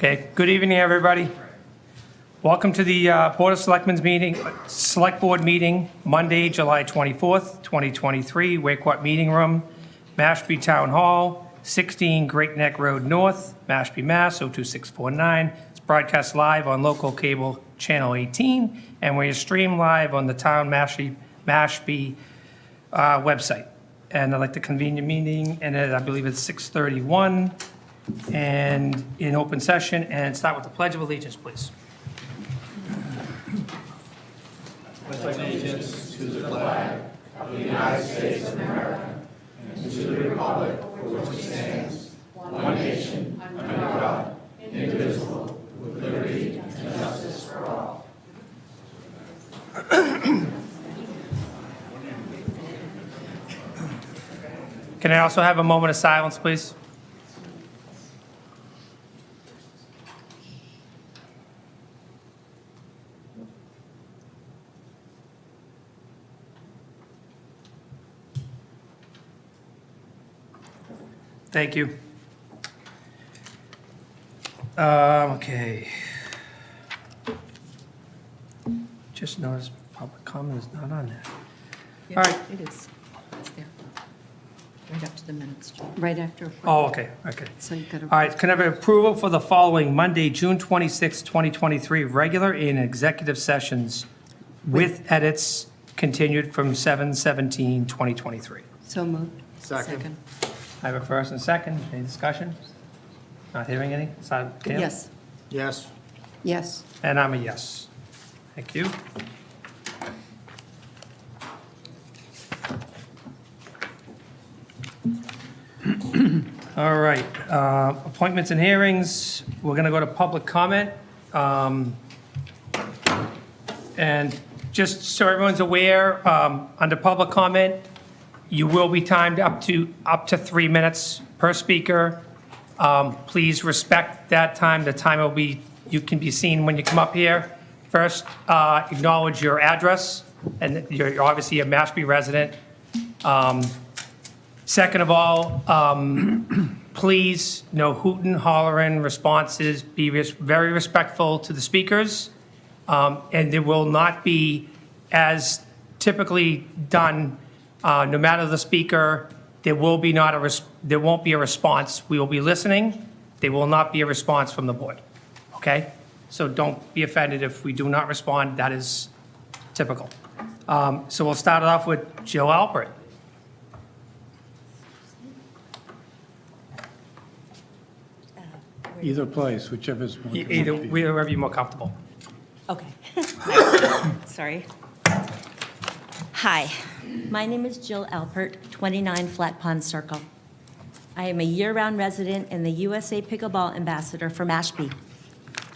Okay, good evening, everybody. Welcome to the Board of Selectmen's meeting, Select Board meeting, Monday, July 24th, 2023, Wayquat Meeting Room, Mashpee Town Hall, 16 Great Neck Road North, Mashpee, Mass. 02649. It's broadcast live on local cable channel 18, and we're streamed live on the Town Mashpee website. And I'd like to convene your meeting, and I believe it's 6:31, and in open session, and start with the Pledge of Allegiance, please. Can I also have a moment of silence, please? Thank you. Okay. Just noticed public comment is not on there. Yeah, All right. it is. It's there. Right up to the minutes, Joe. Right after. Oh, okay, okay. So you got to. All right, can I have approval for the following Monday, June 26, 2023, regular and executive sessions with edits continued from 7/17/2023? So moved. Second. I have a first and second. Any discussion? Not hearing any? Gail? Yes. Yes. Yes. And I'm a yes. Thank you. All right, appointments and hearings. We're going to go to public comment. And just so everyone's aware, under public comment, you will be timed up to 3 minutes per speaker. Please respect that time. The time will be, you can be seen when you come up here. First, acknowledge your address, and you're obviously a Mashpee resident. Second of all, please, no hooting, hollering responses. Be very respectful to the speakers. And there will not be, as typically done, no matter the speaker, there won't be a response. We will be listening. There will not be a response from the board. Okay? So don't be offended if we do not respond. That is typical. So we'll start it off with Jill Alpert. Either place, whichever's more Either, convenient. wherever you're more comfortable. Okay. Sorry. Hi, my name is Jill Alpert, 29 Flat Pond Circle. I am a year-round resident and the USA Pickleball Ambassador for Mashpee.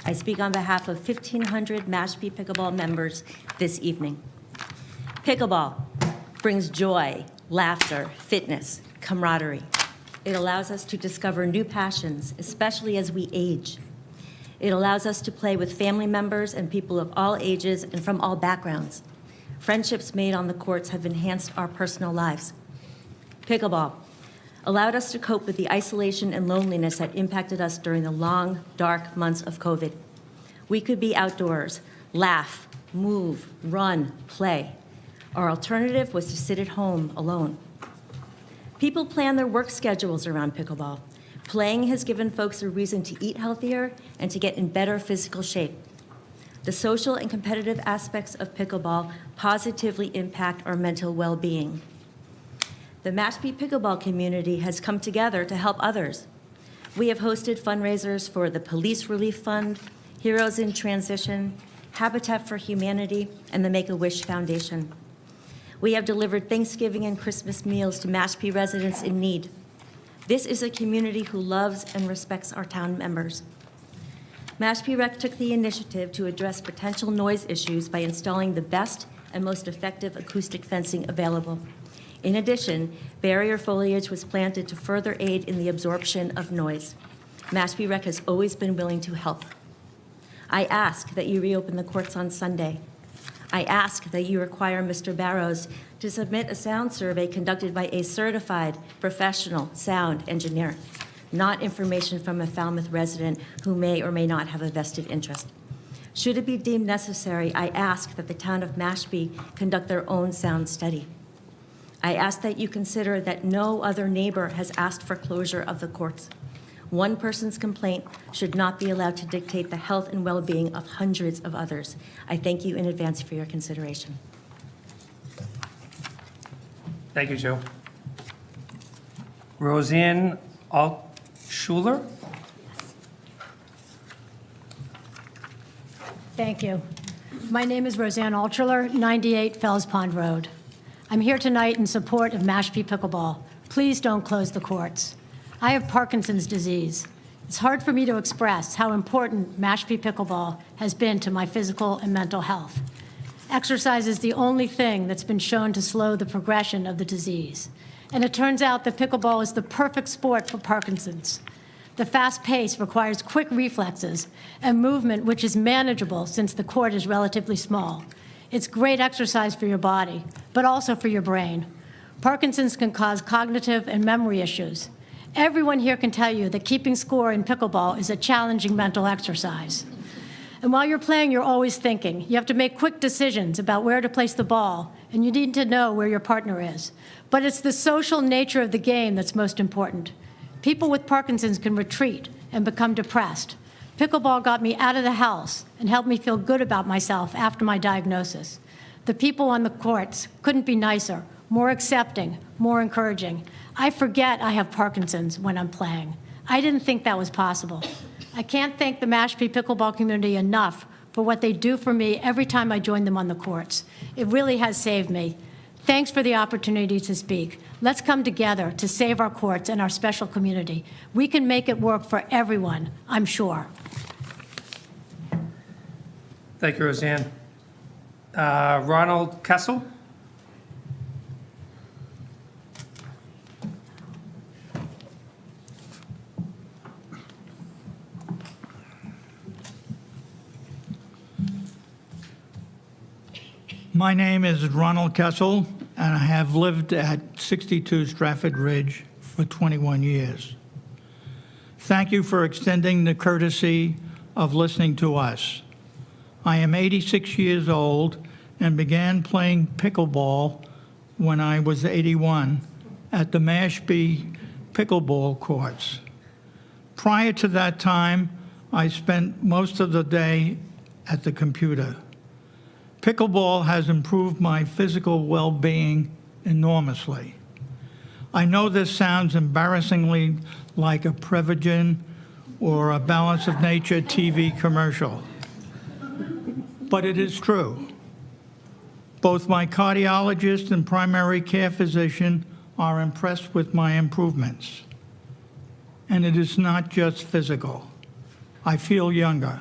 I speak on behalf of 1,500 Mashpee Pickleball members this evening. Pickleball brings joy, laughter, fitness, camaraderie. It allows us to discover new passions, especially as we age. It allows us to play with family members and people of all ages and from all backgrounds. Friendships made on the courts have enhanced our personal lives. Pickleball allowed us to cope with the isolation and loneliness that impacted us during the long, dark months of COVID. We could be outdoors, laugh, move, run, play. Our alternative was to sit at home alone. People plan their work schedules around pickleball. Playing has given folks a reason to eat healthier and to get in better physical shape. The social and competitive aspects of pickleball positively impact our mental well-being. The Mashpee pickleball community has come together to help others. We have hosted fundraisers for the Police Relief Fund, Heroes in Transition, Habitat for Humanity, and the Make-A-Wish Foundation. We have delivered Thanksgiving and Christmas meals to Mashpee residents in need. This is a community who loves and respects our town members. Mashpee Rec took the initiative to address potential noise issues by installing the best and most effective acoustic fencing available. In addition, barrier foliage was planted to further aid in the absorption of noise. Mashpee Rec has always been willing to help. I ask that you reopen the courts on Sunday. I ask that you require Mr. Barrows to submit a sound survey conducted by a certified professional sound engineer. not information from a Falmouth resident who may or may not have a vested interest. Should it be deemed necessary, I ask that the town of Mashpee conduct their own sound study. I ask that you consider that no other neighbor has asked for closure of the courts. One person's complaint should not be allowed to dictate the health and well-being of hundreds of others. I thank you in advance for your consideration. Thank you, Jill. Roseanne Altschuler? Thank you. My name is Roseanne Altschuler, 98 Fells Pond Road. I'm here tonight in support of Mashpee Pickleball. Please don't close the courts. I have Parkinson's disease. It's hard for me to express how important Mashpee Pickleball has been to my physical and mental health. Exercise is the only thing that's been shown to slow the progression of the disease. And it turns out that pickleball is the perfect sport for Parkinson's. The fast pace requires quick reflexes and movement which is manageable since the court is relatively small. It's great exercise for your body, but also for your brain. Parkinson's can cause cognitive and memory issues. Everyone here can tell you that keeping score in pickleball is a challenging mental exercise. And while you're playing, you're always thinking. You have to make quick decisions about where to place the ball, and you need to know where your partner is. But it's the social nature of the game that's most important. People with Parkinson's can retreat and become depressed. Pickleball got me out of the house and helped me feel good about myself after my diagnosis. The people on the courts couldn't be nicer, more accepting, more encouraging. I forget I have Parkinson's when I'm playing. I didn't think that was possible. I can't thank the Mashpee pickleball community enough for what they do for me every time I join them on the courts. It really has saved me. Thanks for the opportunity to speak. Let's come together to save our courts and our special community. We can make it work for everyone, I'm sure. Thank you, Roseanne. Ronald Kessel? My name is Ronald Kessel, and I have lived at 62 Stratford Ridge for 21 years. Thank you for extending the courtesy of listening to us. I am 86 years old and began playing pickleball when I was 81 at the Mashpee pickleball courts. Prior to that time, I spent most of the day at the computer. Pickleball has improved my physical well-being enormously. I know this sounds embarrassingly like a Prevagen or a Balance of Nature TV commercial, but it is true. Both my cardiologist and primary care physician are impressed with my improvements. And it is not just physical. I feel younger.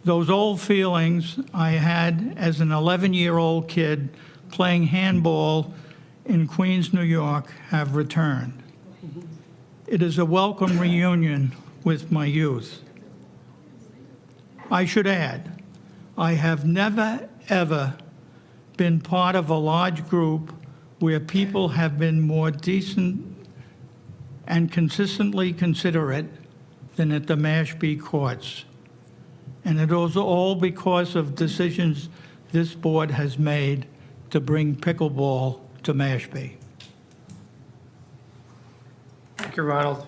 Those old feelings I had as an 11-year-old kid playing handball in Queens, New York, have returned. It is a welcome reunion with my youth. I should add, I have never, ever been part of a large group where people have been more decent and consistently considerate than at the Mashpee courts. And it was all because of decisions this board has made to bring pickleball to Mashpee. Thank you, Ronald.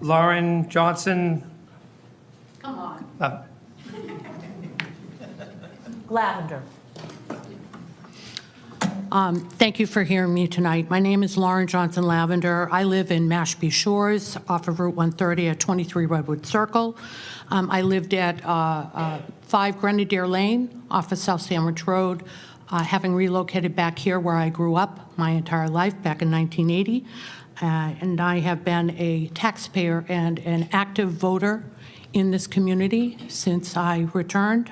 Lauren Johnson? Come on. Lavender. Thank you for hearing me tonight. My name is Lauren Johnson Lavender. I live in Mashpee Shores off of Route 130 at 23 Redwood Circle. I lived at 5 Grenadier Lane off of South Sandwich Road, having relocated back here where I grew up my entire life back in 1980. And I have been a taxpayer and an active voter in this community since I returned.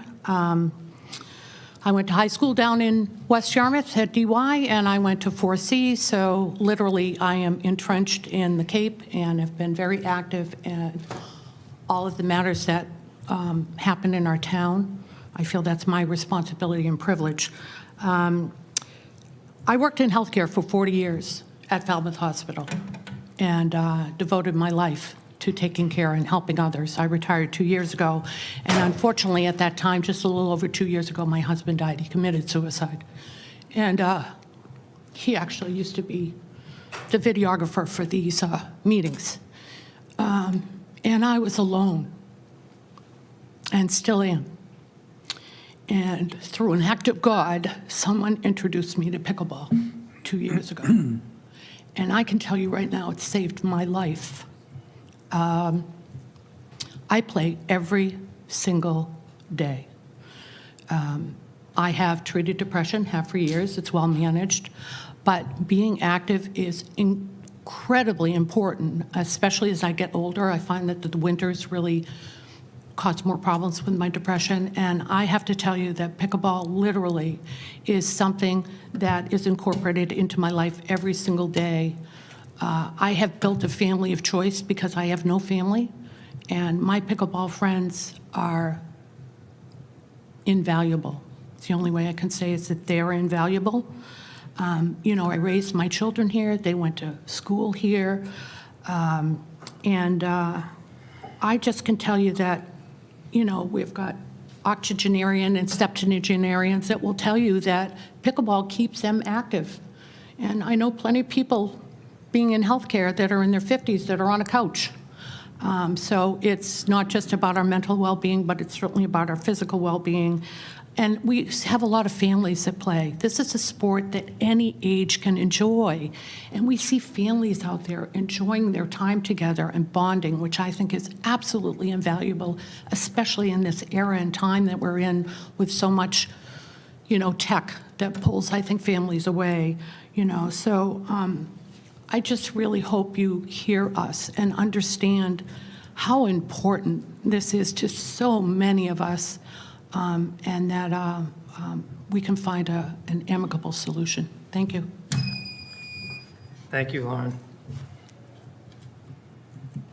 I went to high school down in West Yarmouth at DY, and I went to 4C, so literally I am entrenched in the Cape and have been very active in all of the matters that happen in our town. I feel that's my responsibility and privilege. I worked in healthcare for 40 years at Falmouth Hospital and devoted my life to taking care and helping others. I retired 2 years ago, and unfortunately at that time, just a little over 2 years ago, my husband died. He committed suicide. And he actually used to be the videographer for these meetings. And I was alone, and still am. And through an act of God, someone introduced me to pickleball 2 years ago. And I can tell you right now, it saved my life. I play every single day. I have treated depression, have for years, it's well managed, but being active is incredibly important, especially as I get older. I find that the winters really cause more problems with my depression, and I have to tell you that pickleball literally is something that is incorporated into my life every single day. I have built a family of choice because I have no family, and my pickleball friends are invaluable. It's the only way I can say is that they're invaluable. You know, I raised my children here. They went to school here. And I just can tell you that, you know, we've got octogenarian and septuagenarians that will tell you that pickleball keeps them active. And I know plenty of people being in healthcare that are in their 50s that are on a couch. So it's not just about our mental well-being, but it's certainly about our physical well-being. And we have a lot of families that play. This is a sport that any age can enjoy. And we see families out there enjoying their time together and bonding, which I think is absolutely invaluable, especially in this era and time that we're in with so much, you know, tech that pulls, I think, families away, you know. So I just really hope you hear us and understand how important this is to so many of us, and that we can find an amicable solution. Thank you. Thank you, Lauren.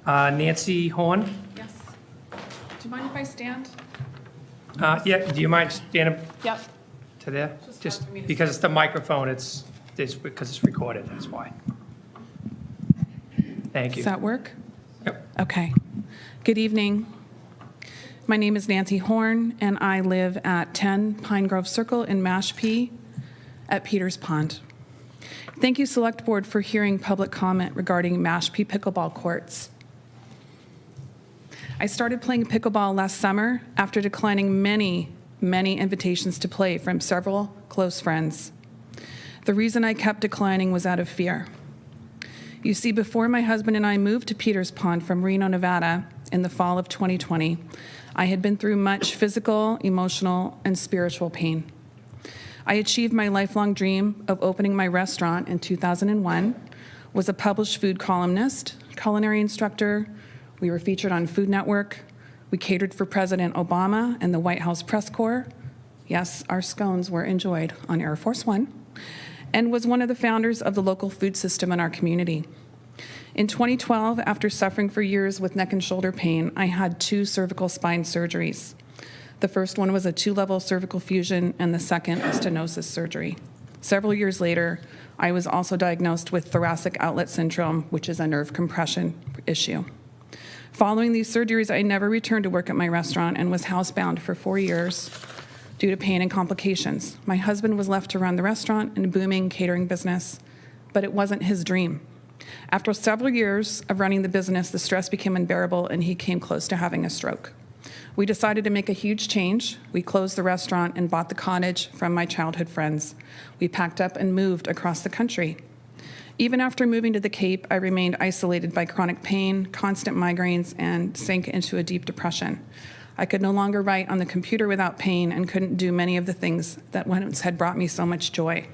Nancy Horn? Yes. Do you mind if I stand? Yeah, do you mind standing Yep. to there? Just Just hard for me to because it's the microphone, it's because it's recorded, that's why. Thank you. Does that work? Yep. Okay. Good evening. My name is Nancy Horn, and I live at 10 Pine Grove Circle in Mashpee at Peters Pond. Thank you, Select Board, for hearing public comment regarding Mashpee pickleball courts. I started playing pickleball last summer after declining many invitations to play from several close friends. The reason I kept declining was out of fear. You see, before my husband and I moved to Peters Pond from Reno, Nevada in the fall of 2020, I had been through much physical, emotional, and spiritual pain. I achieved my lifelong dream of opening my restaurant in 2001, was a published food columnist, culinary instructor. We were featured on Food Network. We catered for President Obama and the White House press corps. Yes, our scones were enjoyed on Air Force One, and was one of the founders of the local food system in our community. In 2012, after suffering for years with neck and shoulder pain, I had 2 cervical spine surgeries. The first one was a 2-level cervical fusion, and the second a stenosis surgery. Several years later, I was also diagnosed with thoracic outlet syndrome, which is a nerve compression issue. Following these surgeries, I never returned to work at my restaurant and was housebound for 4 years due to pain and complications. My husband was left to run the restaurant and a booming catering business, but it wasn't his dream. After several years of running the business, the stress became unbearable and he came close to having a stroke. We decided to make a huge change. We closed the restaurant and bought the cottage from my childhood friends. We packed up and moved across the country. Even after moving to the Cape, I remained isolated by chronic pain, constant migraines, and sank into a deep depression. I could no longer write on the computer without pain and couldn't do many of the things that once had brought me so much joy.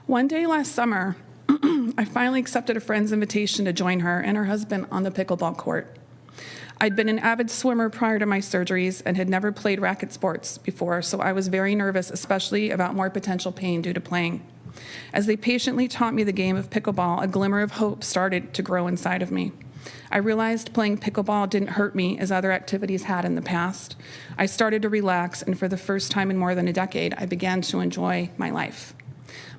One day last summer, I finally accepted a friend's invitation to join her and her husband on the pickleball court. I'd been an avid swimmer prior to my surgeries and had never played racket sports before, so I was very nervous, especially about more potential pain due to playing. As they patiently taught me the game of pickleball, a glimmer of hope started to grow inside of me. I realized playing pickleball didn't hurt me as other activities had in the past. I started to relax, and for the first time in more than a decade, I began to enjoy my life.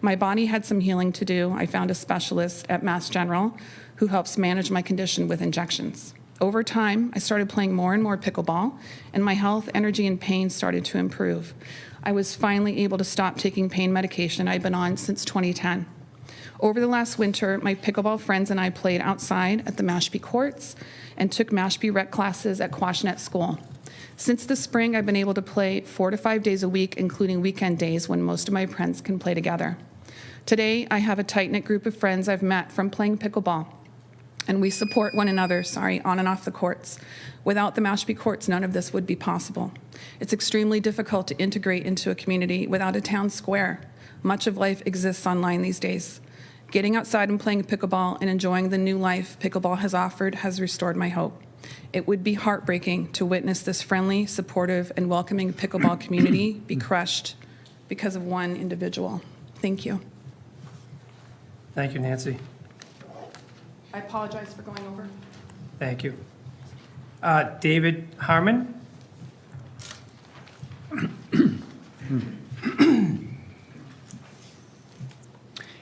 My body had some healing to do. I found a specialist at Mass General who helps manage my condition with injections. Over time, I started playing more and more pickleball, and my health, energy, and pain started to improve. I was finally able to stop taking pain medication I'd been on since 2010. Over the last winter, my pickleball friends and I played outside at the Mashpee courts and took Mashpee rec classes at Quashnet School. Since the spring, I've been able to play 4 to 5 days a week, including weekend days when most of my friends can play together. Today, I have a tight-knit group of friends I've met from playing pickleball, and we support one another, on and off the courts. Without the Mashpee courts, none of this would be possible. It's extremely difficult to integrate into a community without a town square. Much of life exists online these days. Getting outside and playing pickleball and enjoying the new life pickleball has offered has restored my hope. It would be heartbreaking to witness this friendly, supportive, and welcoming pickleball community be crushed because of one individual. Thank you. Thank you, Nancy. I apologize for going over. Thank you. David Harmon?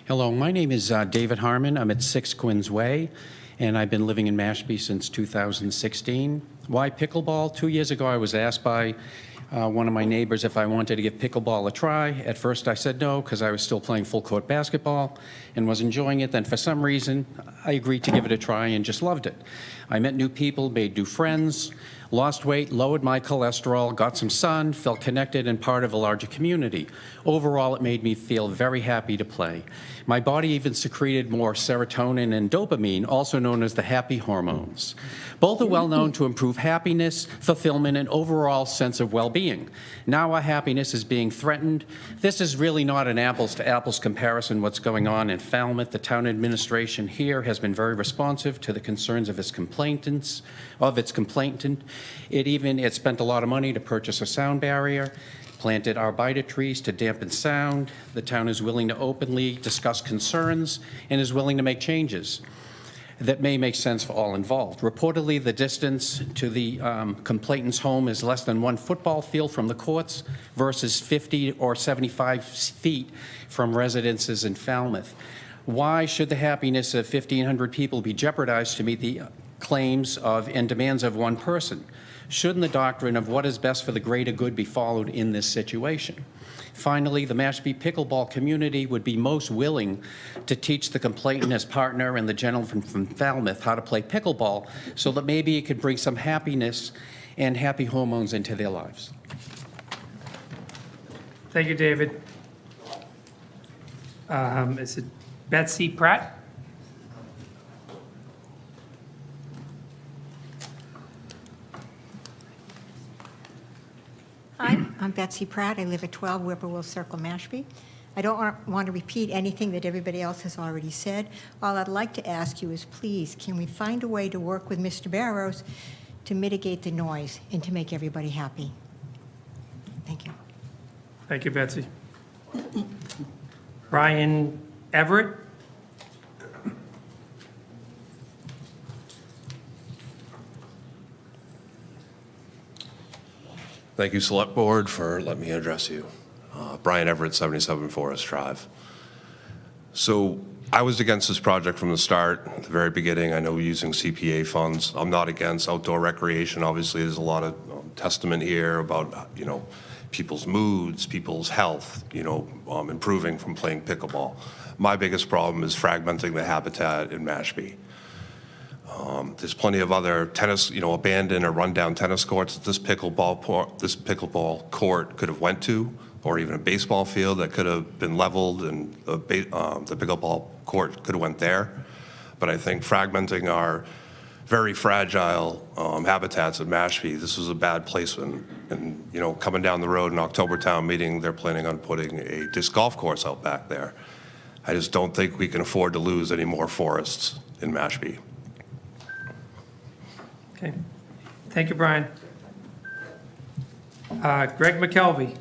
Hello, my name is David Harmon. I'm at 6 Quinns Way, and I've been living in Mashpee since 2016. Why pickleball? 2 years ago, I was asked by one of my neighbors if I wanted to give pickleball a try. At first, I said no, because I was still playing full-court basketball and was enjoying it. Then, for some reason, I agreed to give it a try and just loved it. I met new people, made new friends, lost weight, lowered my cholesterol, got some sun, felt connected and part of a larger community. Overall, it made me feel very happy to play. My body even secreted more serotonin and dopamine, also known as the happy hormones. Both are well known to improve happiness, fulfillment, and overall sense of well-being. Now our happiness is being threatened. This is really not an apples-to-apples comparison what's going on in Falmouth. The town administration here has been very responsive to the concerns of its complainant. It spent a lot of money to purchase a sound barrier, planted arborvitae trees to dampen sound. The town is willing to openly discuss concerns and is willing to make changes that may make sense for all involved. Reportedly, the distance to the complainant's home is less than 1 football field from the courts versus 50 or 75 feet from residences in Falmouth. Why should the happiness of 1,500 people be jeopardized to meet the claims of and demands of one person? Shouldn't the doctrine of what is best for the greater good be followed in this situation? Finally, the Mashpee pickleball community would be most willing to teach the complainant, his partner, and the gentleman from Falmouth how to play pickleball so that maybe it could bring some happiness and happy hormones into their lives. Thank you, David. Is it Betsy Pratt? Hi, I'm Betsy Pratt. I live at 12 Whippoorwill Circle, Mashpee. I don't want to repeat anything that everybody else has already said. All I'd like to ask you is, please, can we find a way to work with Mr. Barrows to mitigate the noise and to make everybody happy? Thank you. Thank you, Betsy. Brian Everett? Thank you, Select Board, for letting me address you. Brian Everett, 77 Forest Drive. So I was against this project from the start, at the very beginning. I know we're using CPA funds. I'm not against outdoor recreation. Obviously, there's a lot of testament here about, people's moods, people's health, improving from playing pickleball. My biggest problem is fragmenting the habitat in Mashpee. There's plenty of other tennis, abandoned or rundown tennis courts that this pickleball court could have went to, or even a baseball field that could have been leveled, and the pickleball court could have went there. But I think fragmenting our very fragile habitats at Mashpee, this was a bad placement. And coming down the road in October town meeting, they're planning on putting a disc golf course out back there. I just don't think we can afford to lose any more forests in Mashpee. Okay. Thank you, Brian. Greg McKelvey.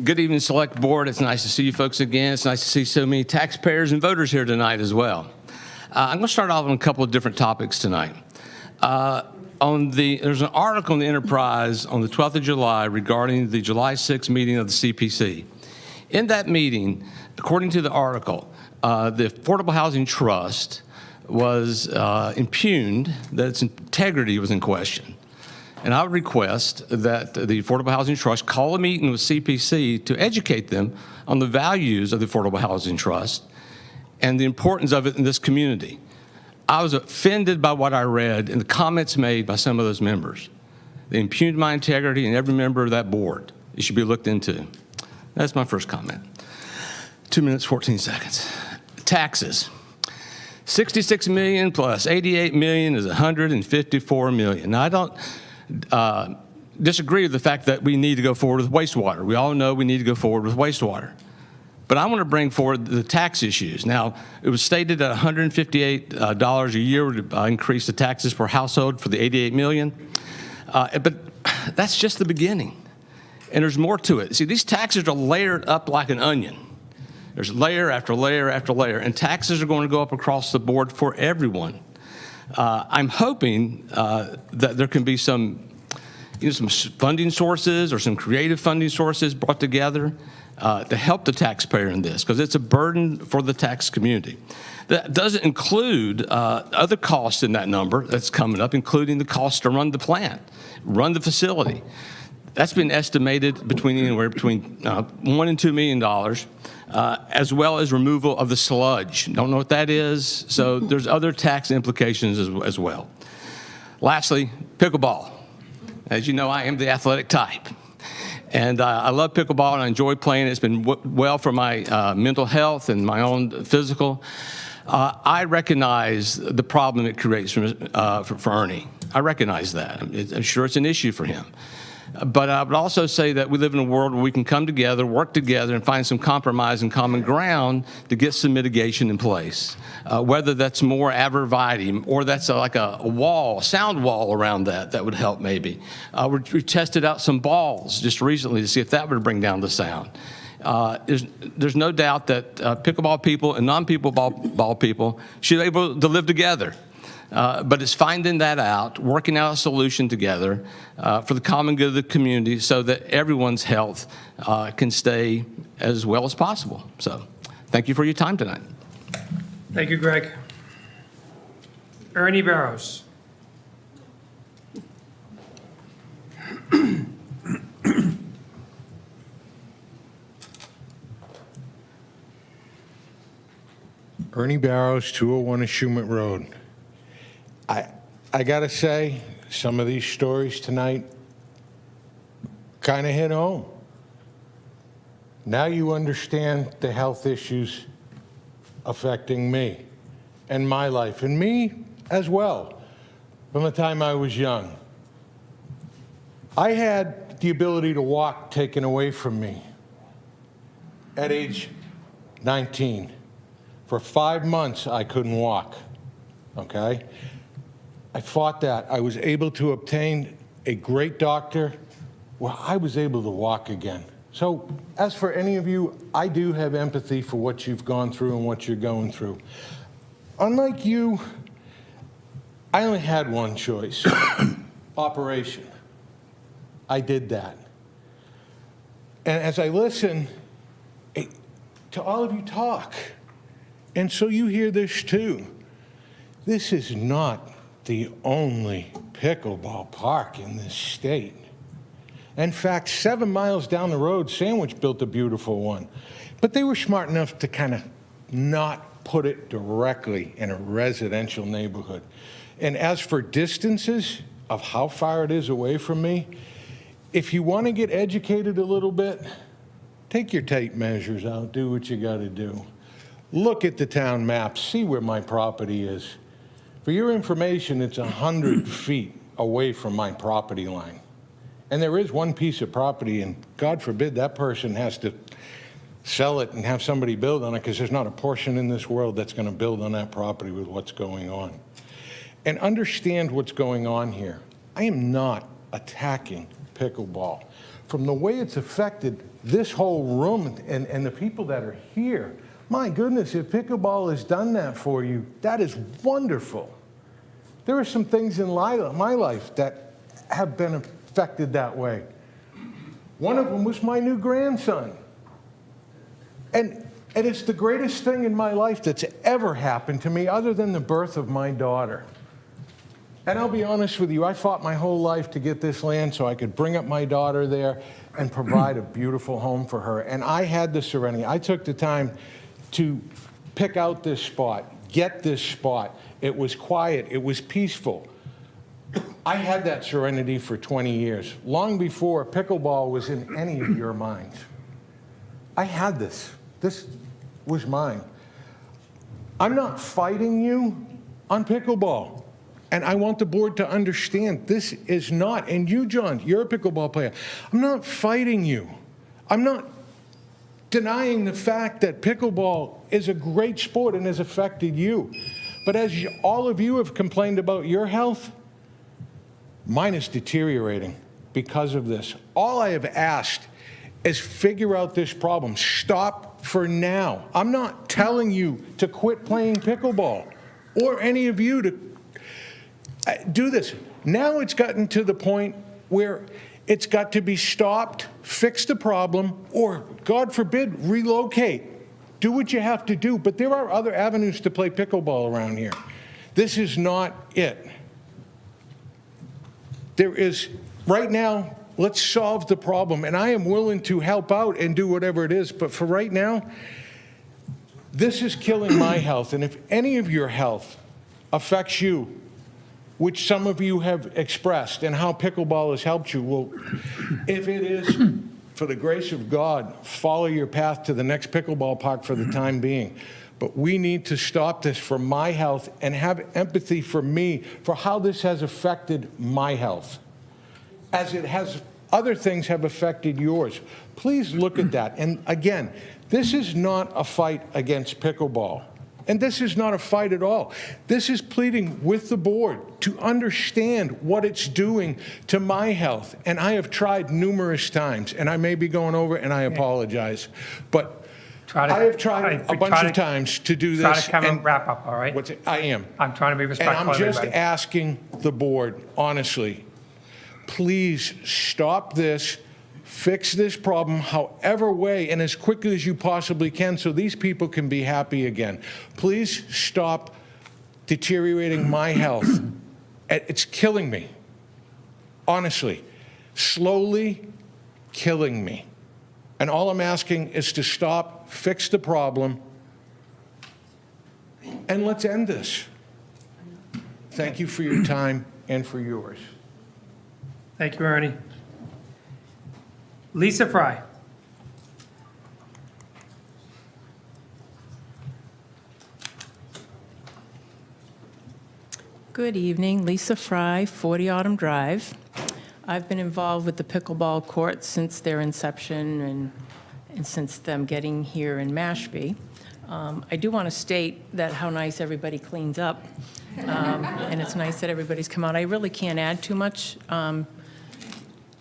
Good evening, Select Board. It's nice to see you folks again. It's nice to see so many taxpayers and voters here tonight as well. I'm going to start off on a couple of different topics tonight. There's an article in the Enterprise on the 12th of July regarding the July 6th meeting of the CPC. In that meeting, according to the article, the Affordable Housing Trust was impugned, that its integrity was in question. And I would request that the Affordable Housing Trust call a meeting with CPC to educate them on the values of the Affordable Housing Trust and the importance of it in this community. I was offended by what I read and the comments made by some of those members. They impugned my integrity and every member of that board. It should be looked into. That's my first comment. 2 minutes, 14 seconds. Taxes. 66 million plus 88 million is 154 million. Now, I don't disagree with the fact that we need to go forward with wastewater. We all know we need to go forward with wastewater. But I want to bring forward the tax issues. Now, it was stated that $158 a year would increase the taxes per household for the 88 million. But that's just the beginning. And there's more to it. See, these taxes are layered up like an onion. There's layer after layer after layer, and taxes are going to go up across the board for everyone. I'm hoping that there can be some funding sources or some creative funding sources brought together to help the taxpayer in this, because it's a burden for the tax community. That doesn't include other costs in that number that's coming up, including the cost to run the plant, run the facility. That's been estimated anywhere between $1 and $2 million, as well as removal of the sludge. Don't know what that is, so there's other tax implications as well. Lastly, pickleball. As you know, I am the athletic type. And I love pickleball and I enjoy playing it. It's been well for my mental health and my own physical. I recognize the problem it creates for Ernie. I recognize that. I'm sure it's an issue for him. But I would also say that we live in a world where we can come together, work together, and find some compromise and common ground to get some mitigation in place. Whether that's more arborvitae or that's like a wall, a sound wall around that would help maybe. We tested out some balls just recently to see if that would bring down the sound. There's no doubt that pickleball people and non-pickleball people should be able to live together. But it's finding that out, working out a solution together for the common good of the community so that everyone's health can stay as well as possible. So thank you for your time tonight. Thank you, Greg. Ernie Barrows. Ernie Barrows, 201 Ashumet Road. I gotta say, some of these stories tonight kind of hit home. Now you understand the health issues affecting me and my life, and me as well, from the time I was young. I had the ability to walk taken away from me at age 19. For 5 months, I couldn't walk, okay? I fought that. I was able to obtain a great doctor where I was able to walk again. So as for any of you, I do have empathy for what you've gone through and what you're going through. Unlike you, I only had one choice, operation. I did that. And as I listen to all of you talk, and so you hear this too, this is not the only pickleball park in this state. In fact, 7 miles down the road, Sandwich built a beautiful one. But they were smart enough to kind of not put it directly in a residential neighborhood. And as for distances of how far it is away from me, if you want to get educated a little bit, take your tape measures out, do what you got to do. Look at the town map, see where my property is. For your information, it's 100 feet away from my property line. And there is one piece of property, and God forbid that person has to sell it and have somebody build on it, because there's not a portion in this world that's going to build on that property with what's going on. And understand what's going on here. I am not attacking pickleball. From the way it's affected this whole room and the people that are here, my goodness, if pickleball has done that for you, that is wonderful. There are some things in my life that have been affected that way. One of them was my new grandson. And it's the greatest thing in my life that's ever happened to me other than the birth of my daughter. And I'll be honest with you, I fought my whole life to get this land so I could bring up my daughter there and provide a beautiful home for her. And I had the serenity. I took the time to pick out this spot, get this spot. It was quiet. It was peaceful. I had that serenity for 20 years, long before pickleball was in any of your minds. I had this. This was mine. I'm not fighting you on pickleball. And I want the board to understand this is not, and you, John, you're a pickleball player. I'm not fighting you. I'm not denying the fact that pickleball is a great sport and has affected you. But as all of you have complained about your health, mine is deteriorating because of this. All I have asked is figure out this problem. Stop for now. I'm not telling you to quit playing pickleball or any of you to do this. Now it's gotten to the point where it's got to be stopped, fix the problem, or, God forbid, relocate. Do what you have to do. But there are other avenues to play pickleball around here. This is not it. There is, right now, let's solve the problem. And I am willing to help out and do whatever it is. But for right now, this is killing my health. And if any of your health affects you, which some of you have expressed, and how pickleball has helped you, well, if it is, for the grace of God, follow your path to the next pickleball park for the time being. But we need to stop this for my health and have empathy for me, for how this has affected my health, as it has other things have affected yours. Please look at that. And again, this is not a fight against pickleball. And this is not a fight at all. This is pleading with the board to understand what it's doing to my health. And I have tried numerous times, and I may be going over, and I apologize. But I have tried a bunch of times to do this. Try to come and wrap up, all right? I am. I'm trying to be respectful And of I'm just everybody. asking the board, honestly, please stop this. Fix this problem however way and as quickly as you possibly can so these people can be happy again. Please stop deteriorating my health. It's killing me. Honestly, slowly killing me. And all I'm asking is to stop, fix the problem, and let's end this. Thank you for your time and for yours. Thank you, Ernie. Lisa Fry. Good evening, Lisa Fry, 40 Autumn Drive. I've been involved with the pickleball courts since their inception and since them getting here in Mashpee. I do want to state that how nice everybody cleans up, and it's nice that everybody's come out. I really can't add too much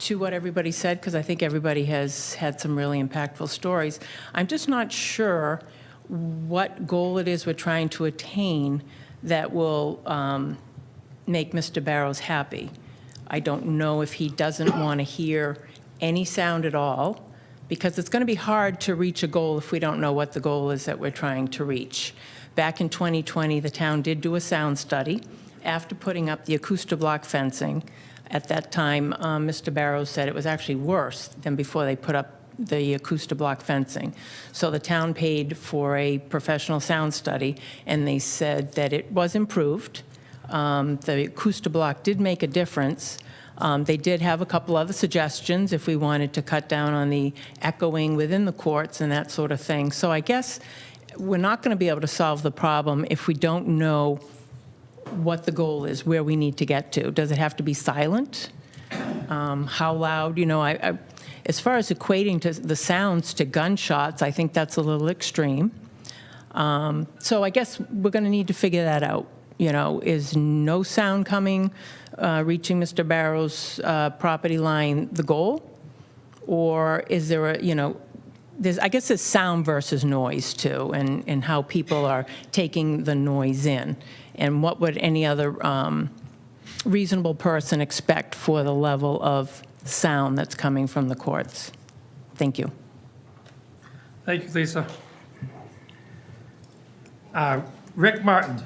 to what everybody said, because I think everybody has had some really impactful stories. I'm just not sure what goal it is we're trying to attain that will make Mr. Barrows happy. I don't know if he doesn't want to hear any sound at all, because it's going to be hard to reach a goal if we don't know what the goal is that we're trying to reach. Back in 2020, the town did do a sound study after putting up the Acoustablock fencing. At that time, Mr. Barrows said it was actually worse than before they put up the Acoustablock fencing. So the town paid for a professional sound study, and they said that it was improved. The Acoustablock did make a difference. They did have a couple other suggestions if we wanted to cut down on the echoing within the courts and that sort of thing. So I guess we're not going to be able to solve the problem if we don't know what the goal is, where we need to get to. Does it have to be silent? How loud? You know, as far as equating to the sounds to gunshots, I think that's a little extreme. So I guess we're going to need to figure that out. is no sound coming, reaching Mr. Barrow's property line the goal? Or is there I guess it's sound versus noise too, and how people are taking the noise in. And what would any other reasonable person expect for the level of sound that's coming from the courts? Thank you. Thank you, Lisa. Rick Martin.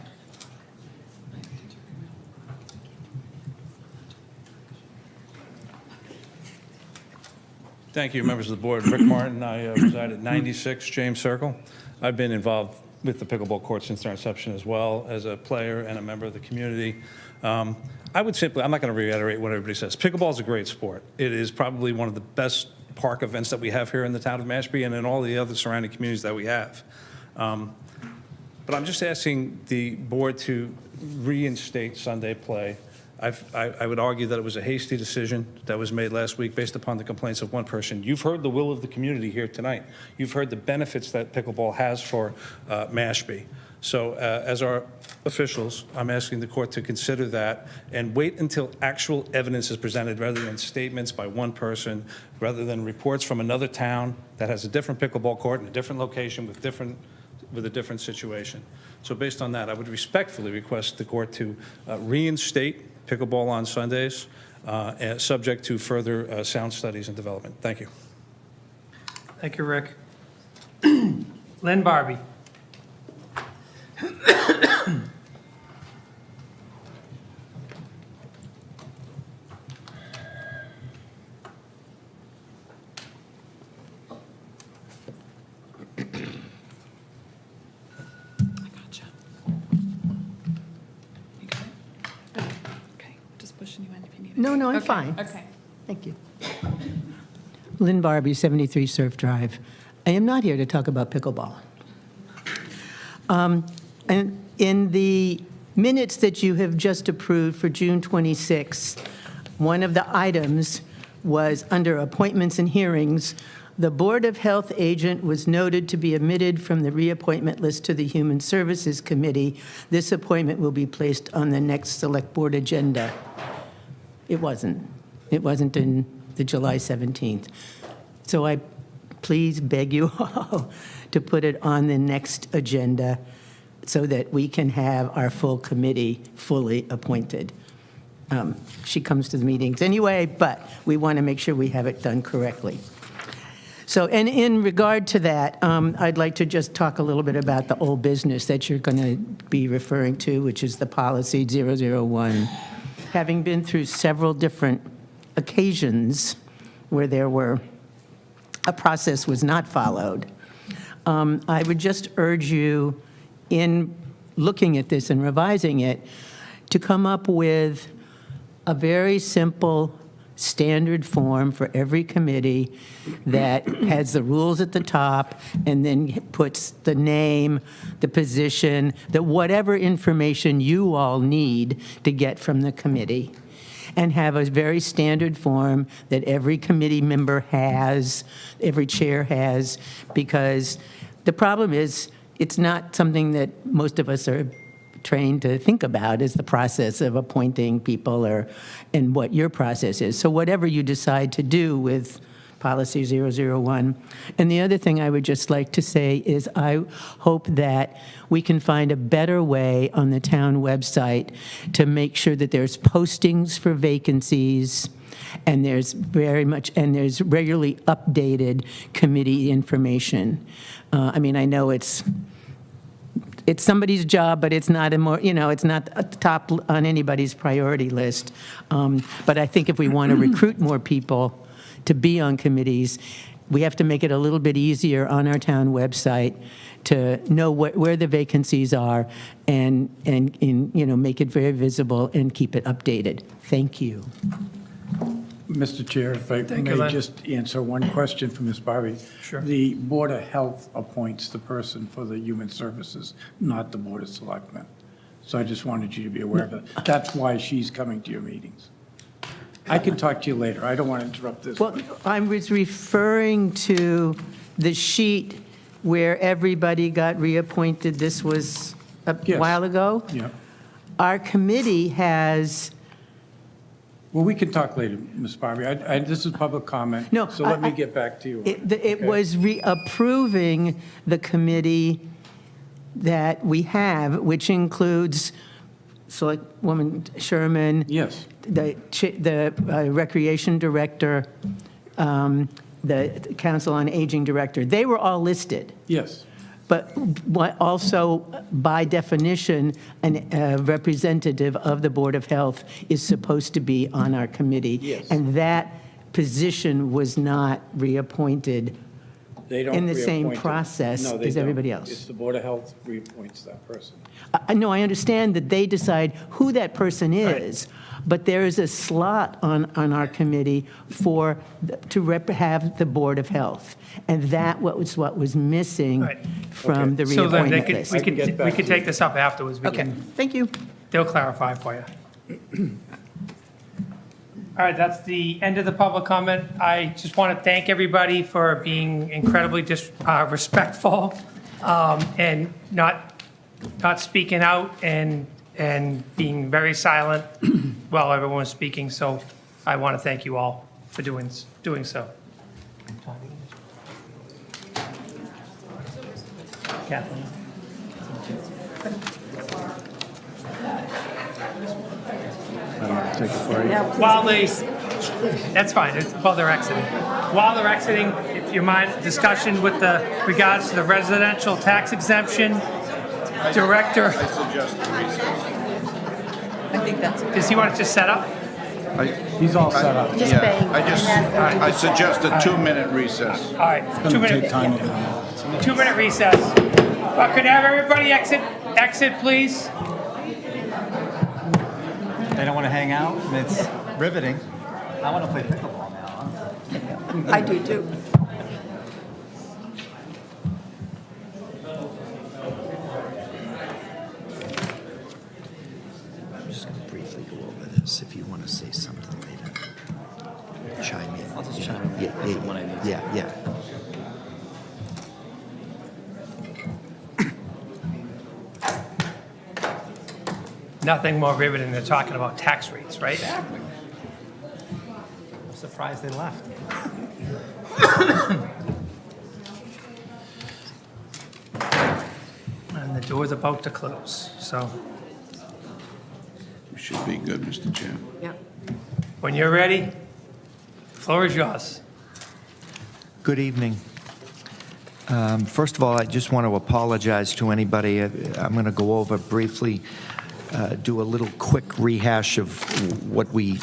Thank you, members of the board. Rick Martin, I reside at 96 James Circle. I've been involved with the pickleball court since their inception as well as a player and a member of the community. I would simply, I'm not going to reiterate what everybody says. Pickleball is a great sport. It is probably one of the best park events that we have here in the town of Mashpee and in all the other surrounding communities that we have. But I'm just asking the board to reinstate Sunday play. I would argue that it was a hasty decision that was made last week based upon the complaints of one person. You've heard the will of the community here tonight. You've heard the benefits that pickleball has for Mashpee. So as our officials, I'm asking the court to consider that and wait until actual evidence is presented rather than statements by one person, rather than reports from another town that has a different pickleball court in a different location with a different situation. So based on that, I would respectfully request the court to reinstate pickleball on Sundays, subject to further sound studies and development. Thank you. Thank you, Rick. Lynn Barbie. No, no, I'm fine. Okay. Thank you. Lynn Barbie, 73 Surf Drive. I am not here to talk about pickleball. And in the minutes that you have just approved for June 26, one of the items was under appointments and hearings. The Board of Health agent was noted to be omitted from the reappointment list to the Human Services Committee. This appointment will be placed on the next Select Board agenda. It wasn't. It wasn't in the July 17th. So I please beg you all to put it on the next agenda so that we can have our full committee fully appointed. She comes to the meetings anyway, but we want to make sure we have it done correctly. So, and in regard to that, I'd like to just talk a little bit about the old business that you're going to be referring to, which is the policy 001. Having been through several different occasions where a process was not followed, I would just urge you, in looking at this and revising it, to come up with a very simple standard form for every committee that has the rules at the top and then puts the name, the position, whatever information you all need to get from the committee, and have a very standard form that every committee member has, every chair has, because the problem is it's not something that most of us are trained to think about, is the process of appointing people and what your process is. So whatever you decide to do with policy 001. And the other thing I would just like to say is I hope that we can find a better way on the town website to make sure that there's postings for vacancies and there's regularly updated committee information. I mean, I know it's somebody's job, but it's not it's not at the top on anybody's priority list. But I think if we want to recruit more people to be on committees, we have to make it a little bit easier on our town website to know where the vacancies are and make it very visible and keep it updated. Thank you. Mr. Chair, if I Thank you, may Len. just answer one question for Ms. Barbie. Sure. The Board of Health appoints the person for the Human Services, not the Board of Selectmen. So I just wanted you to be aware of it. That's why she's coming to your meetings. I can talk to you later. I don't want to interrupt this. Well, I was referring to the sheet where everybody got reappointed. This was a Yes. while ago. Yeah. our committee has, Well, we can talk later, Ms. Barbie. This is public comment. No, So let me get back to you. it was reapproving the committee that we have, which includes Selectwoman Sherman. Yes. The Recreation Director, the Council on Aging Director. They were all listed. Yes. But also, by definition, a representative of the Board of Health is supposed to be on our committee. Yes. And that position was not reappointed They don't in the same reappoint them. process No, they as don't. everybody else. It's the Board of Health reappoints that person. No, I understand that they decide who that person is, but there is a slot on our committee have the Board of Health. And that was what was missing Right. from the So then reappointment list. we could take this up afterwards. We Okay, can- thank you. They'll clarify for you. All right, that's the end of the public comment. I just want to thank everybody for being incredibly respectful and not speaking out and being very silent while everyone was speaking. So I want to thank you all for doing so. Kathleen. Take it for you. While that's fine, while they're exiting. While they're exiting, if you mind, discussion with regards to the residential tax exemption director. I think that's. Does he want to just set up? He's all set up. I suggest a 2-minute recess. All right, It's going to take time to get on. 2-minute recess. Could I have everybody exit, please? They don't want to hang out? It's riveting. I want to play pickleball now. I do too. I'm just going to briefly go over this. If you want to say something later, chime in. I'll just chime in when I need to. Yeah. Nothing more riveting than talking about tax rates, right? I'm surprised they left. And the door's about to close, so We should be good, Mr. Chair. Yeah. when you're ready, the floor is yours. Good evening. First of all, I just want to apologize to anybody. I'm going to go over briefly, do a little quick rehash of what we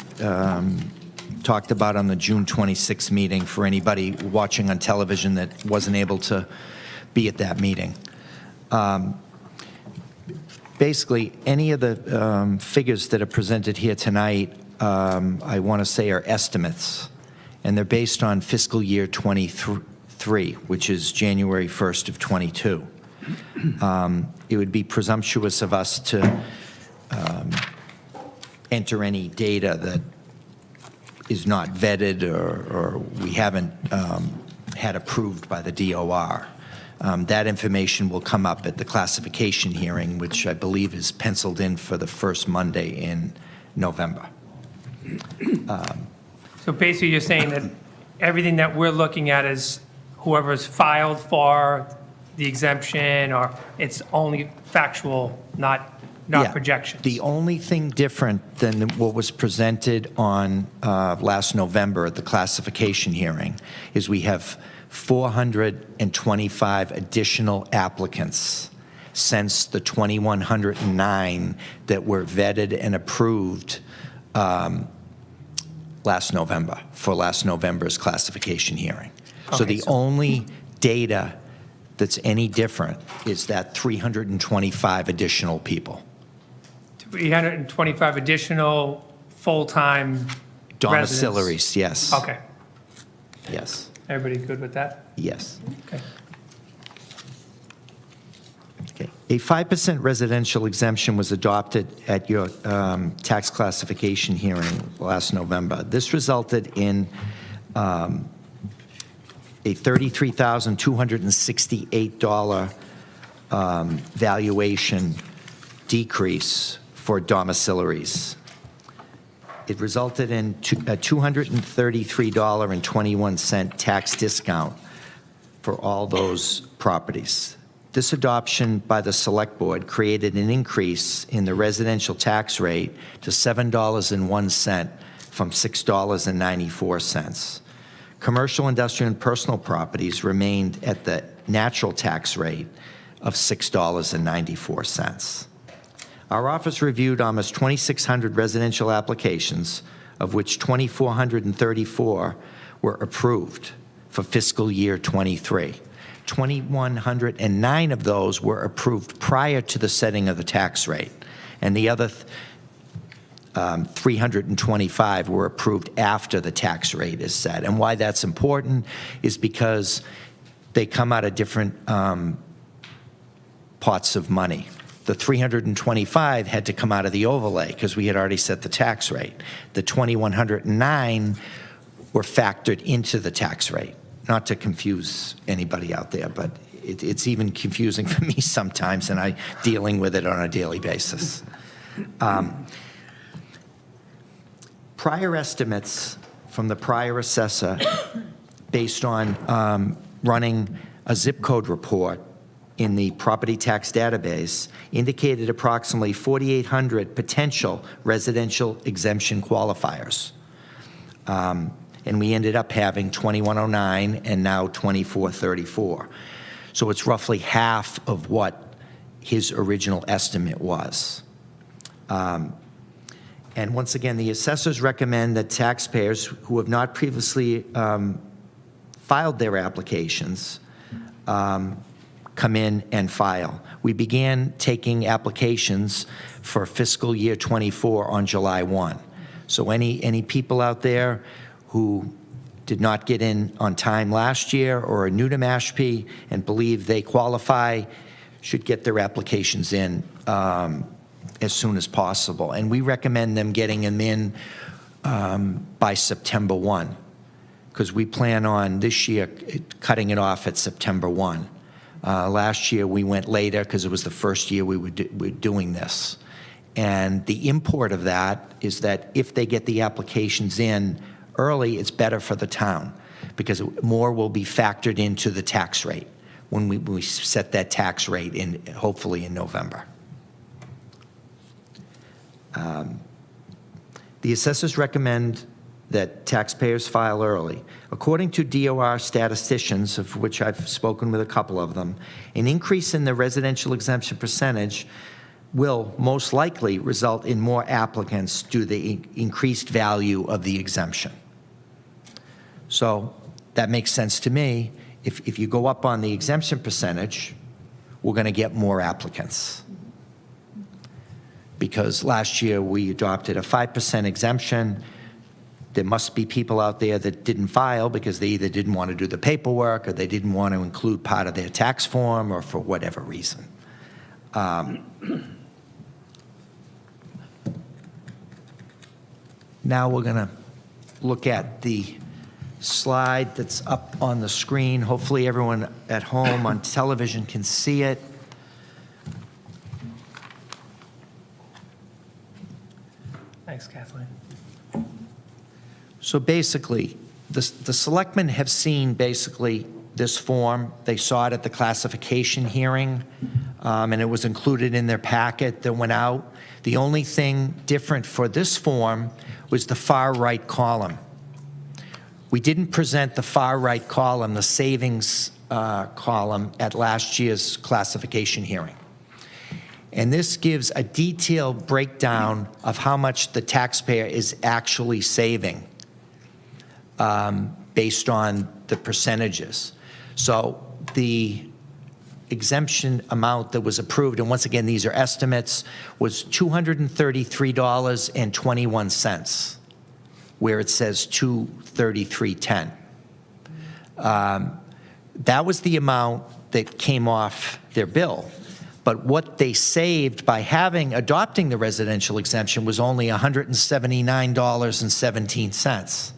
talked about on the June 26th meeting for anybody watching on television that wasn't able to be at that meeting. Basically, any of the figures that are presented here tonight, I want to say are estimates, and they're based on fiscal year 23, which is January 1st of 22. It would be presumptuous of us to enter any data that is not vetted or we haven't had approved by the DOR. That information will come up at the classification hearing, which I believe is penciled in for the first Monday in November. So basically, you're saying that everything that we're looking at is whoever's filed for the exemption, or it's only factual, not Yeah. projections? The only thing different than what was presented on last November at the classification hearing is we have 425 additional applicants since the 2,109 that were vetted and approved last November, for last November's classification hearing. So Okay, the only data that's any different is that 325 additional people. 325 additional full-time residents? Domiciliaries, yes. Okay. Yes, Everybody good with that? yes. Okay. Okay. A 5% residential exemption was adopted at your tax classification hearing last November. This resulted in a $33,268 valuation decrease for domiciliaries. It resulted in a $233.21 tax discount for all those properties. This adoption by the Select Board created an increase in the residential tax rate to $7.01 from $6.94. Commercial, industrial, and personal properties remained at the natural tax rate of $6.94. Our office reviewed almost 2,600 residential applications, of which 2,434 were approved for fiscal year '23. 2,109 of those were approved prior to the setting of the tax rate, and the other 325 were approved after the tax rate is set. And why that's important is because they come out of different pots of money. The 325 had to come out of the overlay because we had already set the tax rate. The 2,109 were factored into the tax rate. Not to confuse anybody out there, but it's even confusing for me sometimes, and I'm dealing with it on a daily basis. Prior estimates from the prior assessor, based on running a zip code report in the property tax database, indicated approximately 4,800 potential residential exemption qualifiers. And we ended up having 2,109 and now 2,434. So it's roughly half of what his original estimate was. And once again, the assessors recommend that taxpayers who have not previously filed their applications come in and file. We began taking applications for fiscal year '24 on July 1. So any people out there who did not get in on time last year or are new to Mashpee and believe they qualify should get their applications in as soon as possible. And we recommend them getting them in by September 1, because we plan on this year cutting it off at September 1. Last year we went later because it was the first year we were doing this. And the import of that is that if they get the applications in early, it's better for the town because more will be factored into the tax rate when we set that tax rate in, hopefully in November. The assessors recommend that taxpayers file early. According to DOR statisticians, of which I've spoken with a couple of them, an increase in the residential exemption percentage will most likely result in more applicants due to the increased value of the exemption. So that makes sense to me. If you go up on the exemption percentage, we're going to get more applicants. Because last year we adopted a 5% exemption. There must be people out there that didn't file because they either didn't want to do the paperwork or they didn't want to include part of their tax form or for whatever reason. Now we're going to look at the slide that's up on the screen. Hopefully everyone at home on television can see it. Thanks, Kathleen. So basically, the selectmen have seen basically this form. They saw it at the classification hearing, and it was included in their packet that went out. The only thing different for this form was the far right column. We didn't present the far right column, the savings column, at last year's classification hearing. And this gives a detailed breakdown of how much the taxpayer is actually saving based on the percentages. So the exemption amount that was approved, and once again, these are estimates, was $233.21, where it says $233.10. That was the amount that came off their bill. But what they saved by adopting the residential exemption was only $179.17,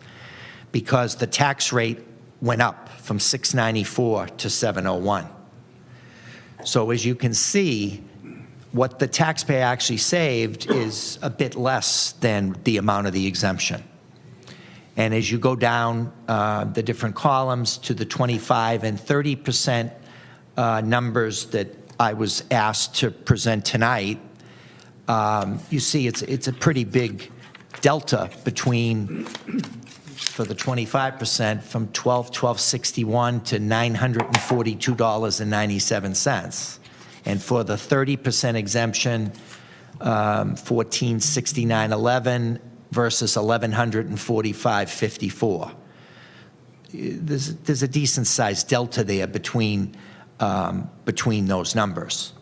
because the tax rate went up from $694 to $701. So as you can see, what the taxpayer actually saved is a bit less than the amount of the exemption. And as you go down the different columns to the 25 and 30% numbers that I was asked to present tonight, you see it's a pretty big delta between, for the 25%, from $1261 to $942.97. And for the 30% exemption, $1,469.11 versus $1,145.54. There's a decent-sized delta there between those numbers.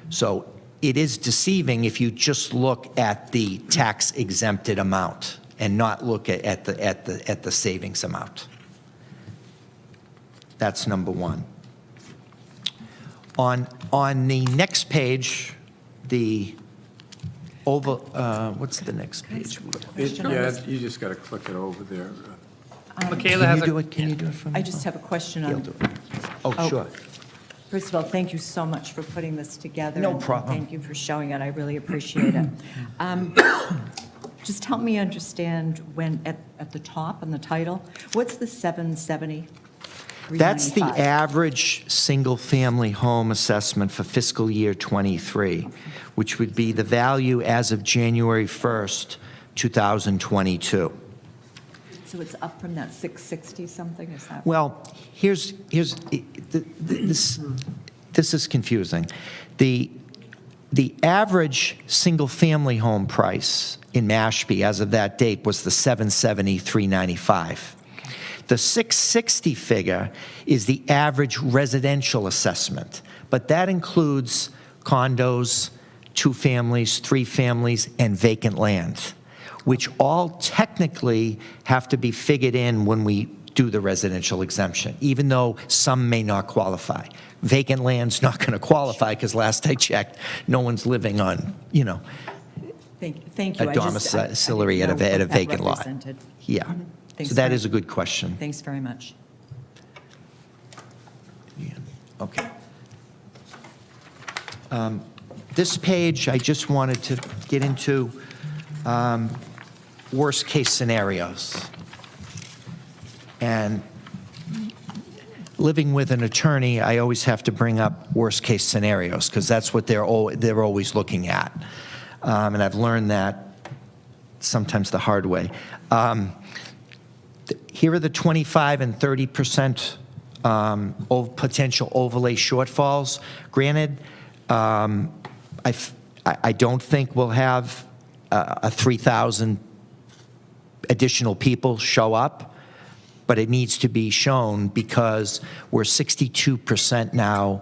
So it is deceiving if you just look at the tax-exempted amount and not look at the savings amount. That's number one. On the next page, what's the next page? Yeah, you just got to click it over there. Michaela has a... Can you do it for me? I just have a question on. He'll do it. Oh, sure. First of all, thank you so much for putting this together. No and problem. Thank you for showing it. I really appreciate it. Just help me understand when, at the top on the title, what's the 770? That's the average single-family home assessment for fiscal year '23, which would be the value as of January 1st, 2022. So it's up from that 660 something, is that? Well, this is confusing. The average single-family home price in Mashpee as of that date was the $770,395. The 660 figure is the average residential assessment, but that includes condos, 2 families, 3 families, and vacant land, which all technically have to be figured in when we do the residential exemption, even though some may not qualify. Vacant land's not going to qualify because last I checked, no one's living on, Thank you. a domiciliary at a vacant lot. Yeah. Thanks So that very- is a good question. Thanks very much. Okay. This page, I just wanted to get into worst-case scenarios. And living with an attorney, I always have to bring up worst-case scenarios because that's what they're always looking at. And I've learned that sometimes the hard way. Here are the 25 and 30% potential overlay shortfalls. Granted, I don't think we'll have 3,000 additional people show up, but it needs to be shown because we're 62% now.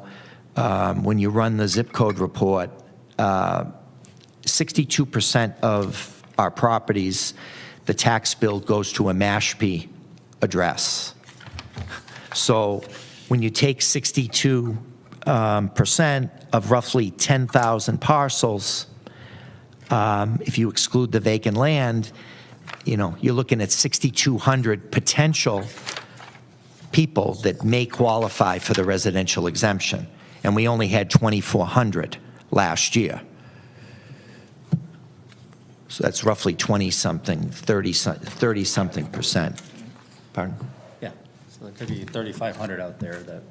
When you run the zip code report, 62% of our properties, the tax bill goes to a Mashpee address. So when you take 62% of roughly 10,000 parcels, if you exclude the vacant land, you're looking at 6,200 potential people that may qualify for the residential exemption. And we only had 2,400 last year. So that's roughly 20-something, 30-something percent. Pardon? Yeah, so there could be 3,500 out there that,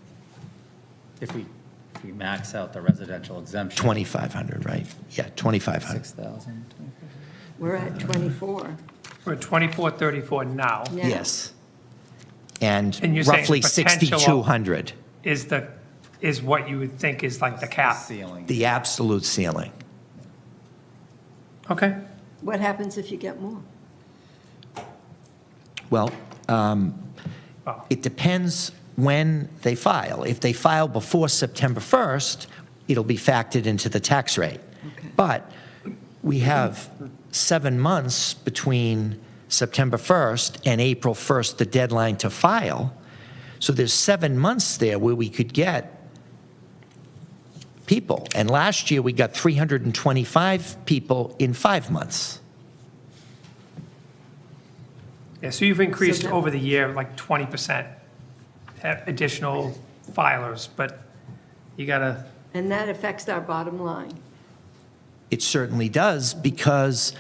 if we max out the residential exemption. 2,500, right? Yeah, 2,500. 6,000. We're at 24. We're at 2434 now. Yeah. Yes. And you're saying roughly potential 6,200, is what you would think is like the cap. Ceiling. the absolute ceiling. Okay. What happens if you get more? Well, it depends when they file. If they file before September 1st, it'll be factored into the tax rate. But we have 7 months between September 1st and April 1st, the deadline to file. So there's 7 months there where we could get people. And last year, we got 325 people in 5 months. Yeah, so you've increased So that- over the year like 20% additional filers, but you gotta, And that affects our bottom line. It certainly does, because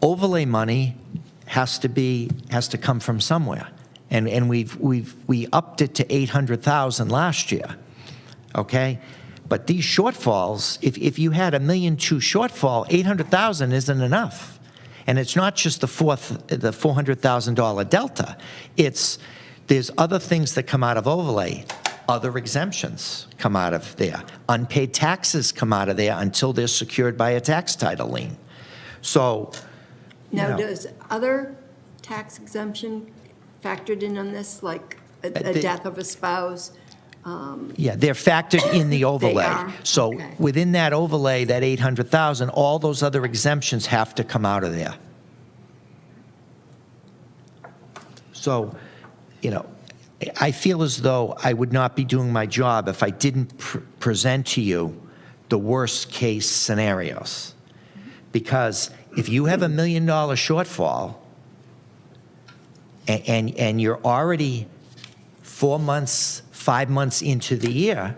overlay money has to come from somewhere. And we upped it to 800,000 last year, okay? But these shortfalls, if you had $1.2 million shortfall, 800,000 isn't enough. And it's not just the $400,000 delta. There's other things that come out of overlay. Other exemptions come out of there. Unpaid taxes come out of there until they're secured by a tax title lien. So, Now, does other tax exemption factored in on this, like a death of a spouse? yeah, they're factored in the overlay. are? So Okay. within that overlay, that 800,000, all those other exemptions have to come out of there. So, I feel as though I would not be doing my job if I didn't present to you the worst-case scenarios. Because if you have $1 million shortfall, and you're already 4 months, 5 months into the year,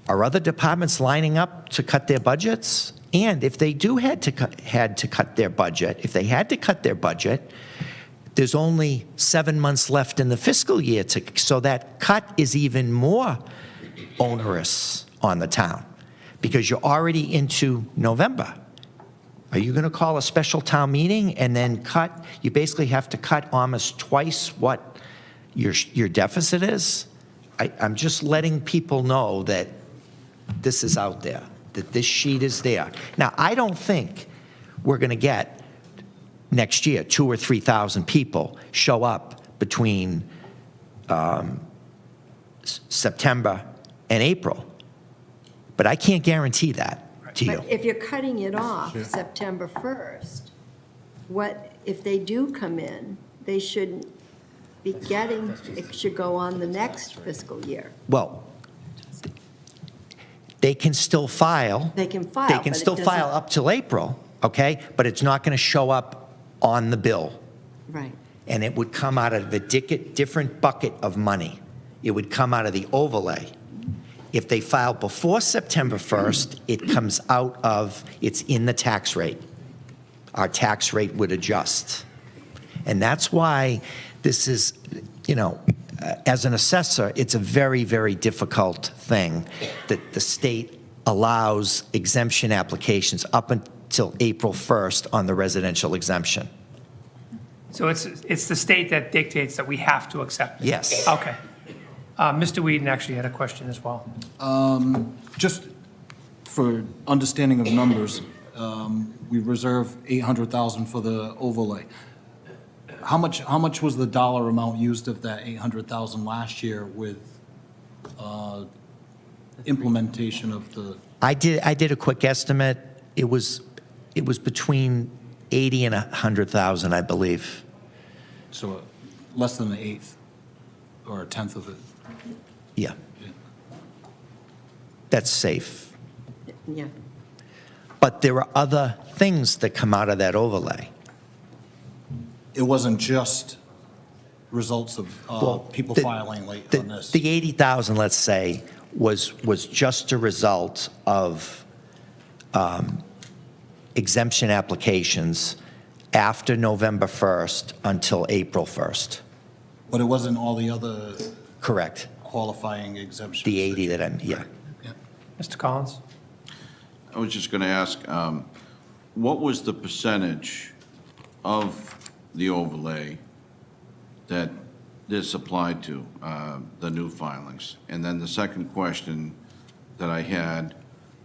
are other departments lining up to cut their budgets? And if they had to cut their budget, if they had to cut their budget, there's only 7 months left in the fiscal year, so that cut is even more onerous on the town, because you're already into November. Are you going to call a special town meeting and then cut? You basically have to cut almost twice what your deficit is. I'm just letting people know that this is out there, that this sheet is there. Now, I don't think we're going to get next year 2,000 or 3,000 people show up between September and April, but I can't guarantee that to you. But if you're cutting it off September 1st, what, if they do come in, they shouldn't be getting, it should go on the next fiscal year. Well, they can still file. They can file. They can but it still file doesn't- up till April, okay? But it's not going to show up on the bill. Right. And it would come out of a different bucket of money. It would come out of the overlay. If they file before September 1st, it comes out of, it's in the tax rate. Our tax rate would adjust. And that's why this is, as an assessor, it's a very, very difficult thing that the state allows exemption applications up until April 1st on the residential exemption. So it's the state that dictates that we have to accept it? Yes. Okay. Mr. Whedon actually had a question as well. Just for understanding of numbers, we reserve $800,000 for the overlay. How much was the dollar amount used of that $800,000 last year with implementation of the? I did a quick estimate. It was between 80 and 100,000, I believe. So less than an eighth or a tenth of it. Yeah. That's safe. Yeah. But there are other things that come out of that overlay. It wasn't just results of people the- filing late on this. The 80,000, let's say, was just a result of exemption applications after November 1st until April 1st. But it wasn't all the other Correct. qualifying exemptions. The 80 that I'm, yeah. Mr. Collins? I was just going to ask, what was the percentage of the overlay that this applied to, the new filings? And then the second question that I had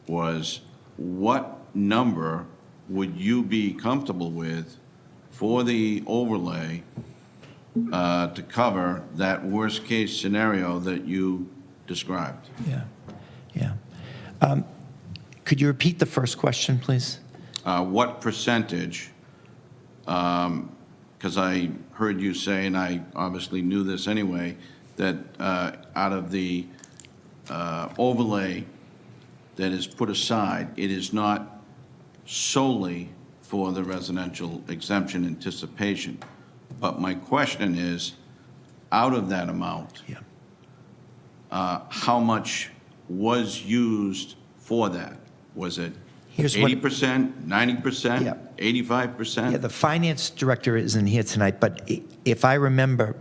was, what number would you be comfortable with for the overlay to cover that worst-case scenario that you described? Yeah. Could you repeat the first question, please? What percentage, because I heard you say, and I obviously knew this anyway, that out of the overlay that is put aside, it is not solely for the residential exemption anticipation. But my question is, out of that amount, how much was used for that? Was it Here's what- 80%, 90%, Yeah. 85%? Yeah, the finance director isn't here tonight, but if I remember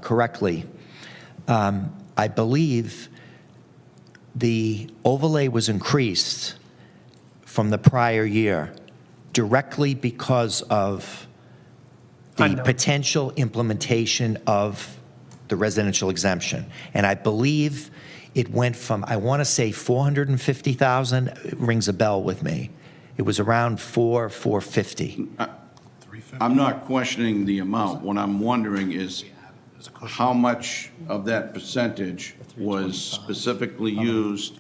correctly, I believe the overlay was increased from the prior year directly because of the Unknown. potential implementation of the residential exemption. And I believe it went from, I want to say 450,000, it rings a bell with me. It was around 450. I'm not questioning the amount. What I'm wondering is how much of that percentage was specifically used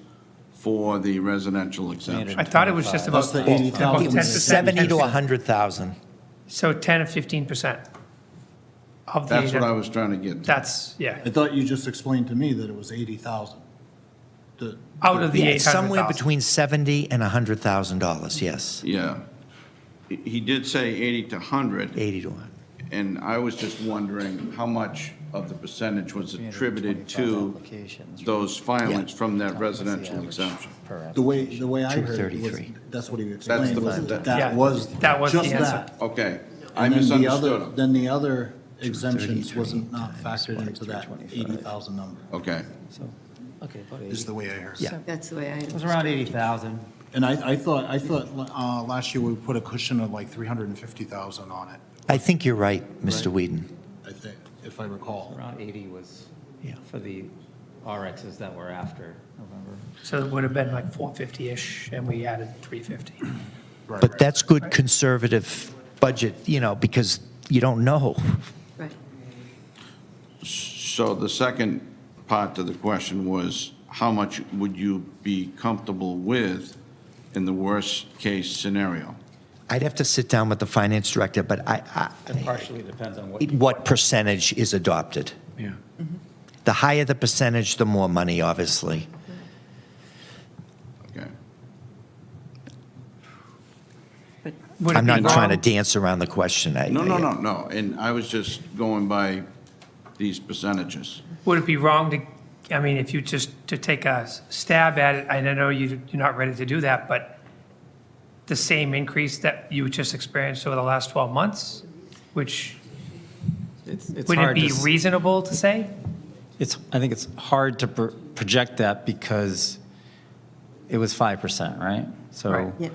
for the residential exemption? I thought it was just about. That's the 80,000. It was 70 to 100,000. So 10 or 15% of the. That's what I was trying to get to. That's, yeah, I thought you just explained to me that it was 80,000. out of the Yeah, it's somewhere 800,000. between $70 and $100,000, yes. Yeah. He did say 80 to 100. 80 to 100. And I was just wondering how much of the percentage was attributed to those filings from that residential exemption? The way I heard it was, 233. that's what he That's explained, the- was that- that Yeah, was that was the just answer. that. Okay, I And then the misunderstood other, him. then the other exemptions wasn't not factored into that 80,000 number, Okay. Okay, about is the way I heard it. Yeah. That's the way I It was around 80,000. And I thought last year we put a cushion of like 350,000 on it, I think you're right, Mr. Whedon. I think, if I recall. Around 80 was Yeah. for the RXs that were after November. So it would have been like 450-ish, and we added 350. But that's good conservative budget, because you don't know. Right. So the second part to the question was, how much would you be comfortable with in the worst-case scenario? I'd have to sit down with the finance director, but It partially depends on what. what percentage is adopted? Yeah. The higher the percentage, the more money, obviously. Okay. Would it I'm be not trying to wrong- dance around the question. No. And I was just going by these percentages. Would it be wrong to, I mean, if you just, to take a stab at it, and I know you're not ready to do that, but the same increase that you just experienced over the last 12 months, which, It's would it hard be to s- reasonable to say? I think it's hard to project that because it was 5%, right? So Right. Yeah.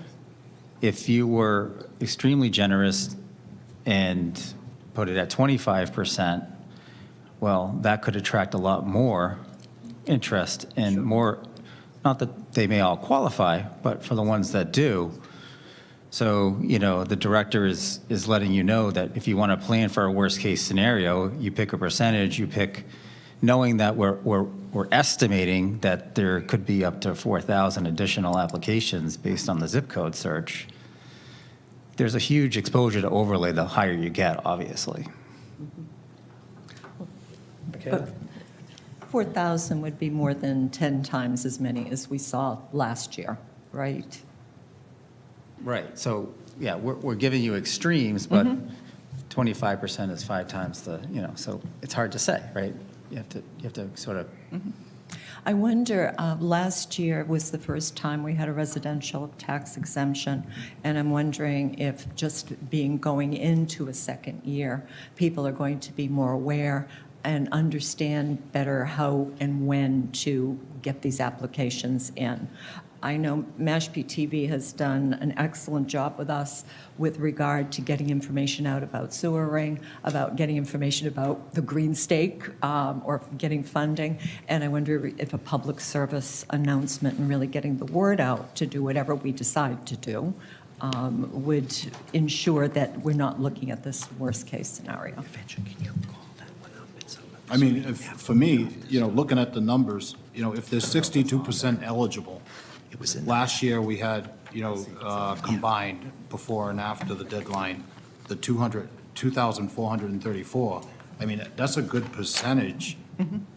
if you were extremely generous and put it at 25%, well, that could attract a lot more interest and more, not that they may all qualify, but for the ones that do. So, the director is letting you know that if you want to plan for a worst-case scenario, you pick a percentage, knowing that we're estimating that there could be up to 4,000 additional applications based on the zip code search. There's a huge exposure to overlay the higher you get, obviously. But 4,000 would be more than 10 times as many as we saw last year, right? Right. So, yeah, we're giving you extremes, but 25% is 5 times the, so it's hard to say, right? You have to sort of. I wonder, last year was the first time we had a residential tax exemption, and I'm wondering if just going into a second year, people are going to be more aware and understand better how and when to get these applications in. I know Mashpee TV has done an excellent job with us with regard to getting information out about sewer ring, about getting information about the Green Stake, or getting funding. And I wonder if a public service announcement and really getting the word out to do whatever we decide to do would ensure that we're not looking at this worst-case scenario. I mean, for me, looking at the numbers, if there's 62% eligible, last year we had, combined before and after the deadline, the 2,434. I mean, that's a good percentage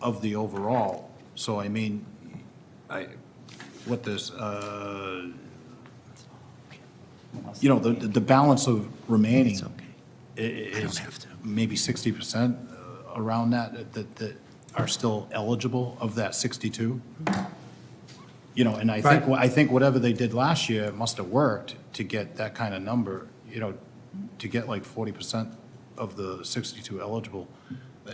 of the overall. So, I mean, the balance of remaining is maybe 60% around that are still eligible of that 62. You know, and I think whatever they did last year must have worked to get that kind of number, you know, to get like 40% of the 62 eligible.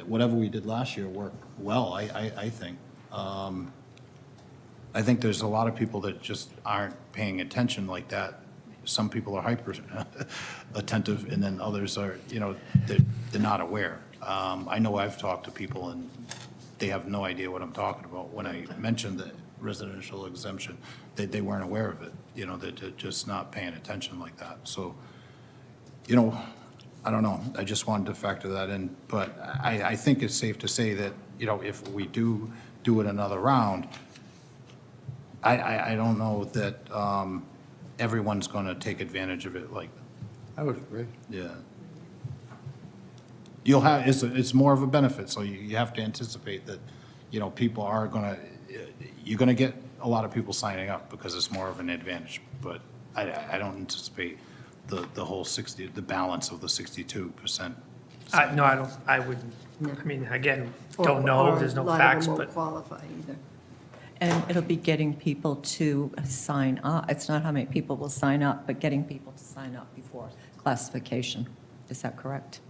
Whatever we did last year worked well, I think. I think there's a lot of people that just aren't paying attention like that. Some people are hyper attentive, and then others are, you know, they're not aware. I know I've talked to people, and they have no idea what I'm talking about. When I mentioned the residential exemption, they weren't aware of it. You know, they're just not paying attention like that. So, you know, I don't know. I just wanted to factor that in. But I think it's safe to say that, you know, if we do it another round, I don't know that everyone's going to take advantage of it like. I would agree. Yeah. You'll have, it's more of a benefit, so you have to anticipate that, you know, people are you're gonna get a lot of people signing up because it's more of an advantage, but I don't anticipate the whole 60, the balance of the 62%. No, I don't, I wouldn't, I mean, again, don't know, there's no facts, A lot of but. them won't qualify either. And it'll be getting people to sign up. It's not how many people will sign up, but getting people to sign up before classification. Is that correct?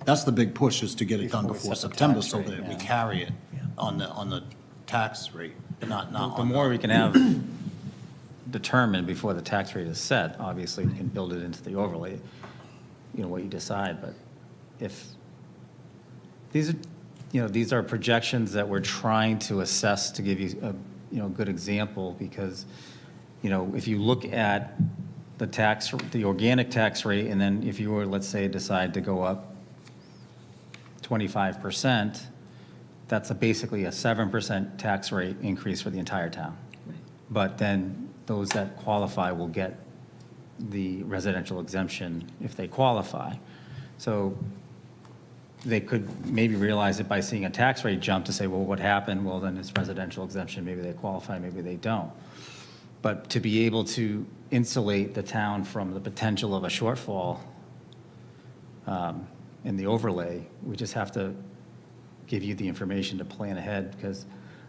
That's the big push, is to get it done Before we before set the September, tax so rate, that we yeah. carry it on the tax rate, not The on more we can have determined before the tax rate is set, obviously, we can build it into the overlay, you know, what you decide, but if, these are, you know, these are projections that we're trying to assess to give you a, you know, good example, because, you know, if you look at the organic tax rate, and then if you were, let's say, decide to go up 25%, that's basically a 7% tax rate increase for the entire town. But then those that qualify will get the residential exemption if they qualify. So they could maybe realize it by seeing a tax rate jump to say, well, what happened? Well, then it's residential exemption, maybe they qualify, maybe they don't. But to be able to insulate the town from the potential of a shortfall in the overlay, we just have to give you the information to plan ahead, because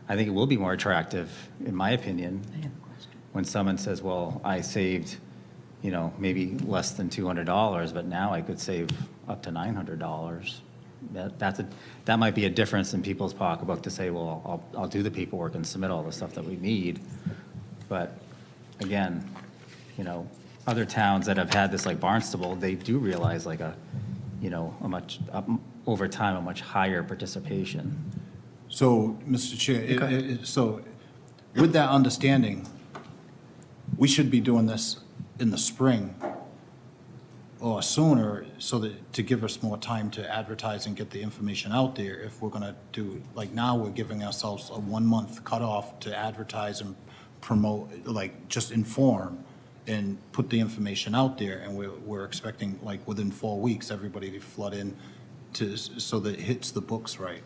I think it will be more attractive, in my opinion, when someone says, well, I saved, you know, maybe less than $200, but now I could save up to $900. That might be a difference in people's pocketbook to say, well, I'll do the paperwork and submit all the stuff that we need. But again, you know, other towns that have had this, like Barnstable, they do realize like a, you know, over time, a much higher participation. So, Mr. Chair, so with that understanding, we should be doing this in the spring or sooner, so that, to give us more time to advertise and get the information out there. If we're gonna do, like now, we're giving ourselves a 1-month cutoff to advertise and promote, like, just inform and put the information out there, and we're expecting, like, within 4 weeks, everybody to flood in to, so that it hits the books right.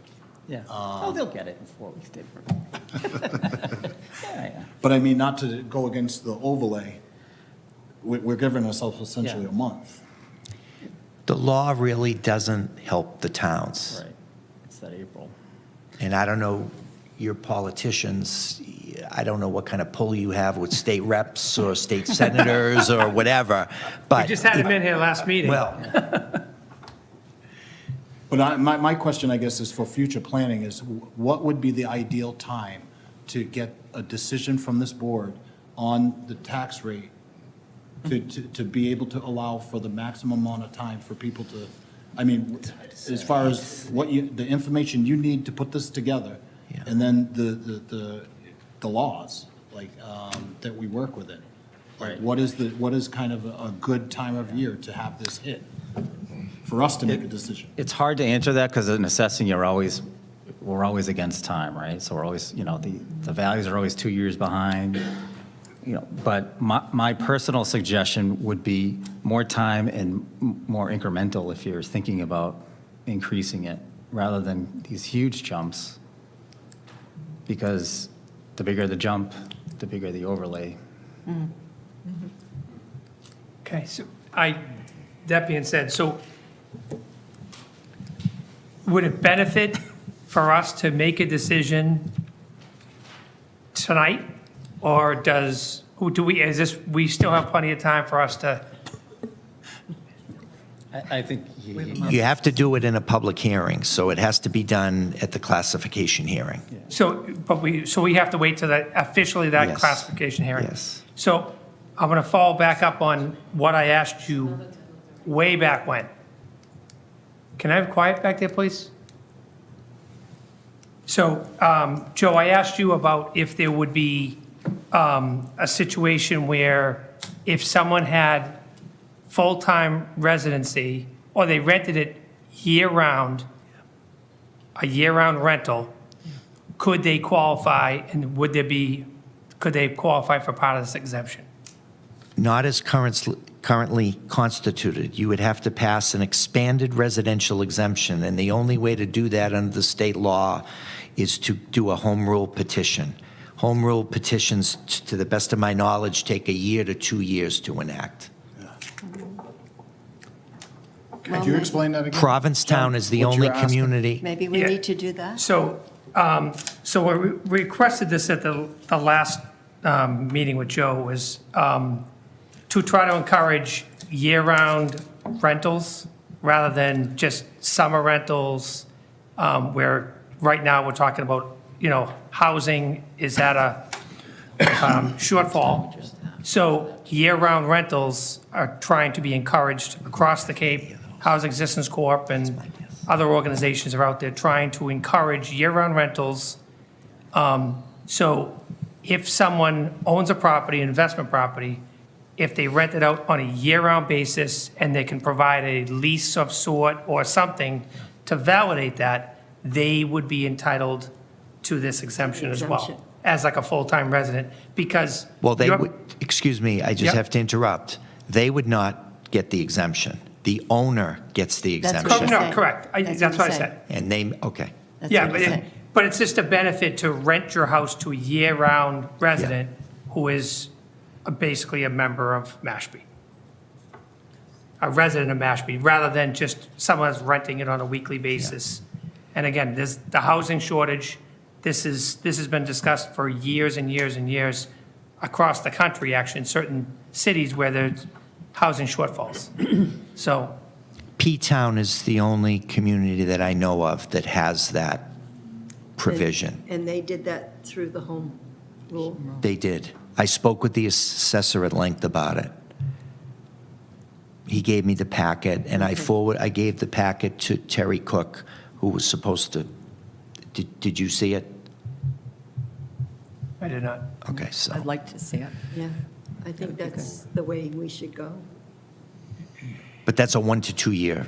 Yeah. Oh, they'll get it in 4 weeks, Dave. Yeah. But I mean, not to go against the overlay, we're giving ourselves essentially a month. The law really doesn't help the towns. Right. It's that April. And I don't know, your politicians, I don't know what kind of pull you have with state reps or state senators or whatever, but. We just had him in here last meeting. Well, But my question, I guess, is for future planning is, what would be the ideal time to get a decision from this board on the tax rate to be able to allow for the maximum amount of time for people to, I mean, as far as the information you need to put this together, and then the laws, like, that we work within. Like, what is kind of a good time of year to have this hit for us to make a decision? It's hard to answer that, because in assessing, we're always against time, right? So we're always, you know, the values are always 2 years behind, you know. But my personal suggestion would be more time and more incremental if you're thinking about increasing it, rather than these huge jumps, because the bigger the jump, the bigger the overlay. Okay, so that being said, so would it benefit for us to make a decision tonight? Or we still have plenty of time for us to? I think You have to do it in a public hearing, so it has to be done at the classification hearing. So we have to wait till officially that Yes. classification hearing? Yes. So I'm going to follow back up on what I asked you way back when. Can I have quiet back there, please? So, Joe, I asked you about if there would be a situation where if someone had full-time residency, or they rented it year-round, a year-round rental, could they qualify, and could they qualify for part of this exemption? Not as currently constituted. You would have to pass an expanded residential exemption, and the only way to do that under the state law is to do a home rule petition. Home rule petitions, to the best of my knowledge, take a year to 2 years to enact. Could you explain that again? Provincetown is the What only you're asking? community. Maybe we Yeah. need to do that? So we requested this at the last meeting with Joe, was to try to encourage year-round rentals rather than just summer rentals, where right now we're talking about, housing is at a shortfall. So year-round rentals are trying to be encouraged across the Cape. Housing Assistance Corp. And other organizations are out there trying to encourage year-round rentals. So if someone owns a property, an investment property, if they rent it out on a year-round basis and they can provide a lease of sort or something to validate that, they would be entitled to this exemption as well, Exemption. as like a full-time resident, because. Well, they you're- would, excuse me, I just Yep. have to interrupt. They would not get the exemption. The owner gets the That's what exemption. he No, said. correct. That's That's what what I he said. And they, okay. That's Yeah, what but he said. but it's just a benefit to rent your house to a year-round resident who is basically a member of Mashpee. A resident of Mashpee, rather than just someone that's renting it on a weekly basis. And again, there's the housing shortage. This has been discussed for years and years and years across the country, actually, in certain cities where there's housing shortfalls. So, P-Town is the only community that I know of that has that provision. And they did that through the home rule. They did. I spoke with the assessor at length about it. He gave me the packet, and I gave the packet to Terry Cook, who was supposed to, did you see it? I did not. Okay, so. I'd like to see it. Yeah, I think that's the way we should go, But that's a 1 to 2 year.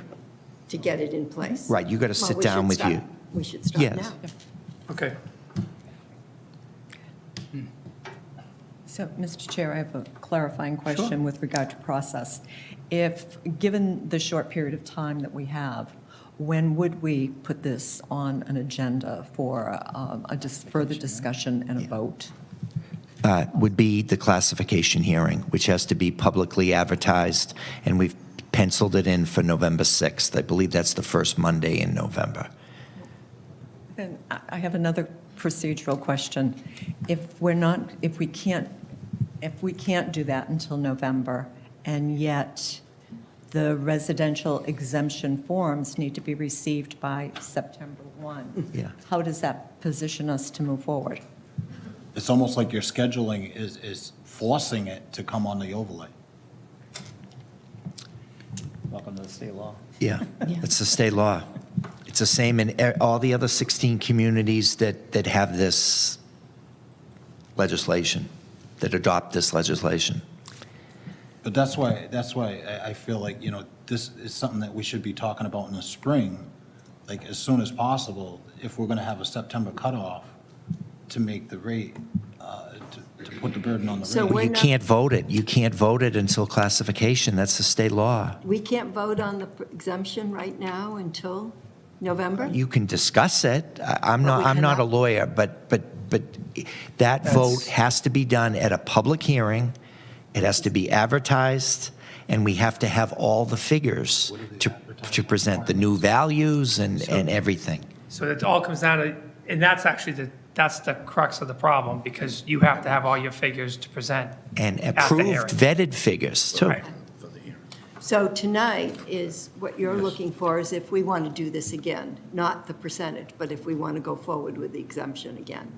to get it in place. Right, you gotta Well, sit we down should with start- you. We should start Yes. now. Okay. So, Mr. Chair, I have a clarifying question with regard to process. If, given the short period of time that we have, when would we put this on an agenda for further discussion and a vote? Would be the classification hearing, which has to be publicly advertised, and we've penciled it in for November 6th. I believe that's the first Monday in November. Then I have another procedural question. If we can't do that until November, and yet the residential exemption forms need to be received by September 1, Yeah. how does that position us to move forward? It's almost like your scheduling is forcing it to come on the overlay. Welcome to the state law. Yeah, it's the state law. It's the same in all the other 16 communities that have this legislation, that adopt this legislation. But that's why I feel like, this is something that we should be talking about in the spring, like as soon as possible, if we're going to have a September cutoff to make the rate, to put the burden on the So rate. we're You not- can't vote it. You can't vote it until classification. That's the state law. We can't vote on the exemption right now until November? You can discuss it. I'm But we not a cannot? lawyer, but that vote has to be done at a public hearing. It has to be advertised, and we have to have all the figures to present the new values and everything. So it all comes down to, and that's actually that's the crux of the problem, because you have to have all your figures to present. And at the approved, hearing. vetted figures, too. Right. So tonight is, what you're looking for is if we want to do this again, not the percentage, but if we want to go forward with the exemption again.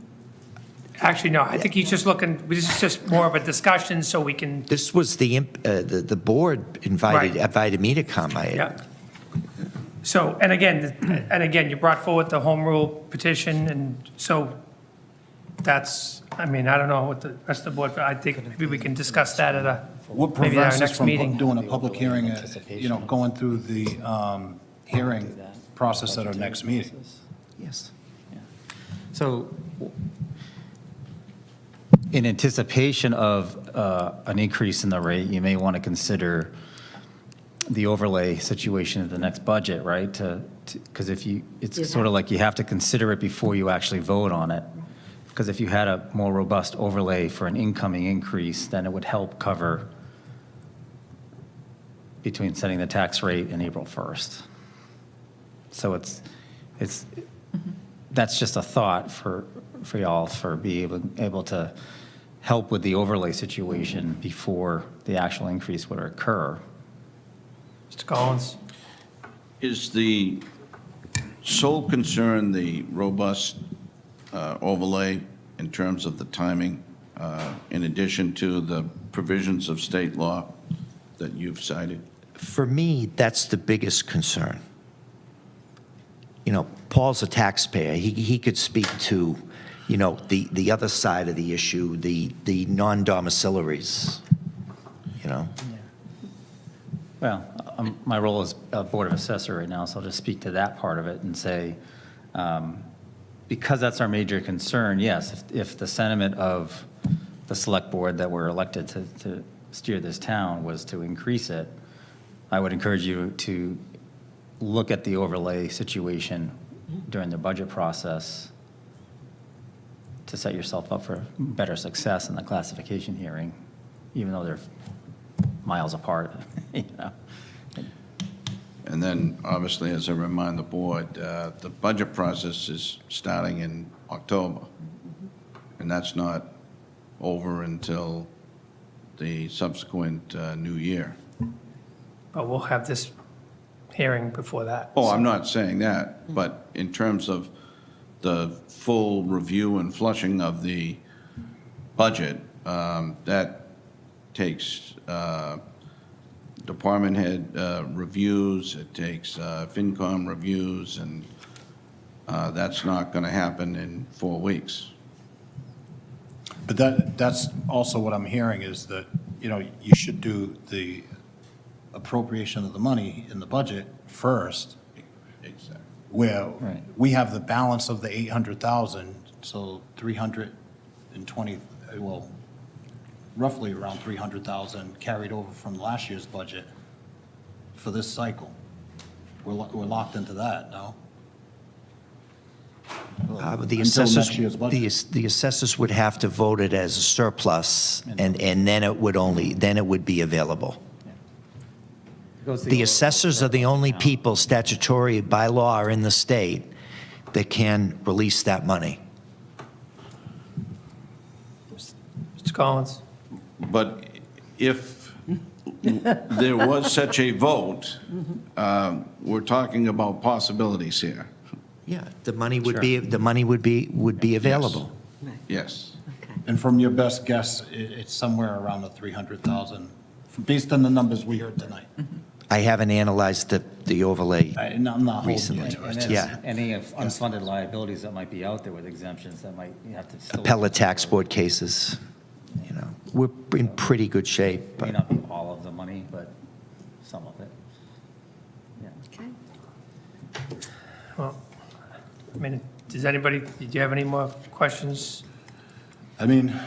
Actually, no, I think he's just looking, this is just more of a discussion so we can, This was the board invited me to come. yeah. So, and again, you brought forward the home rule petition, and so that's, I mean, I don't know what the rest of the board, but I think maybe we can discuss that at What maybe at our prevents us next from meeting. doing a public hearing, going through the hearing process at our next meeting? Yes. So in anticipation of an increase in the rate, you may want to consider the overlay situation in the next budget, right? Because it's sort of like you have to consider it before you actually vote on it. Because if you had a more robust overlay for an incoming increase, then it would help cover between setting the tax rate and April 1st. So that's just a thought for y'all, for being able to help with the overlay situation before the actual increase would occur. Mr. Collins? Is the sole concern the robust overlay in terms of the timing, in addition to the provisions of state law that you've cited? For me, that's the biggest concern. Paul's a taxpayer. He could speak to, the other side of the issue, the non-domicilaries, Well, my role is a Board of Assessor right now, so I'll just speak to that part of it and say, because that's our major concern, yes, if the sentiment of the Select Board that we're elected to steer this town was to increase it, I would encourage you to look at the overlay situation during the budget process to set yourself up for better success in the classification hearing, even though they're miles apart. And then, obviously, as I remind the board, the budget process is starting in October, and that's not over until the subsequent new year. But we'll have this hearing before that. Oh, I'm not saying that, but in terms of the full review and flushing of the budget, that takes department head reviews, it takes FinCom reviews, and that's not going to happen in 4 weeks. But that's also what I'm hearing is that, you should do the appropriation of the money in the budget first, Exactly. where Right. we have the balance of the 800,000, so 320, well, roughly around 300,000 carried over from last year's budget for this cycle. We're locked into that, no? The Until assessors, next year's budget. the assessors would have to vote it as a surplus, and then it would be available. The assessors are the only people statutory by law are in the state that can release that money. Mr. Collins? But if there was such a vote, we're talking about possibilities here. Yeah, the money would be available. Yes. And from your best guess, it's somewhere around the 300,000, based on the numbers we heard tonight. I haven't analyzed the overlay I'm not holding you recently. to it. Yeah, Any of unfunded liabilities that might be out there with exemptions that might have to still. appellate tax board cases, we're in pretty good shape, May but not be all of the money, but some of it. Yeah. Okay. Well, I mean, does anybody, do you have any more questions? I mean,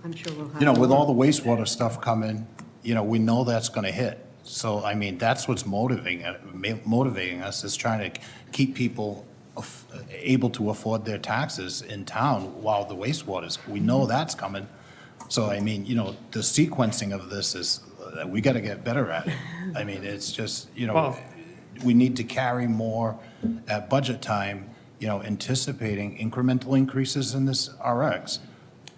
I'm sure we'll have. with all the wastewater stuff coming, we know that's going to hit. So, I mean, that's what's motivating us, is trying to keep people able to afford their taxes in town while the wastewater's, we know that's coming. So, I mean, the sequencing of this is, we got to get better at it. I mean, it's just, Well- we need to carry more at budget time anticipating incremental increases in this RX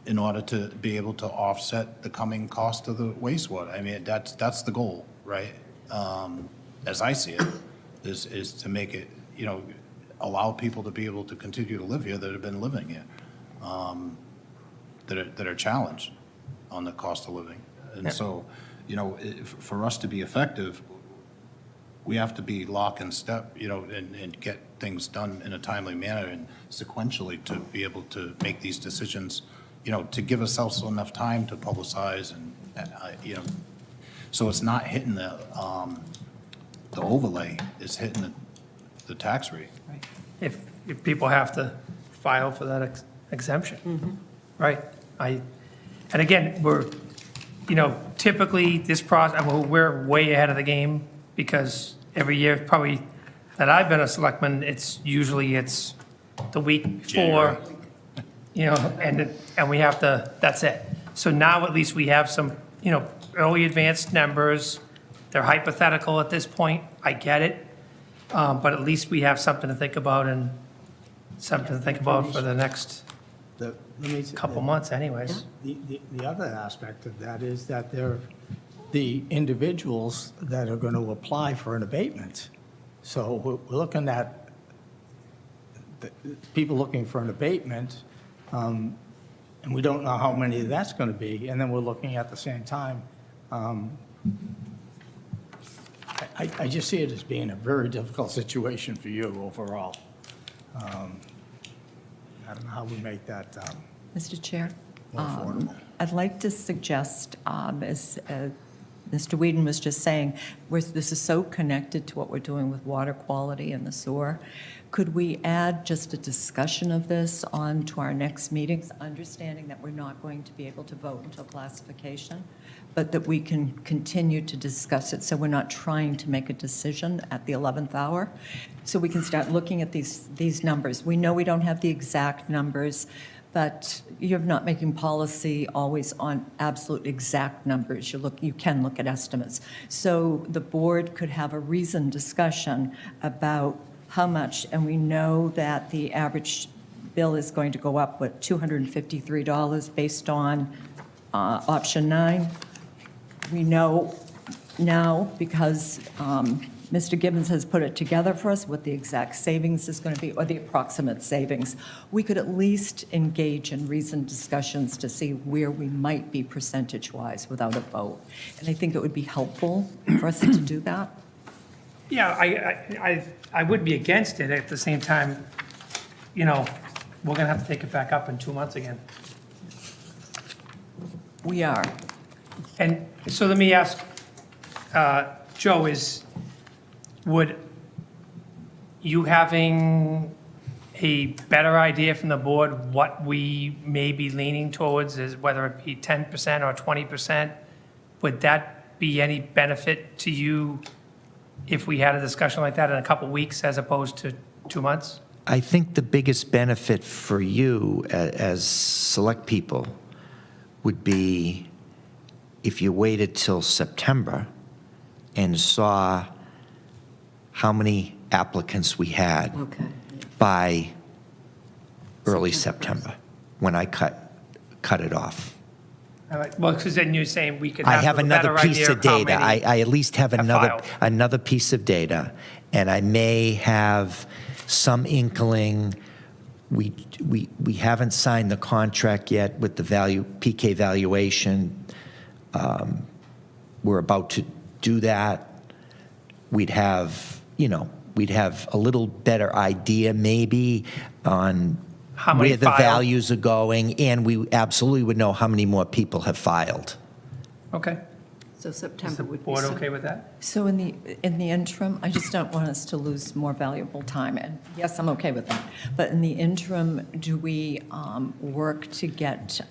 in order to be able to offset the coming cost of the wastewater. I mean, that's the goal, right? As I see it, is to make it, allow people to be able to continue to live here that have been living here, that are challenged on the cost of living. And so, for us to be effective, we have to be lock and step, and get things done in a timely manner and sequentially to be able to make these decisions, to give ourselves enough time to publicize and, so it's not hitting the overlay, it's hitting the tax rate. If people have to file for that exemption. Right. And again, we're, typically this process, we're way ahead of the game because every year probably that I've been a selectman, it's the week before, and we have to, that's it. So now at least we have some, early advanced numbers. They're hypothetical at this point. I get it. But at least we have something to think about and something to think about for the next couple months anyways. The other aspect of that is that they're the individuals that are going to apply for an abatement. So we're looking at the people looking for an abatement, and we don't know how many that's going to be. And then we're looking at the same time. I just see it as being a very difficult situation for you overall. I don't know how we make that Mr. Chair, more affordable. I'd like to suggest, as Mr. Whedon was just saying, this is so connected to what we're doing with water quality and the sewer. Could we add just a discussion of this on to our next meetings, understanding that we're not going to be able to vote until classification, but that we can continue to discuss it so we're not trying to make a decision at the 11th hour? So we can start looking at these numbers. We know we don't have the exact numbers, but you're not making policy always on absolute exact numbers. You can look at estimates. So the board could have a reasoned discussion about how much, and we know that the average bill is going to go up, $253 based on option 9. We know now because Mr. Gibbons has put it together for us what the exact savings is going to be, or the approximate savings. We could at least engage in reasoned discussions to see where we might be percentage-wise without a vote. And I think it would be helpful for us to do that. Yeah, I would be against it. At the same time, we're going to have to take it back up in 2 months again. We are. And so let me ask, Joe, would you having a better idea from the board what we may be leaning towards, is whether it be 10% or 20%, would that be any benefit to you if we had a discussion like that in a couple weeks as opposed to 2 months? I think the biggest benefit for you as select people would be if you waited till September and saw how many applicants we had by early September, when I cut it off. Well, because then you're saying we could I have have a better another piece idea of how data. many I at least have have another filed. piece of data, and I may have some inkling. We haven't signed the contract yet with the PK valuation. We're about to do that. We'd have a little better idea maybe on How many where the filed? values are going, and we absolutely would know how many more people have filed. Okay. So Is September the would be. board okay with that? So in the interim, I just don't want us to lose more valuable time. And yes, I'm okay with that. But in the interim, do we work to get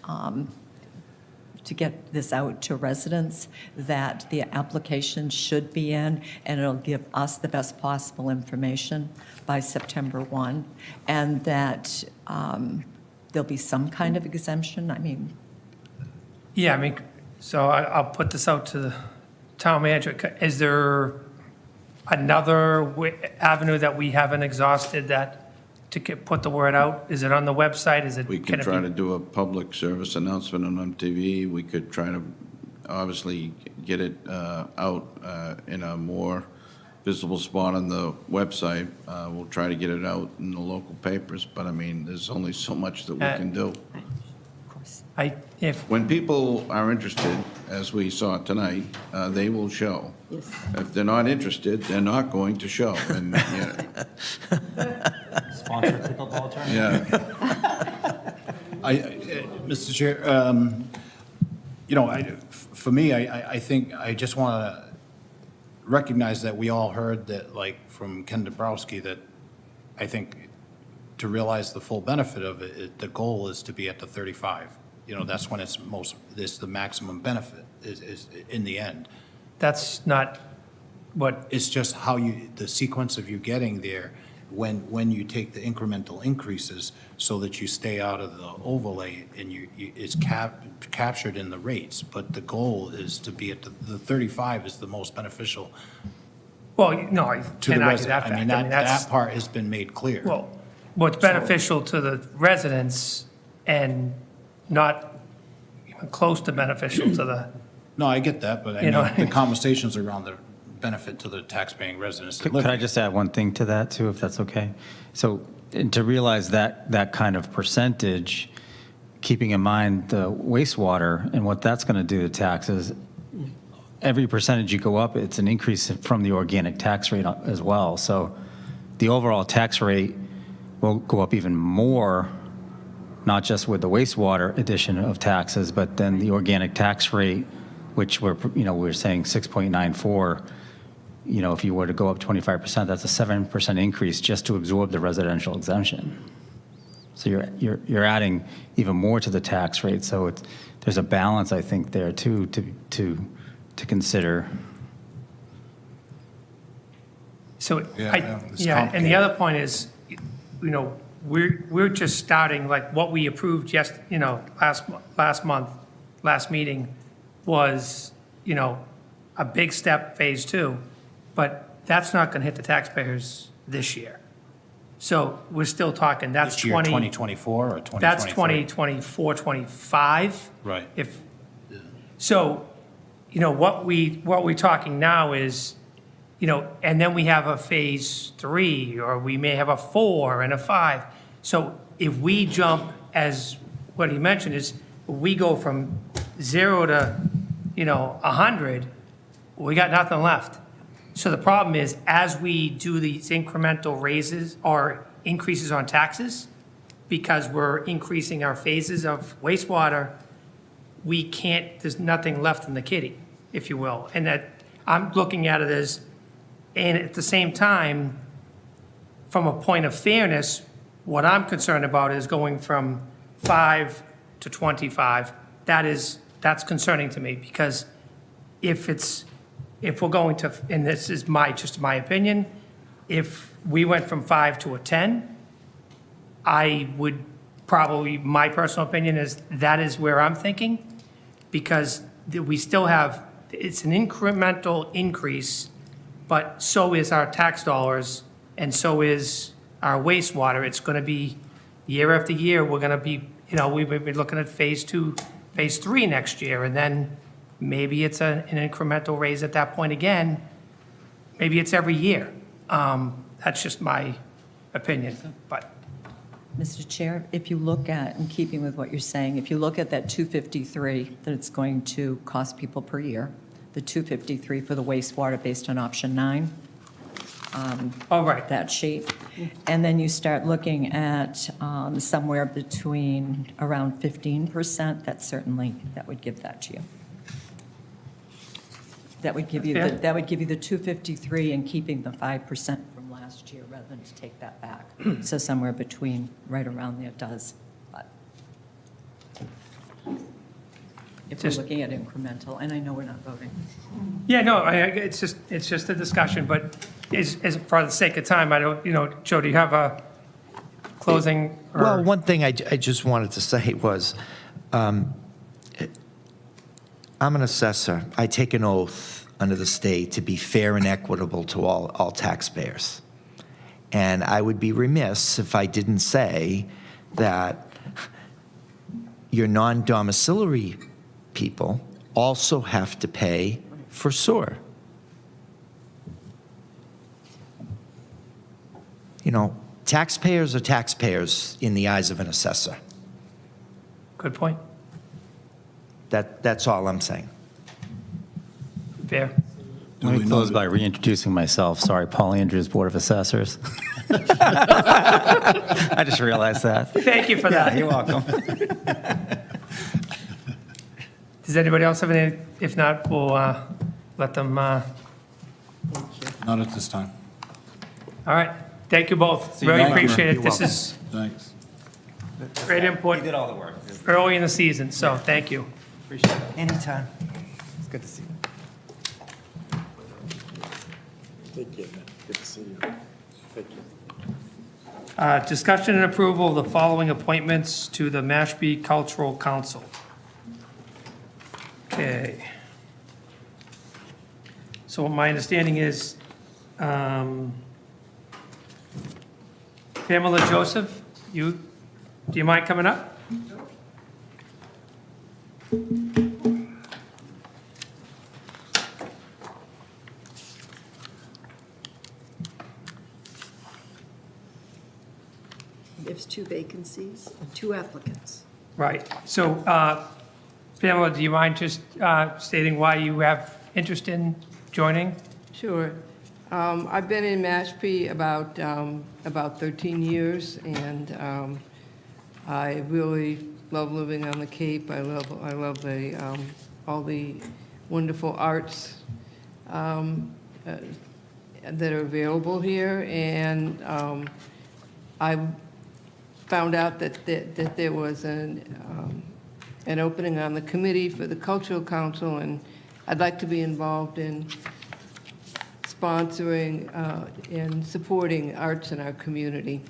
this out to residents, that the application should be in, and it'll give us the best possible information by September 1, and that there'll be some kind of exemption? I mean, Yeah, so I'll put this out to the town manager. Is there another avenue that we haven't exhausted that put the word out? Is it on the website? Is it? We can could it try be- to do a public service announcement on MTV. We could try to, obviously, get it out in a more visible spot on the website. We'll try to get it out in the local papers, but I mean, there's only so much that we can do. When people are interested, as we saw tonight, they will show. Yes. If they're not interested, they're not going to show. And, Sponsored pickleball tournament? yeah. Mr. Chair, for me, I think I just want to recognize that we all heard that, like, from Ken Dabrowski, that I think to realize the full benefit of it, the goal is to be at the 35. That's when it's the maximum benefit is in the end. That's not what. It's just how the sequence of you getting there when you take the incremental increases so that you stay out of the overlay and it's captured in the rates. But the goal is to be at the 35 is the most beneficial Well, no, I to the can't argue resident. that I fact. mean, that's, that part has been made clear. well, what's beneficial to the residents and not even close to beneficial to the, No, I get that, but I You know mean, what I mean? the conversations around the benefit to the taxpaying residents that Could live I here. just add one thing to that, too, if that's okay? So, and to realize that kind of percentage, keeping in mind the wastewater and what that's going to do to taxes, every percentage you go up, it's an increase from the organic tax rate as well. So the overall tax rate will go up even more, not just with the wastewater addition of taxes, but then the organic tax rate, which we're saying 6.94. If you were to go up 25%, that's a 7% increase just to absorb the residential exemption. So you're adding even more to the tax rate. So there's a balance, I think, there too to consider. so, it's and the complicated. other point is, we're just starting, like, what we approved last meeting was, a big step, phase 2, but that's not going to hit the taxpayers this year. So we're still talking, that's This year, 2024 or 2023? That's 2024, 25. Right. So, what we're talking now is, and then we have a phase 3, or we may have a 4 and a 5. So if we jump, as what he mentioned is, we go from 0 to, 100, we got nothing left. So the problem is, as we do these incremental raises or increases on taxes, because we're increasing our phases of wastewater, we can't, there's nothing left in the kitty, if you will. And that, I'm looking at it as, and at the same time, from a point of fairness, what I'm concerned about is going from 5 to 25. That's concerning to me, because if we're going to, and this is just my opinion, if we went from 5 to a 10, I would probably, my personal opinion is that is where I'm thinking, because we still have, it's an incremental increase, but so is our tax dollars, and so is our wastewater. It's going to be, year after year, we're going to be, we've been looking at phase 2, phase 3 next year, and then maybe it's an incremental raise at that point again. Maybe it's every year. That's just my opinion, but. Mr. Chair, if you look at, in keeping with what you're saying, if you look at that 253 that it's going to cost people per year, the 253 for the wastewater based on option 9. Oh, right. That sheet. And then you start looking at somewhere between around 15%, that would give that to you. That would give you, Fair. that would give you the 253 and keeping the 5% from last year rather than to take that back. So somewhere between, right around there does. But if we're Just- looking at incremental, and I know we're not voting. Yeah, no, it's just a discussion, but is for the sake of time, I don't, Joe, do you have a closing? or- Well, one thing I just wanted to say was, I'm an assessor. I take an oath under the state to be fair and equitable to all taxpayers. And I would be remiss if I didn't say that your non-domiciliary people also have to pay for sewer. You know, taxpayers are taxpayers in the eyes of an assessor. Good point. That's all I'm saying. Fair. Let me close by reintroducing myself. Sorry, Paul Andrews, Board of Assessors. I just realized that. Thank you for that. Yeah, you're welcome. Does anybody else have any? If not, we'll let them. All Not at this time. right. Thank you both. you Really later. appreciate it. You're This welcome. is Thanks. great input You did all the work. early in the season, so thank you. Appreciate it. Anytime. It's good to see you. Take care, man. Good to see you. Thank you. Discussion and approval of the following appointments to the Mashpee Cultural Council. Okay. So my understanding is Pamela Joseph, do you mind coming up? There's 2 vacancies, 2 applicants. Right. So Pamela, do you mind just stating why you have interest in joining? Sure. I've been in Mashpee about 13 years, and I really love living on the Cape. I love all the wonderful arts that are available here, and I found out that there was an opening on the committee for the Cultural Council, and I'd like to be involved in sponsoring and supporting arts in our community.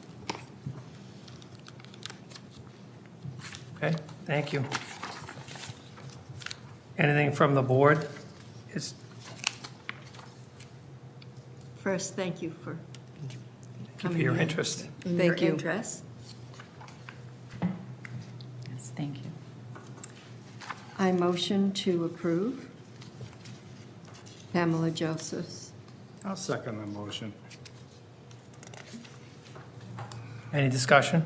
Okay, thank you. Anything from the board? First, thank you for Thank you for coming your in. interest. And your Thank you. interest. Yes, thank you. I motion to approve Pamela Joseph's. I'll second the motion. Any discussion?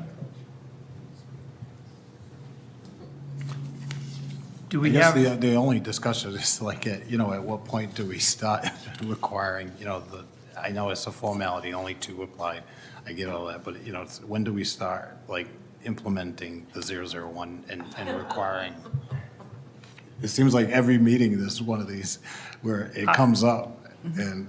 Do we I guess have, the only discussion is like, at what point do we start requiring, I know it's a formality, only 2 applied, I get all that, but, when do we start, like, implementing the 001 and requiring? It seems like every meeting, there's one of these where it comes up, and,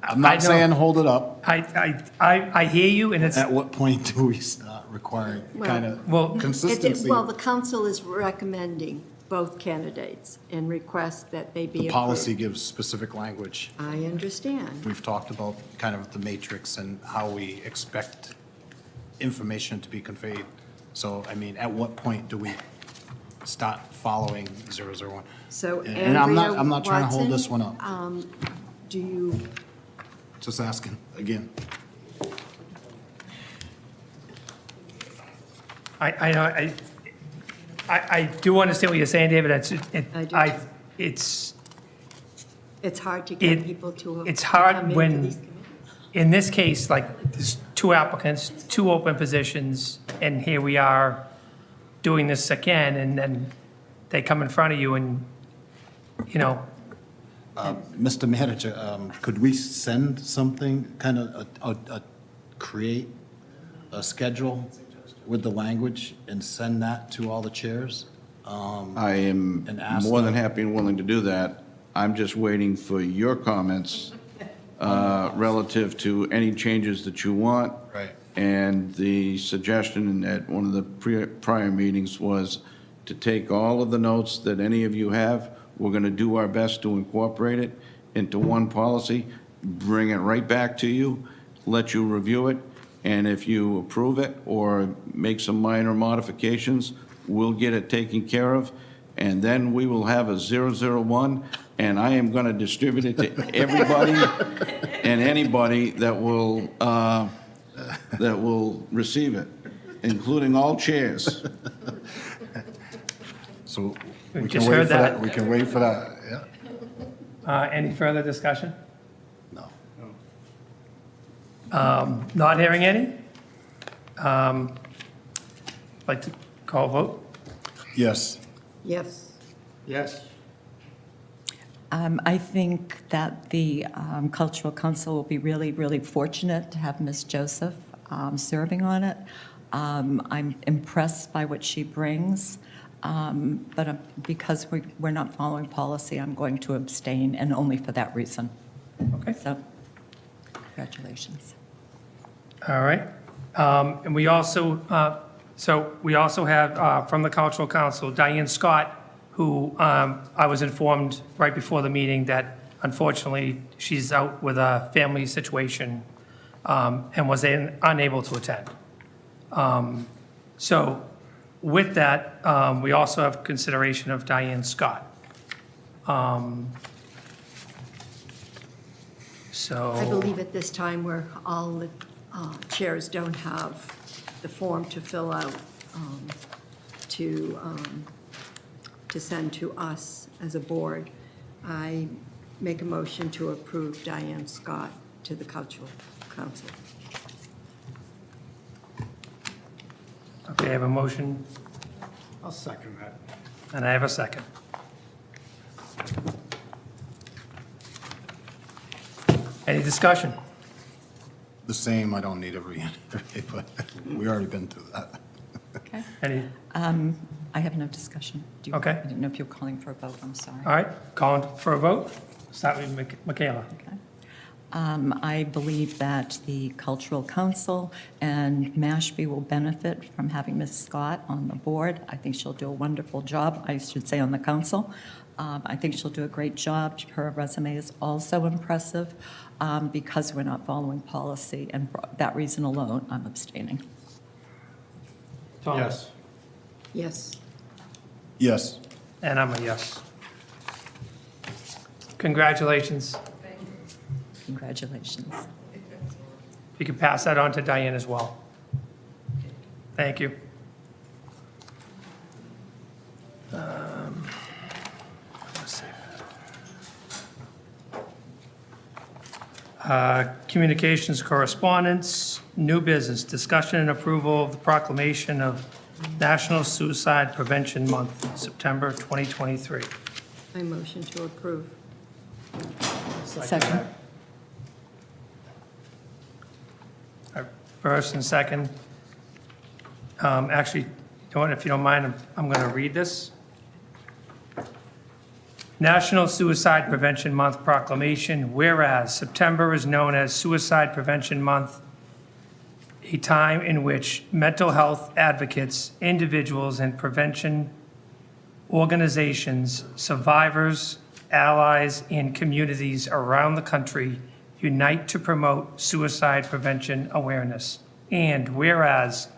I'm I not know. saying hold it up. I hear you, and it's, At what point do we start requiring kind Well, of consistency? Well, the council is recommending both candidates and request that they be The approved. policy gives specific language. I understand. We've talked about kind of the matrix and how we expect information to be conveyed. So, I mean, at what point do we start following 001? So And Andrea I'm not trying to hold this Watson, one up, Do you, just asking, again. I do understand what you're saying, David. It's hard to It- get people to It's to hard come in for when, these committees. in this case, like, there's 2 applicants, 2 open positions, and here we are doing this again, and then they come in front of you and, Mr. Manager, could we send something, kind of create a schedule with the language and send that to all the chairs? I am And ask more than them. happy and willing to do that. I'm just waiting for your comments relative to any changes that you want. Right. And the suggestion at one of the prior meetings was to take all of the notes that any of you have. We're going to do our best to incorporate it into one policy, bring it right back to you, let you review it, and if you approve it or make some minor modifications, we'll get it taken care of. and then we will have a 001, and I am going to distribute it to everybody and anybody that will receive it, including all chairs. So We've we just can wait heard for that. that. We can wait for that, yeah. Any further discussion? No. Not hearing any? Like to call a vote? Yes. Yes. Yes. I think that the Cultural Council will be really, really fortunate to have Ms. Joseph serving on it. I'm impressed by what she brings, but because we're not following policy, I'm going to abstain, and only for that reason. Okay. So, congratulations. All right. And we also, have from the Cultural Council, Diane Scott, who I was informed right before the meeting that unfortunately she's out with a family situation and was unable to attend. So with that, we also have consideration of Diane Scott. So. I believe at this time where all the chairs don't have the form to fill out to send to us as a board, I make a motion to approve Diane Scott to the Cultural Council. Okay, I have a motion, I'll second that. and I have a second. Any discussion? The same, I don't need a but we already been through that. Okay. Any, I have no discussion. Do you- Okay. I didn't know if you were calling for a vote, I'm sorry. all right, calling for a vote. Start with Michaela. Okay. I believe that the Cultural Council and Mashpee will benefit from having Ms. Scott on the board. I think she'll do a wonderful job, I should say, on the council. I think she'll do a great job. Her resume is also impressive because we're not following policy, and for that reason alone, I'm abstaining. Tom? Yes. Yes. Yes. And I'm a yes. Congratulations. Congratulations. You can pass that on to Diane as well. Thank you. Let's see. Communications correspondence, new business, discussion and approval of the proclamation of National Suicide Prevention Month, September 2023. I motion to approve. Second. First and second. Actually, you know what, if you don't mind, I'm going to read this. National Suicide Prevention Month proclamation, whereas September is known as Suicide Prevention Month, a time in which mental health advocates, individuals, and prevention organizations, survivors, allies, and communities around the country unite to promote suicide prevention awareness. And whereas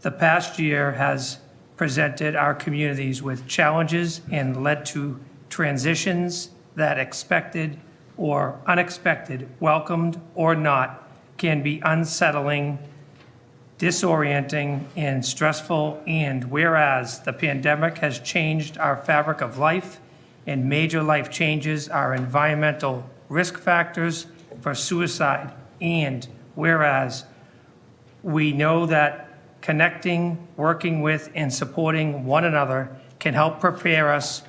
the past year has presented our communities with challenges and led to transitions that expected or unexpected, welcomed or not, can be unsettling, disorienting, and stressful. And whereas the pandemic has changed our fabric of life and major life changes our environmental risk factors for suicide, and whereas we know that connecting, working with, and supporting one another can help prepare us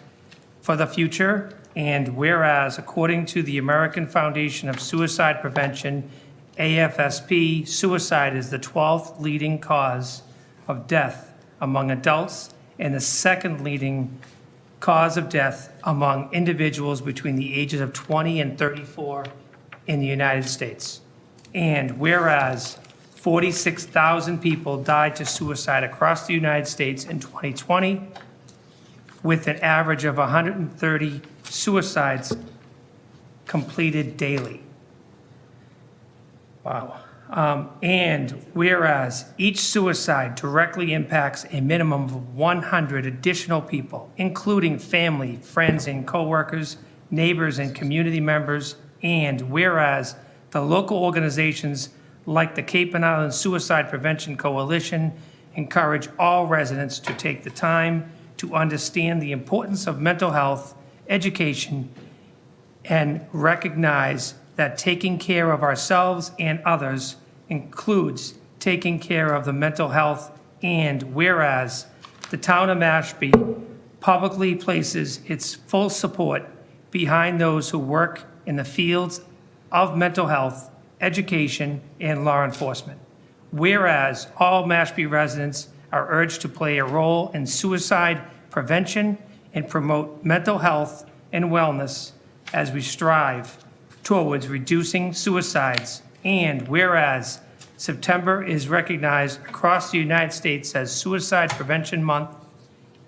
for the future, and whereas according to the American Foundation of Suicide Prevention, AFSP, suicide is the 12th leading cause of death among adults and the second leading cause of death among individuals between the ages of 20 and 34 in the United States. And whereas 46,000 people died to suicide across the United States in 2020, with an average of 130 suicides completed daily. Wow. And whereas each suicide directly impacts a minimum of 100 additional people, including family, friends, and coworkers, neighbors, and community members, and whereas the local organizations like the Cape and Island Suicide Prevention Coalition encourage all residents to take the time to understand the importance of mental health education and recognize that taking care of ourselves and others includes taking care of the mental health, and whereas the town of Mashpee publicly places its full support behind those who work in the fields of mental health, education, and law enforcement. Whereas all Mashpee residents are urged to play a role in suicide prevention and promote mental health and wellness as we strive towards reducing suicides. And whereas September is recognized across the United States as Suicide Prevention Month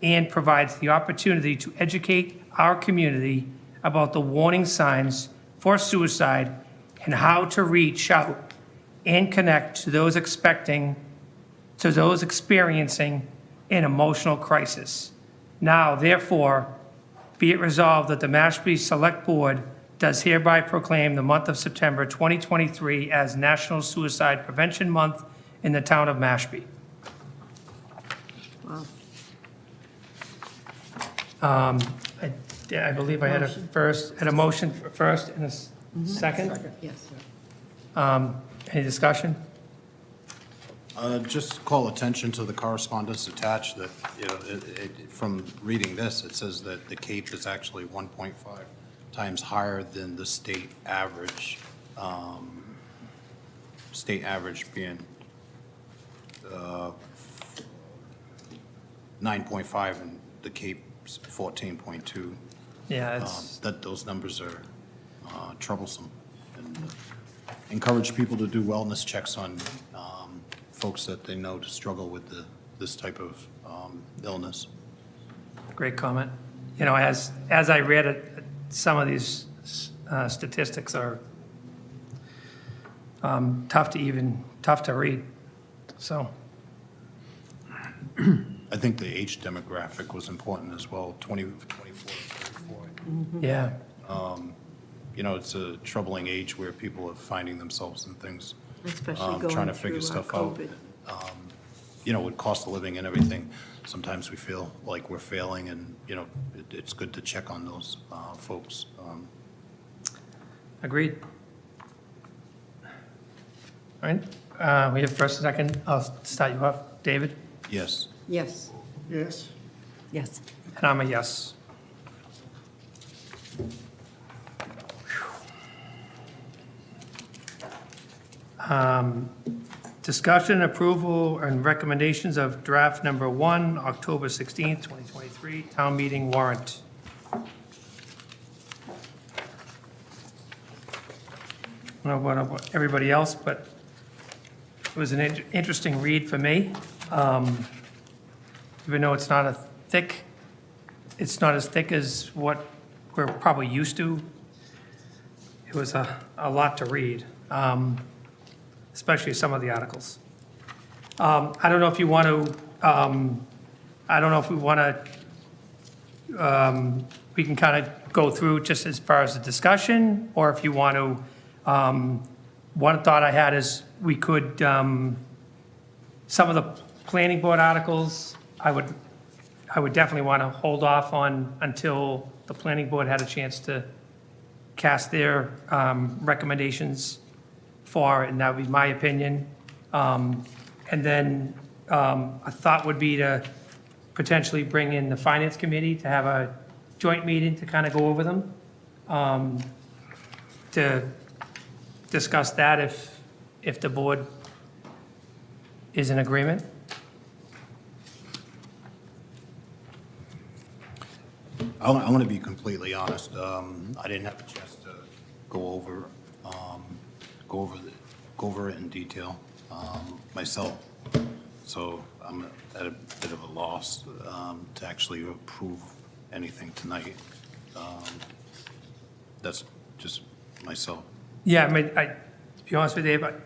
and provides the opportunity to educate our community about the warning signs for suicide and how to reach out and connect to those experiencing an emotional crisis. Now, therefore, be it resolved that the Mashpee Select Board does hereby proclaim the month of September 2023 as National Suicide Prevention Month in the town of Mashpee. Wow. I believe I had a motion first and a second. Yes. Any discussion? Just call attention to the correspondence attached that, from reading this, it says that the Cape is actually 1.5 times higher than the state average. State average being 9.5 and the Cape's 14.2. Yeah, it's, That those numbers are troublesome. And encourage people to do wellness checks on folks that they know to struggle with this type of illness. great comment. You know, as I read it, some of these statistics are tough to read, so. I think the age demographic was important as well, 24 to 34. Yeah. It's a troubling age where people are finding themselves in things. Especially Trying going to figure through stuff out. COVID. With cost of living and everything, sometimes we feel like we're failing, and, it's good to check on those folks. Agreed. All right, we have first and second. I'll start you off. David? Yes. Yes. Yes. Yes. And I'm a yes. Discussion, approval, and recommendations of draft number 1, October 16th, 2023, town meeting warrant. I don't know about everybody else, but it was an interesting read for me. Even though it's not as thick as what we're probably used to. It was a lot to read, especially some of the articles. I don't know if you want to, we can kind of go through just as far as the discussion, or if you want to, one thought I had is we could, some of the planning board articles, I would definitely want to hold off on until the planning board had a chance to cast their recommendations for, and that would be my opinion. And then a thought would be to potentially bring in the finance committee to have a joint meeting to kind of go over them, to discuss that if the board is in agreement. I'm going to be completely honest. I didn't have a chance to go over it in detail myself. So I'm at a bit of a loss to actually approve anything tonight. That's just myself. Yeah, I mean, be honest with you, but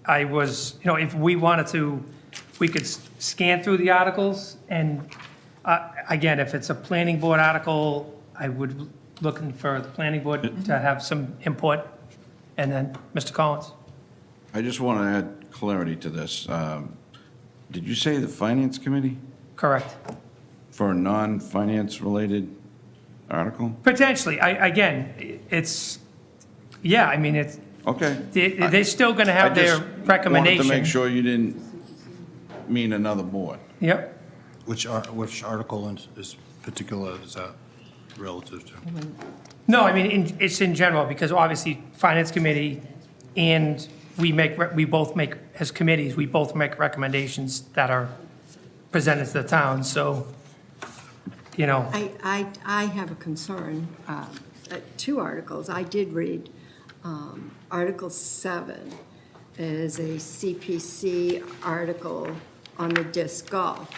I was, if we wanted to, we could scan through the articles, and again, if it's a planning board article, I would looking for the planning board to have some input, and then Mr. Collins. I just want to add clarity to this. Did you say the Finance Committee Correct. for a non-finance related article? Potentially, it's, yeah, I mean, it's, Okay. they're still going to have their recommendation. Wanted to make sure you didn't mean another board. Yep. Which article is particular, is that relative to? No, I mean, it's in general, because obviously, Finance Committee and we both make, as committees, we both make recommendations that are presented to the town, so, I have a concern. Two articles. I did read Article 7 is a CPC article on the disc golf.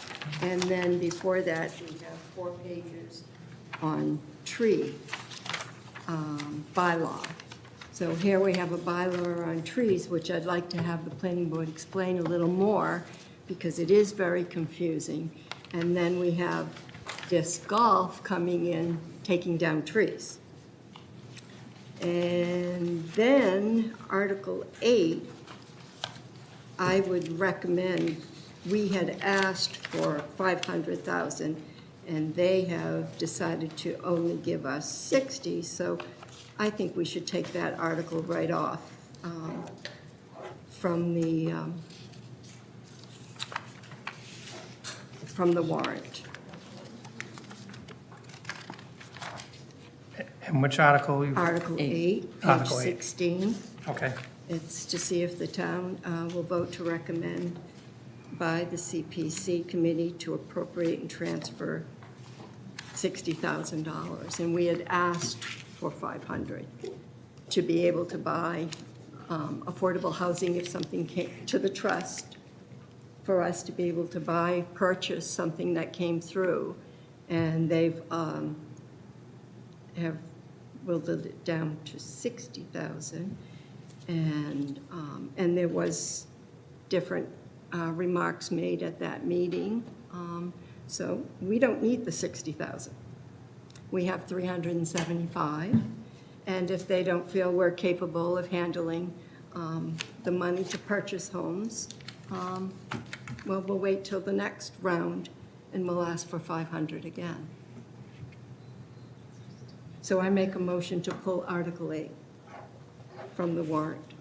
And then before that, we have 4 pages on tree bylaw. So here we have a bylaw on trees, which I'd like to have the planning board explain a little more, because it is very confusing. And then we have disc golf coming in, taking down trees. And then Article 8, I would recommend, we had asked for 500,000, and they have decided to only give us 60, so I think we should take that article right off from the warrant. And which article? Article 8, page Article 8. 16. Okay. It's to see if the town will vote to recommend by the CPC committee to appropriate and transfer $60,000. And we had asked for 500 to be able to buy affordable housing if something came to the trust, for us to be able to purchase something that came through. And they've have willed it down to 60,000. And there was different remarks made at that meeting. So we don't need the 60,000. We have 375. And if they don't feel we're capable of handling the money to purchase homes, well, we'll wait till the next round and we'll ask for 500 again. So I make a motion to pull Article 8 from the warrant.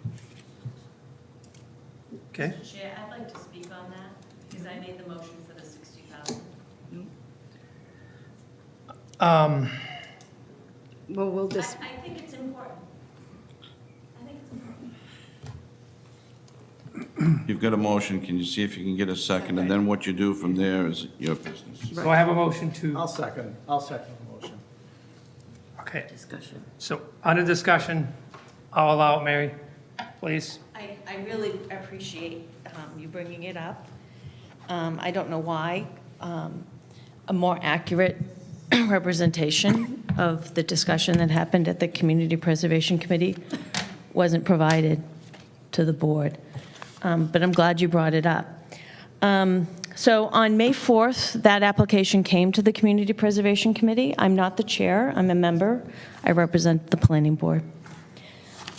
Okay. Mr. Chair, I'd like to speak on that, because I made the motion for the 60,000. Well, we'll just, I think it's important. I think it's important. You've got a motion, can you see if you can get a second? And then what you do from there is your business. So I have a motion to, I'll second the motion. okay. discussion. So under discussion, I'll allow it, Mary, please. I really appreciate you bringing it up. I don't know why a more accurate representation of the discussion that happened at the Community Preservation Committee wasn't provided to the board. But I'm glad you brought it up. So on May 4th, that application came to the Community Preservation Committee. I'm not the chair, I'm a member. I represent the planning board.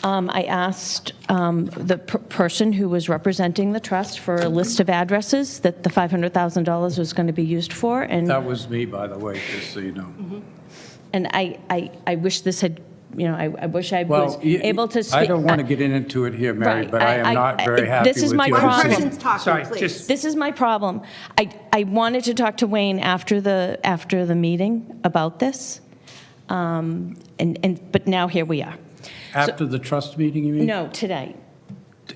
I asked the person who was representing the trust for a list of addresses that the $500,000 was going to be used for, and That was me, by the way, just so you know. and I wish this had, I wish I was Well, able to speak. I don't want to get into it here, Mary, Right. but I am not very happy with This is my your problem. decision. Person's talking, Sorry, please. just, This is my problem. I wanted to talk to Wayne after the meeting about this, but now here we are. After the trust meeting, you mean? No, today.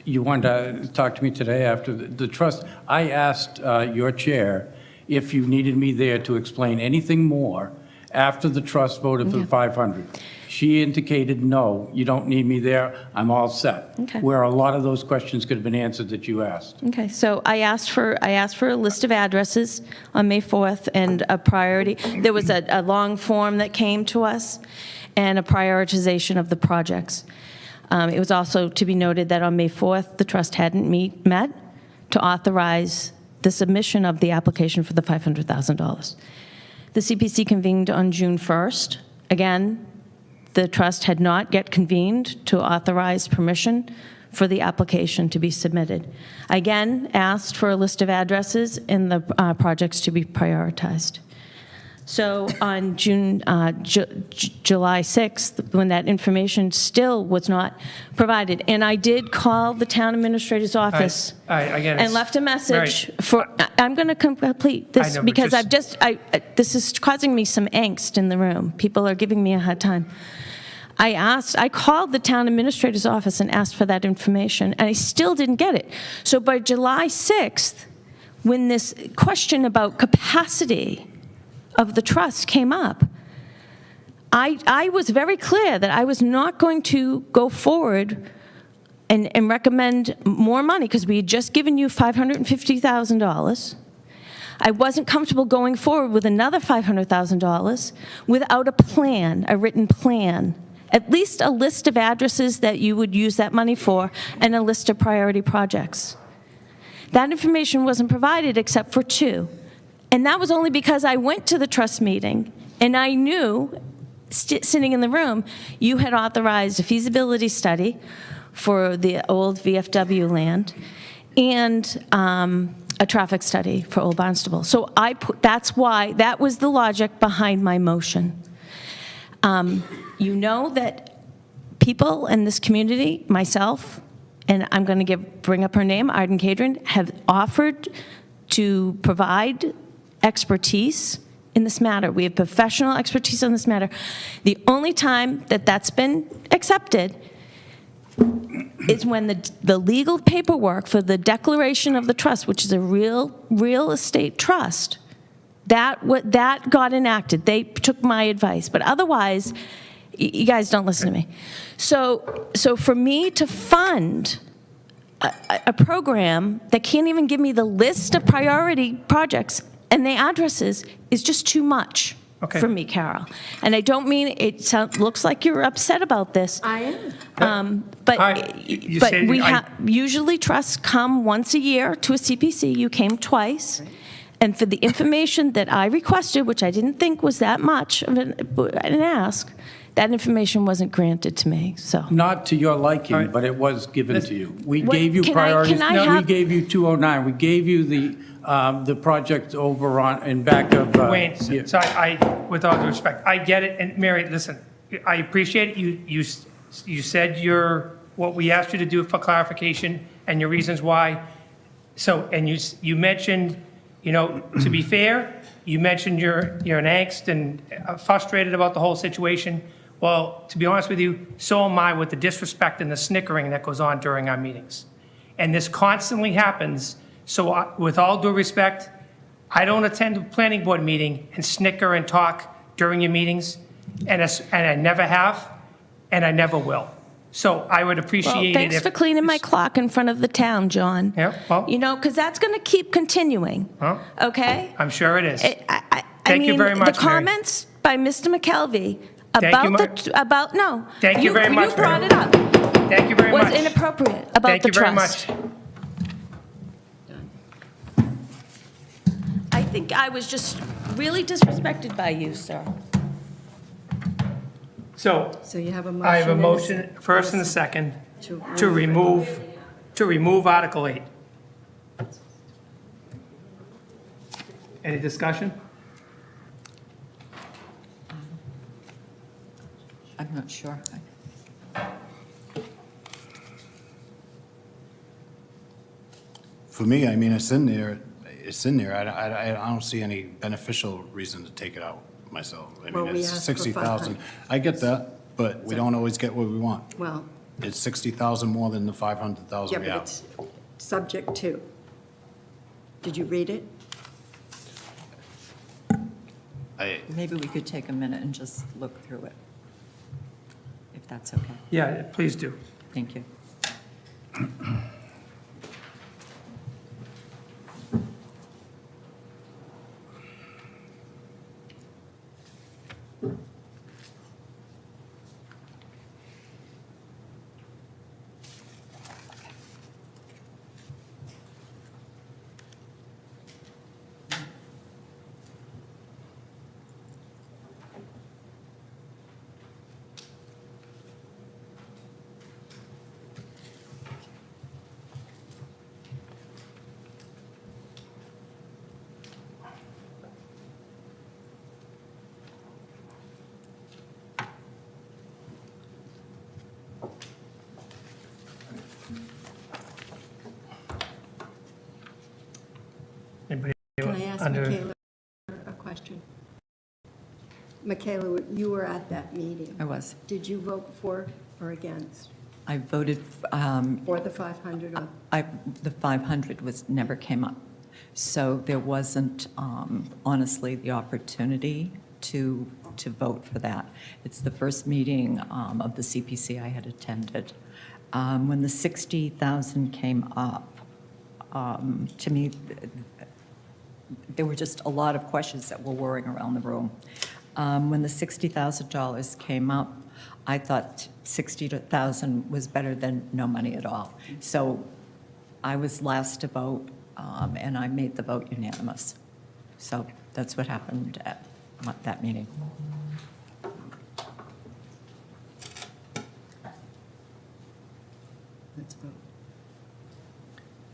You wanted to talk to me today after the trust? I asked your chair if you needed me there to explain anything more after the trust voted for the 500. She indicated, no, you don't need me there, I'm all set. Okay. Where a lot of those questions could have been answered that you asked. Okay, so I asked for a list of addresses on May 4th and a priority. There was a long form that came to us and a prioritization of the projects. It was also to be noted that on May 4th, the trust hadn't met to authorize the submission of the application for the $500,000. The CPC convened on June 1st. Again, the trust had not yet convened to authorize permission for the application to be submitted. I again asked for a list of addresses and the projects to be prioritized. So on July 6th, when that information still was not provided, and I did call the town administrator's office All right, again, and it's- left a message Mary, for, I'm going to complete this I know, but because just- this is causing me some angst in the room. People are giving me a hard time. I called the town administrator's office and asked for that information, and I still didn't get it. So by July 6th, when this question about capacity of the trust came up, I was very clear that I was not going to go forward and recommend more money because we had just given you $550,000. I wasn't comfortable going forward with another $500,000 without a plan, a written plan, at least a list of addresses that you would use that money for, and a list of priority projects. That information wasn't provided except for two. And that was only because I went to the trust meeting and I knew, sitting in the room, you had authorized a feasibility study for the old VFW land and a traffic study for Old Barnstable. So that's why, that was the logic behind my motion. You know that people in this community, myself, and I'm going to bring up her name, Arden Cadron, have offered to provide expertise in this matter. We have professional expertise on this matter. The only time that that's been accepted is when the legal paperwork for the declaration of the trust, which is a real estate trust, that got enacted. They took my advice. But otherwise, you guys don't listen to me. So for me to fund a program that can't even give me the list of priority projects and the addresses is just too much for me, Carol. And I don't mean it looks like you're upset about this. I am. But usually trusts come once a year to a CPC. You came twice. And for the information that I requested, which I didn't think was that much of an ask, that information wasn't granted to me, so. Not to your liking, but it was given to you. We What- gave you can I- priorities. can I No, we have- gave you 209. We gave you the project over on, in back of. Wayne, so with all due respect, I get it, and Mary, listen, I appreciate it. You said what we asked you to do for clarification and your reasons why. So, and you mentioned, to be fair, you mentioned you're an angst and frustrated about the whole situation. Well, to be honest with you, so am I with the disrespect and the snickering that goes on during our meetings. And this constantly happens. So with all due respect, I don't attend a planning board meeting and snicker and talk during your meetings, and I never have, and I never will. So I would appreciate Well, it thanks if... for cleaning my clock in front of the town, John. Yeah, well... Because that's going to keep continuing, okay? I'm sure it is. I Thank you mean, very much, the Mary. comments by Mr. McKelvey Thank you, Thank you very much, You brought Mary. it up. Thank you very much. Was inappropriate about Thank the you very trust. much. I think I was just really disrespected by you, sir. So you have a motion. I have a and motion, first and a second, To to remove Article 8. Any discussion? I'm not sure. For me, I mean, it's in there. I don't see any beneficial reason to take it out myself. I Well, mean, we it's asked for 60,000. I get that, but we don't always get what we want. Well, It's 60,000 more than the 500,000 yeah, we but have. it's subject to. Did you read it? Maybe we could take a minute and just look through it, if that's okay. Yeah, please do. Thank you. ask Under- Michaela a question? Michaela, you were at that meeting. I was. Did you vote for or against? I voted, For the 500 or? the 500 never came up. So there wasn't, honestly, the opportunity to vote for that. It's the first meeting of the CPC I had attended. When the 60,000 came up, to me, there were just a lot of questions that were whirring around the room. When the $60,000 came up, I thought 60,000 was better than no money at all. So I was last to vote, and I made the vote unanimous. So that's what happened at that meeting. Let's vote.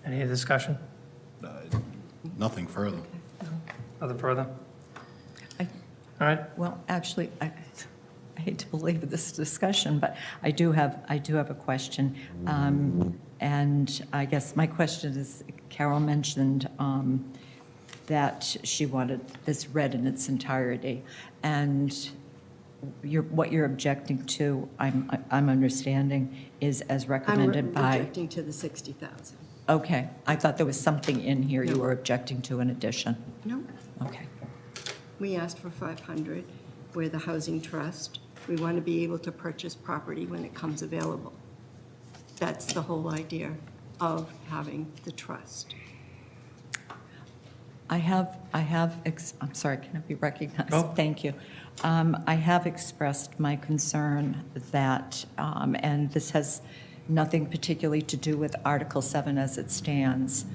Any discussion? Nothing further. Nothing further? I- All right. Well, actually, I hate to belabor this discussion, but I do have a question. And I guess my question is, Carol mentioned that she wanted this read in its entirety. And what you're objecting to, I'm understanding, is as recommended I'm by... objecting to the 60,000. Okay, I thought there was something in here you were objecting to in addition. No, Okay. we asked for 500. We're the housing trust. We want to be able to purchase property when it comes available. That's the whole idea of having the trust. I'm sorry, can I be recognized? Oh. Thank you. I have expressed my concern that, and this has nothing particularly to do with Article 7 as it stands,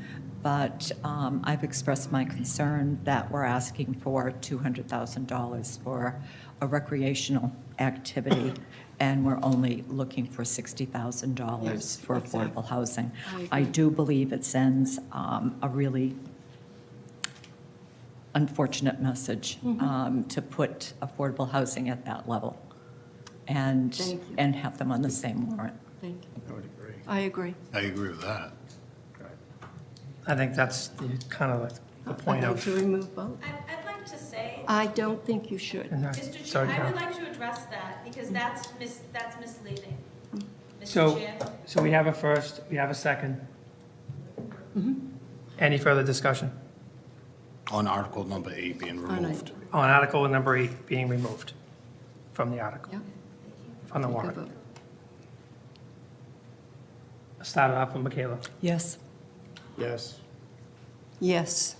but I've expressed my concern that we're asking for $200,000 for a recreational activity, and we're only looking for $60,000 Yes, for exactly. affordable housing. I agree. I do believe it sends a really unfortunate message to put affordable housing at that level and Thank you. and have them on the same warrant. Thank you. I would agree. I agree. I agree with that. I think that's kind of the point I'd like of... to remove both. I'd like to say, I don't think you should. Mr. Chair, Sorry, I Carol. would like to address that because that's misleading. Mr. So, Chair? so we have a first, we have a second. Any further discussion On Article number 8 being removed. on Article number 8 being removed from the article, Yeah. from the Take a warrant? vote. Start it off with Michaela. Yes. Yes. Yes.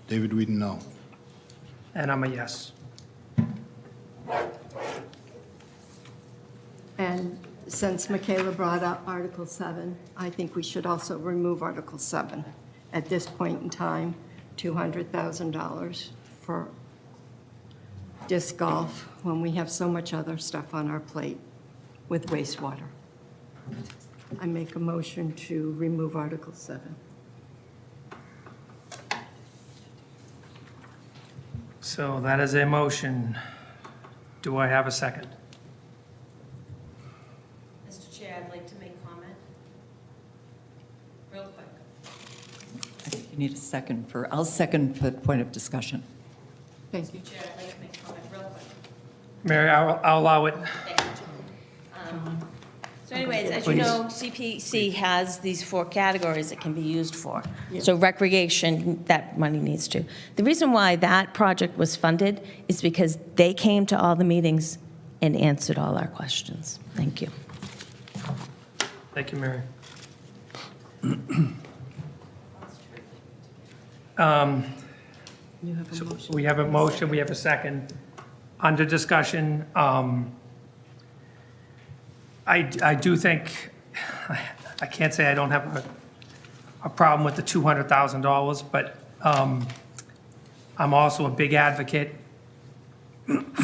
David Whedon, no. And I'm a yes. And since Michaela brought up Article 7, I think we should also remove Article 7 at this point in time, $200,000 for disc golf when we have so much other stuff on our plate with wastewater. I make a motion to remove Article 7. So that is a motion. Do I have a second? Mr. Chair, I'd like to make comment. Real quick. I think you need a second I'll second for the point of discussion. Thank you. Mr. Chair, I'd like to make comment real quick. Mary, I'll allow it. So anyways, as you Please. know, CPC has these 4 categories it can be used for. So recreation, that money needs to. The reason why that project was funded is because they came to all the meetings and answered all our questions. Thank you. Thank you, Mary. You have a motion. We have a motion, we have a second. Under discussion, I do think, I can't say I don't have a problem with the $200,000, but I'm also a big advocate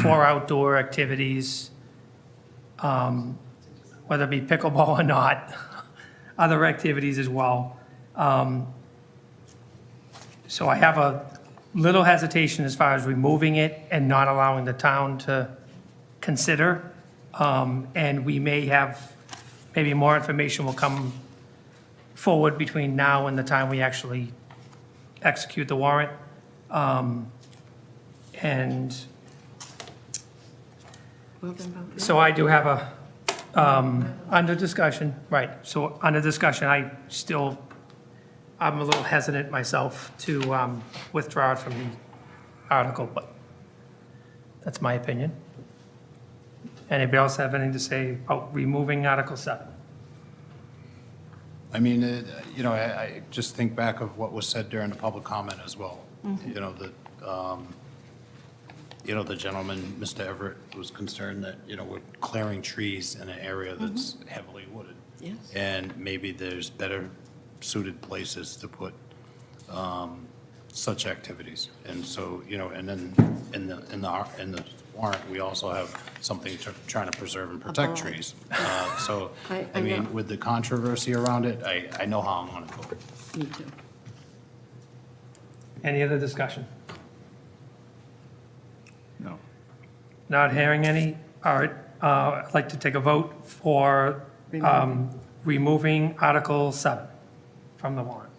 for outdoor activities, whether it be pickleball or not, other activities as well. So I have a little hesitation as far as removing it and not allowing the town to consider. And we may have, maybe more information will come forward between now and the time we actually execute the warrant. And Well, then vote no. so I do have a, under discussion, right, so under discussion, I'm a little hesitant myself to withdraw it from the article, but that's my opinion. Anybody else have anything to say about removing Article 7? I mean, I just think back of what was said during the public comment as well. You know, that, the gentleman, Mr. Everett, was concerned that, we're clearing trees in an area that's heavily wooded. Yes. And maybe there's better suited places to put such activities. And so, and then in the warrant, we also have something trying to preserve and protect bond. trees. So, I I mean, know. with the controversy around it, I know how I'm going to vote. Me too. Any other discussion? No. Not hearing any? All right, I'd like to take a vote for removing Article 7 from the warrant.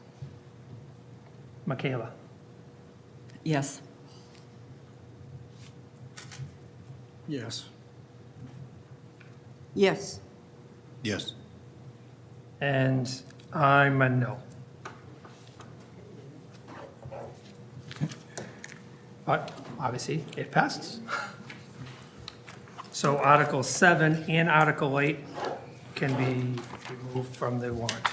Michaela? Yes. Yes. Yes. Yes. And I'm a no. But obviously, it passes. So Article 7 and Article 8 can be removed from the warrant.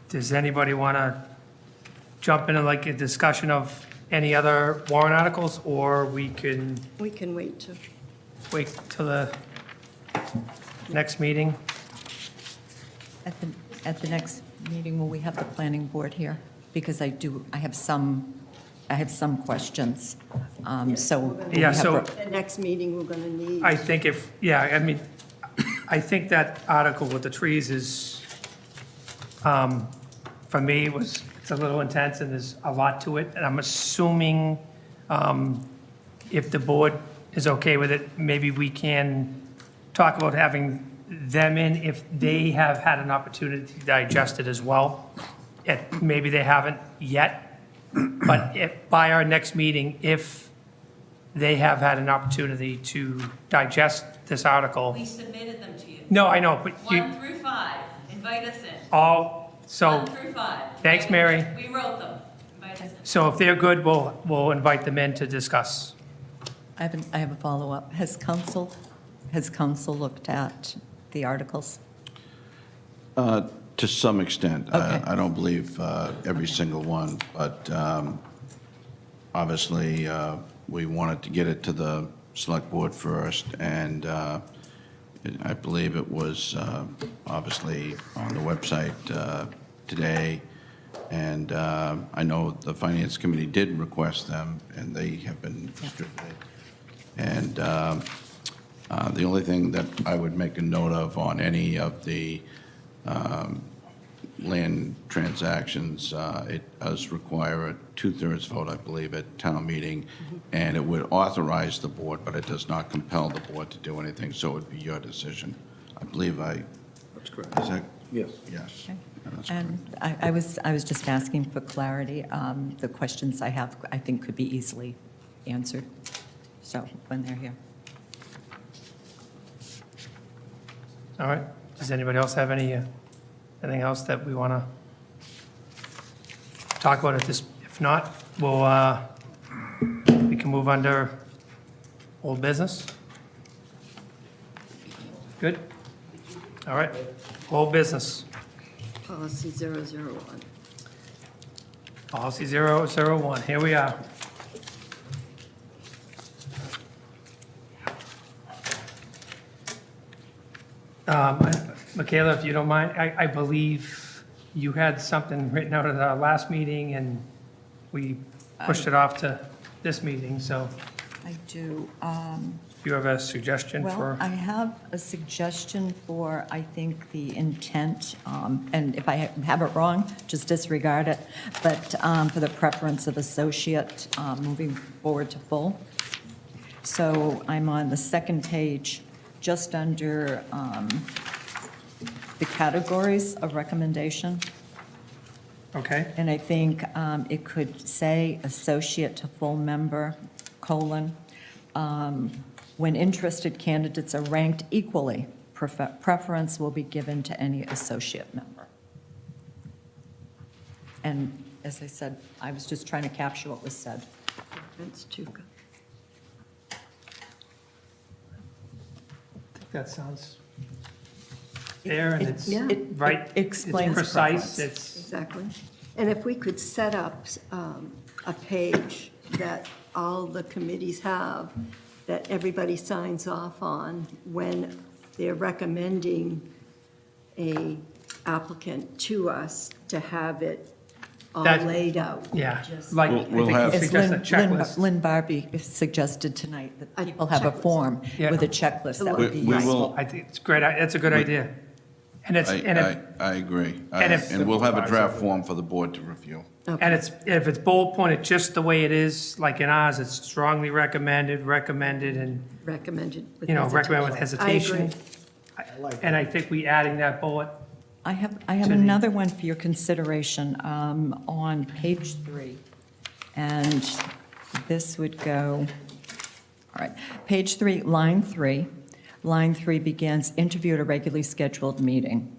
Does anybody want to jump into like a discussion of any other warrant articles, or we can We can wait to. wait till the next meeting? At the next meeting, will we have the planning board here? Because I have some questions, so. Yeah, we have so- The next meeting, we're going to need. I think I think that article with the trees is, for me, it's a little intense and there's a lot to it. And I'm assuming if the board is okay with it, maybe we can talk about having them in if they have had an opportunity to digest it as well. Maybe they haven't yet, but by our next meeting, if they have had an opportunity to digest this article. We submitted them to you. No, I know, but you, 1 through 5, invite us in. all, so, 1 through 5. Thanks, Mary. We wrote them, invite us in. so if they're good, we'll invite them in to discuss. I have a follow-up. Has council looked at the articles? To some extent. Okay. I don't believe every single one, but obviously, we wanted to get it to the select board first, and I believe it was obviously on the website today, and I know the Finance Committee did request them, and they have been distributed. And the only thing that I would make a note of on any of the land transactions, it does require a two-thirds vote, I believe, at town meeting, and it would authorize the board, but it does not compel the board to do anything, so it would be your decision. I believe That's correct. is that? Yes. Yes. Okay. That's correct. And I was just asking for clarity. The questions I have, I think, could be easily answered, so when they're here. All right, does anybody else have anything else that we want to talk about at this? If not, we can move under old business. Good? All right, old business. Policy 001. Policy 001, here we are. Michaela, if you don't mind, I believe you had something written out at our last meeting, and we pushed it off to this meeting, so I do. if you have a suggestion Well, for, I have a suggestion for, I think, the intent, and if I have it wrong, just disregard it, but for the preference of associate moving forward to full. So I'm on the second page, just under the categories of recommendation. Okay. And I think it could say associate to full member, colon, when interested candidates are ranked equally, preference will be given to any associate member. And as I said, I was just trying to capture what was said. That's too good. That sounds fair, and it's yeah. right. It explains It's precise, preference. it's, Exactly. And if we could set up a page that all the committees have, that everybody signs off on when they're recommending a applicant to us, to have it all That- laid out. yeah, Just- like, I We'll think have- you As suggest a Lynn checklist. Lynn Barbie suggested tonight, that A people have a checklist. form Yeah. with a checklist that would be We useful. will, I think it's great, that's a good idea. And it's, and if, I agree. and if- And we'll have a draft form for the board to review. and it's, if it's bullet pointed just the way it is, like in ours, it's strongly recommended, and, Recommended with you know, recommend with I hesitation. agree. And I think we adding that bullet, I have to the- another one for your consideration on page 3. And this would go, all right, page 3, line 3. Line 3 begins, interview at a regularly scheduled meeting.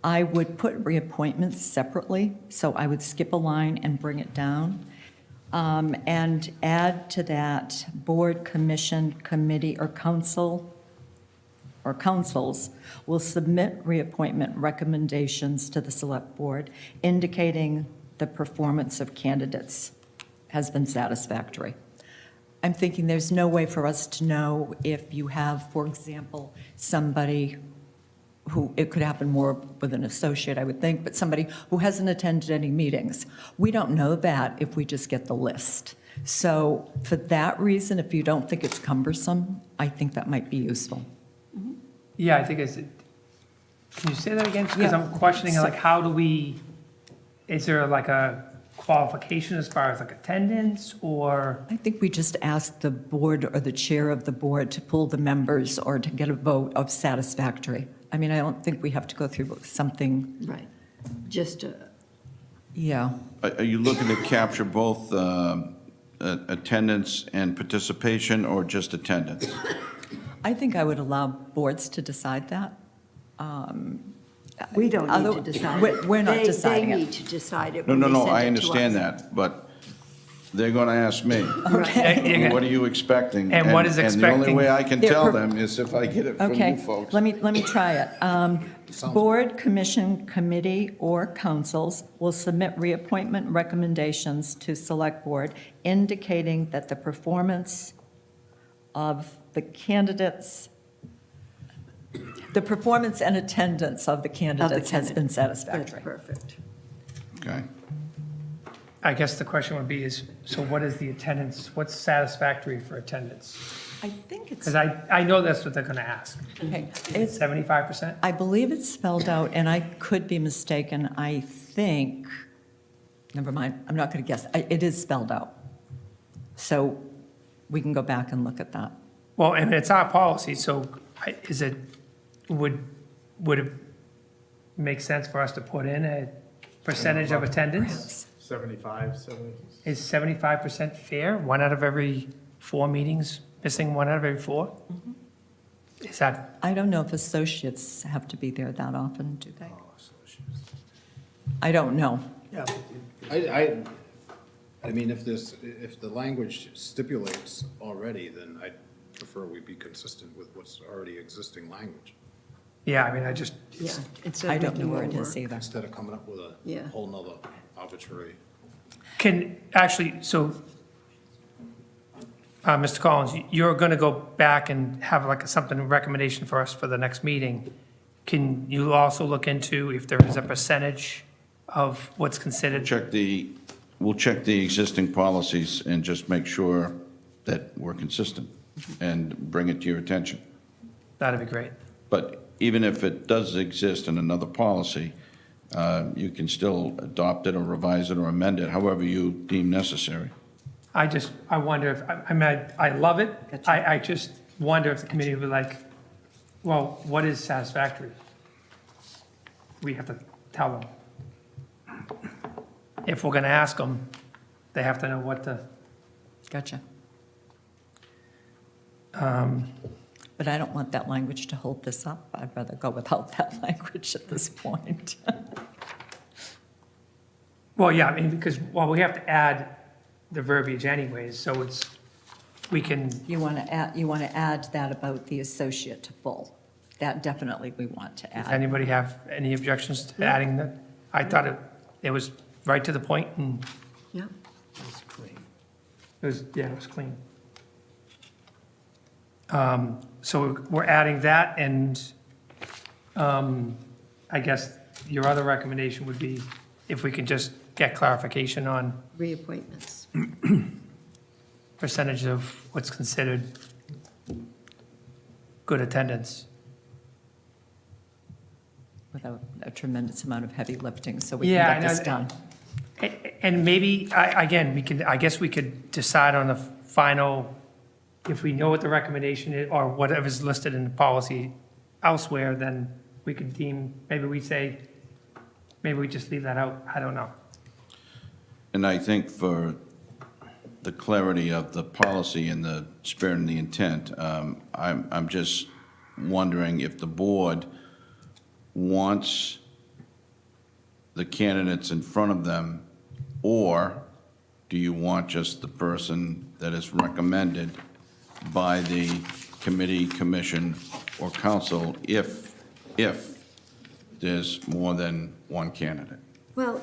I would put reappointments separately, so I would skip a line and bring it down. And add to that, board, commission, committee, or council, or councils will submit reappointment recommendations to the select board indicating the performance of candidates has been satisfactory. I'm thinking there's no way for us to know if you have, for example, somebody who, it could happen more with an associate, I would think, but somebody who hasn't attended any meetings. We don't know that if we just get the list. So for that reason, if you don't think it's cumbersome, I think that might be useful. yeah, I think it's, can you say that again? Because Yeah. I'm questioning, So- like, how do we, is there like a qualification as far as like attendance, or? I think we just ask the board or the chair of the board to pull the members or to get a vote of satisfactory. I mean, I don't think we have to go through something, Right. Just yeah. Are you looking to capture both attendance and participation, or just attendance? I think I would allow boards to decide that. we don't Although- need to decide. we're not deciding it. They need to decide it No, when no, they no, send I it to understand us. that, but they're going to ask me, Yeah, what are you expecting? And what is And the only expecting? way I can They're tell per- them is if I get it from Okay, you folks. let me try it. Board, commission, committee, or councils will submit reappointment recommendations to select board indicating that the performance of the candidates, the performance and attendance of the candidates has been That's satisfactory. perfect. Okay. I guess the question would be is, so what is the attendance, what's satisfactory for attendance? I think it's, Because I know that's what they're going to ask. okay, it's, 75%? I believe it's spelled out, and I could be mistaken. I think, never mind, I'm not going to guess. It is spelled out. So we can go back and look at that. Well, and it's our policy, so is it, would it make sense for us to put in a percentage of attendance? 75, 70. Is 75% fair? 1 out of every 4 meetings, missing 1 out of every 4? Is that, I don't know if associates have to be there that often, do they? I don't know. Yeah. I mean, if the language stipulates already, then I'd prefer we be consistent with what's already existing language. yeah, I mean, I just, Yeah. instead of I don't know making where more it is work. either. Instead of coming up with Yeah. a whole nother arbitrary. can, actually, so, Mr. Collins, you're going to go back and have like something, recommendation for us for the next meeting. Can you also look into if there is a percentage of what's considered? We'll check the existing policies and just make sure that we're consistent and bring it to your attention. That'd be great. But even if it does exist in another policy, you can still adopt it or revise it or amend it, however you deem necessary. I wonder if, I mean, I love it. I just wonder if the committee would be like, well, what is satisfactory? we have to tell them. If we're going to ask them, they have to know what to. Gotcha. Um, But I don't want that language to hold this up. I'd rather go without that language at this point. Well, yeah, I mean, because, well, we have to add the verbiage anyways, so we can, You want to add that about the associate to full. That definitely we want to does add. anybody have any objections to adding that? I thought it was right to the point and Yeah. it was clean. So we're adding that, and I guess your other recommendation would be if we can just get clarification on Reappointments. percentage of what's considered good attendance. Without a tremendous amount of heavy lifting, so we Yeah, can get this I done. know. And maybe, I guess we could decide on the final, if we know what the recommendation is, or whatever's listed in the policy elsewhere, then we could deem, maybe we say, maybe we just leave that out, I don't know. And I think for the clarity of the policy and the spirit and the intent, I'm just wondering if the board wants the candidates in front of them, or do you want just the person that is recommended by the committee, commission, or council if there's more than one candidate? Well,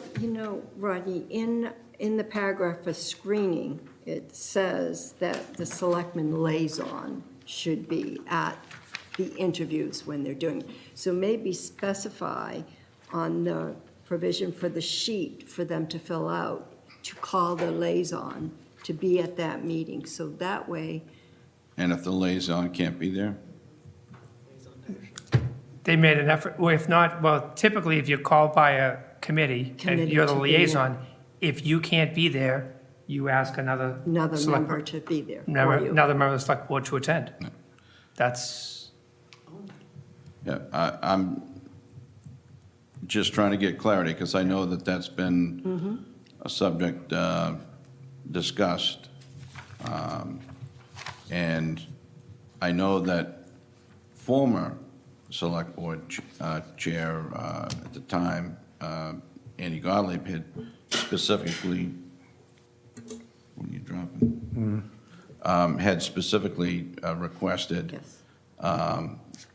Rodney, in the paragraph for screening, it says that the selectman liaison should be at the interviews when they're doing. So maybe specify on the provision for the sheet for them to fill out, to call the liaison to be at that meeting. So that way, And if the liaison can't be there? They made an effort, or if not, well, typically if you're called by a committee and Committee you're the to be there. liaison, if you can't be there, you ask another. another select- member to be there Another for you. another member of the select board to attend. That's, Yeah, I'm just trying to get clarity, because I know that that's been a subject discussed. And I know that former Select Board Chair at the time, Andy Gottlieb, had specifically, what are you dropping? Had specifically requested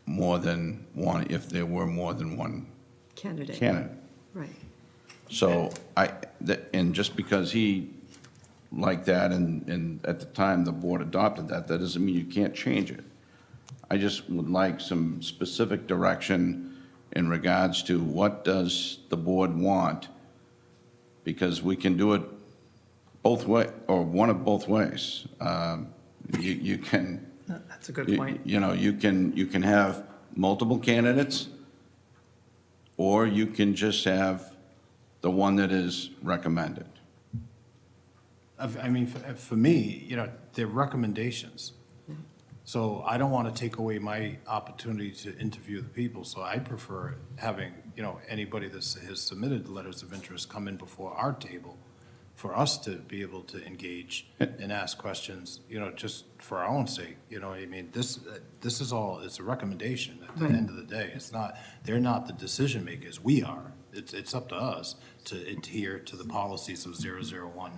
more than one, if there were more than one Candidate. Right. So and just because he liked that and at the time the board adopted that, that doesn't mean you can't change it. I just would like some specific direction in regards to what does the board want? Because we can do it both way, or one of both ways. You can. that's a good point. You can have multiple candidates, or you can just have the one that is recommended. I mean, for me, they're recommendations. So I don't want to take away my opportunity to interview the people, so I prefer having, anybody that has submitted letters of interest come in before our table for us to be able to engage and ask questions, just for our own sake, I mean, this is all, it's a recommendation at the Right. end of the day. It's not, they're not the decision makers, we are. It's up to us to adhere to the policies of 001.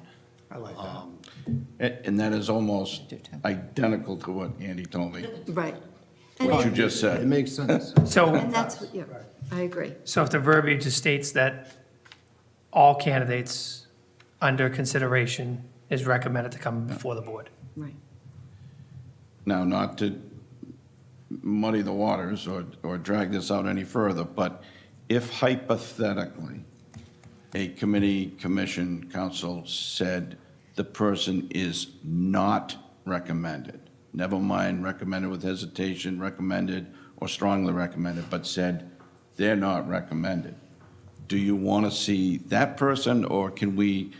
I like that. And that is almost identical to what Andy told me, Right. what you just said. It makes sense. So, And that's, yeah, I agree. so if the verbiage just states that all candidates under consideration is recommended to come before the board. Right. Now, not to muddy the waters or drag this out any further, but if hypothetically a committee, commission, council said the person is not recommended, never mind recommended with hesitation, recommended, or strongly recommended, but said they're not recommended, do you want to see that person, or can we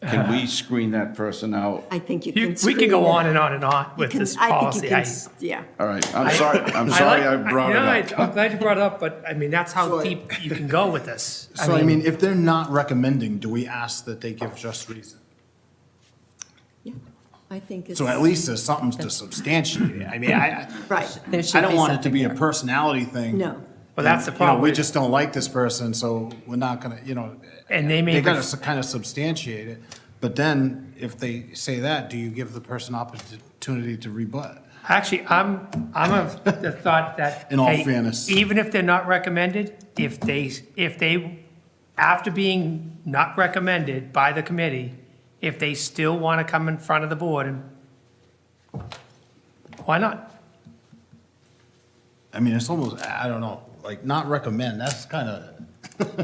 Can we screen that person out? I think you We can could screen go it. on and on and on with You can- this I policy. think you can, yeah. All right, I'm sorry, I brought it up. I'm glad you brought it up, but I mean, that's how So I- deep you can go with this. So I mean, if they're not recommending, do we ask that they give just reason? I think it's. So at least there's something to substantiate it. I mean, Right. There should I don't be want it to something be a there. personality thing. No. Well, that's the You know, problem. we just don't like this person, so we're not gonna, you know. And they may They ref- gotta kind of substantiate it. But then, if they say that, do you give the person opportunity to rebut? Actually, I'm of the thought that. In all hey, fairness. Even if they're not recommended, if they, after being not recommended by the committee, if they still want to come in front of the board, and why not? I mean, it's almost, I don't know, like, not recommend, that's kind of.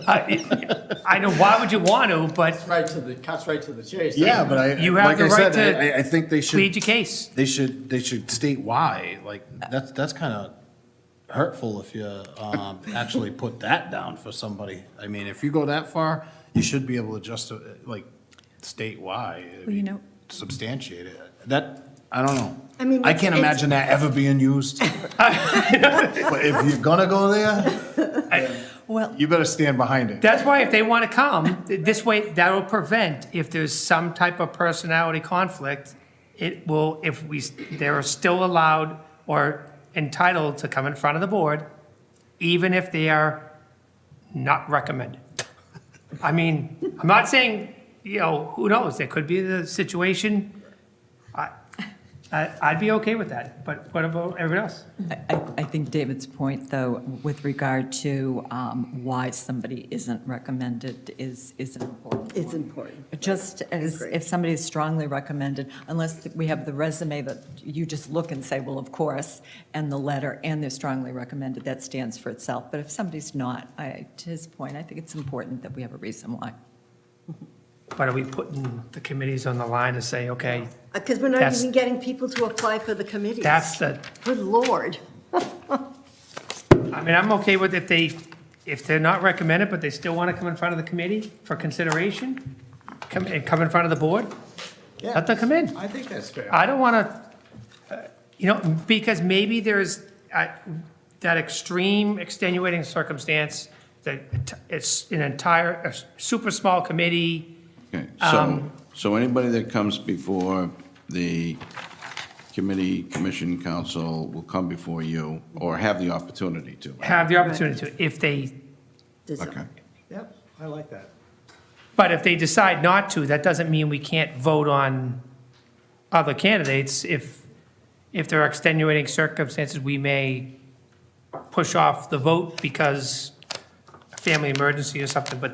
I know, why would you want to, but Cuts right to the chase. Yeah, but I, You have like the I right said, to I think they should. plead your case. They should state why, like, that's kind of hurtful if you, actually put that down for somebody. I mean, if you go that far, you should be able to just, like, state why. Well, you know, Substantiate it. That, I don't know. I mean, I can't it's- imagine that ever being used. But if you're gonna go there, Well, you better stand behind it. That's why if they want to come, this way, that will prevent, if there's some type of personality conflict, it will, they're still allowed or entitled to come in front of the board, even if they are not recommended. I mean, I'm not saying, you know, who knows, there could be the situation. I'd be okay with that, but what about everyone else? I think David's point, though, with regard to why somebody isn't recommended is an important one. It's important. Just as if somebody is strongly recommended, unless we have the resume that you just look and say, well, of course, and the letter, and they're strongly recommended, that stands for itself. But if somebody's not, to his point, I think it's important that we have a reason why. But are we putting the committees on the line to say, okay, Because we're not That's- even getting people to apply for the committees. that's the, Good Lord. I mean, I'm okay with if they're not recommended, but they still want to come in front of the committee for consideration, come in front of the board, let them come in. I think that's fair. I don't want to, you know, because maybe there's that extreme extenuating circumstance that it's an entire, a super small committee. Okay, Um, so anybody that comes before the committee, commission, council will come before you or have the opportunity to. Have the opportunity to, if they, Okay. Yep, I like that. but if they decide not to, that doesn't mean we can't vote on other candidates. If there are extenuating circumstances, we may push off the vote because a family emergency or something, but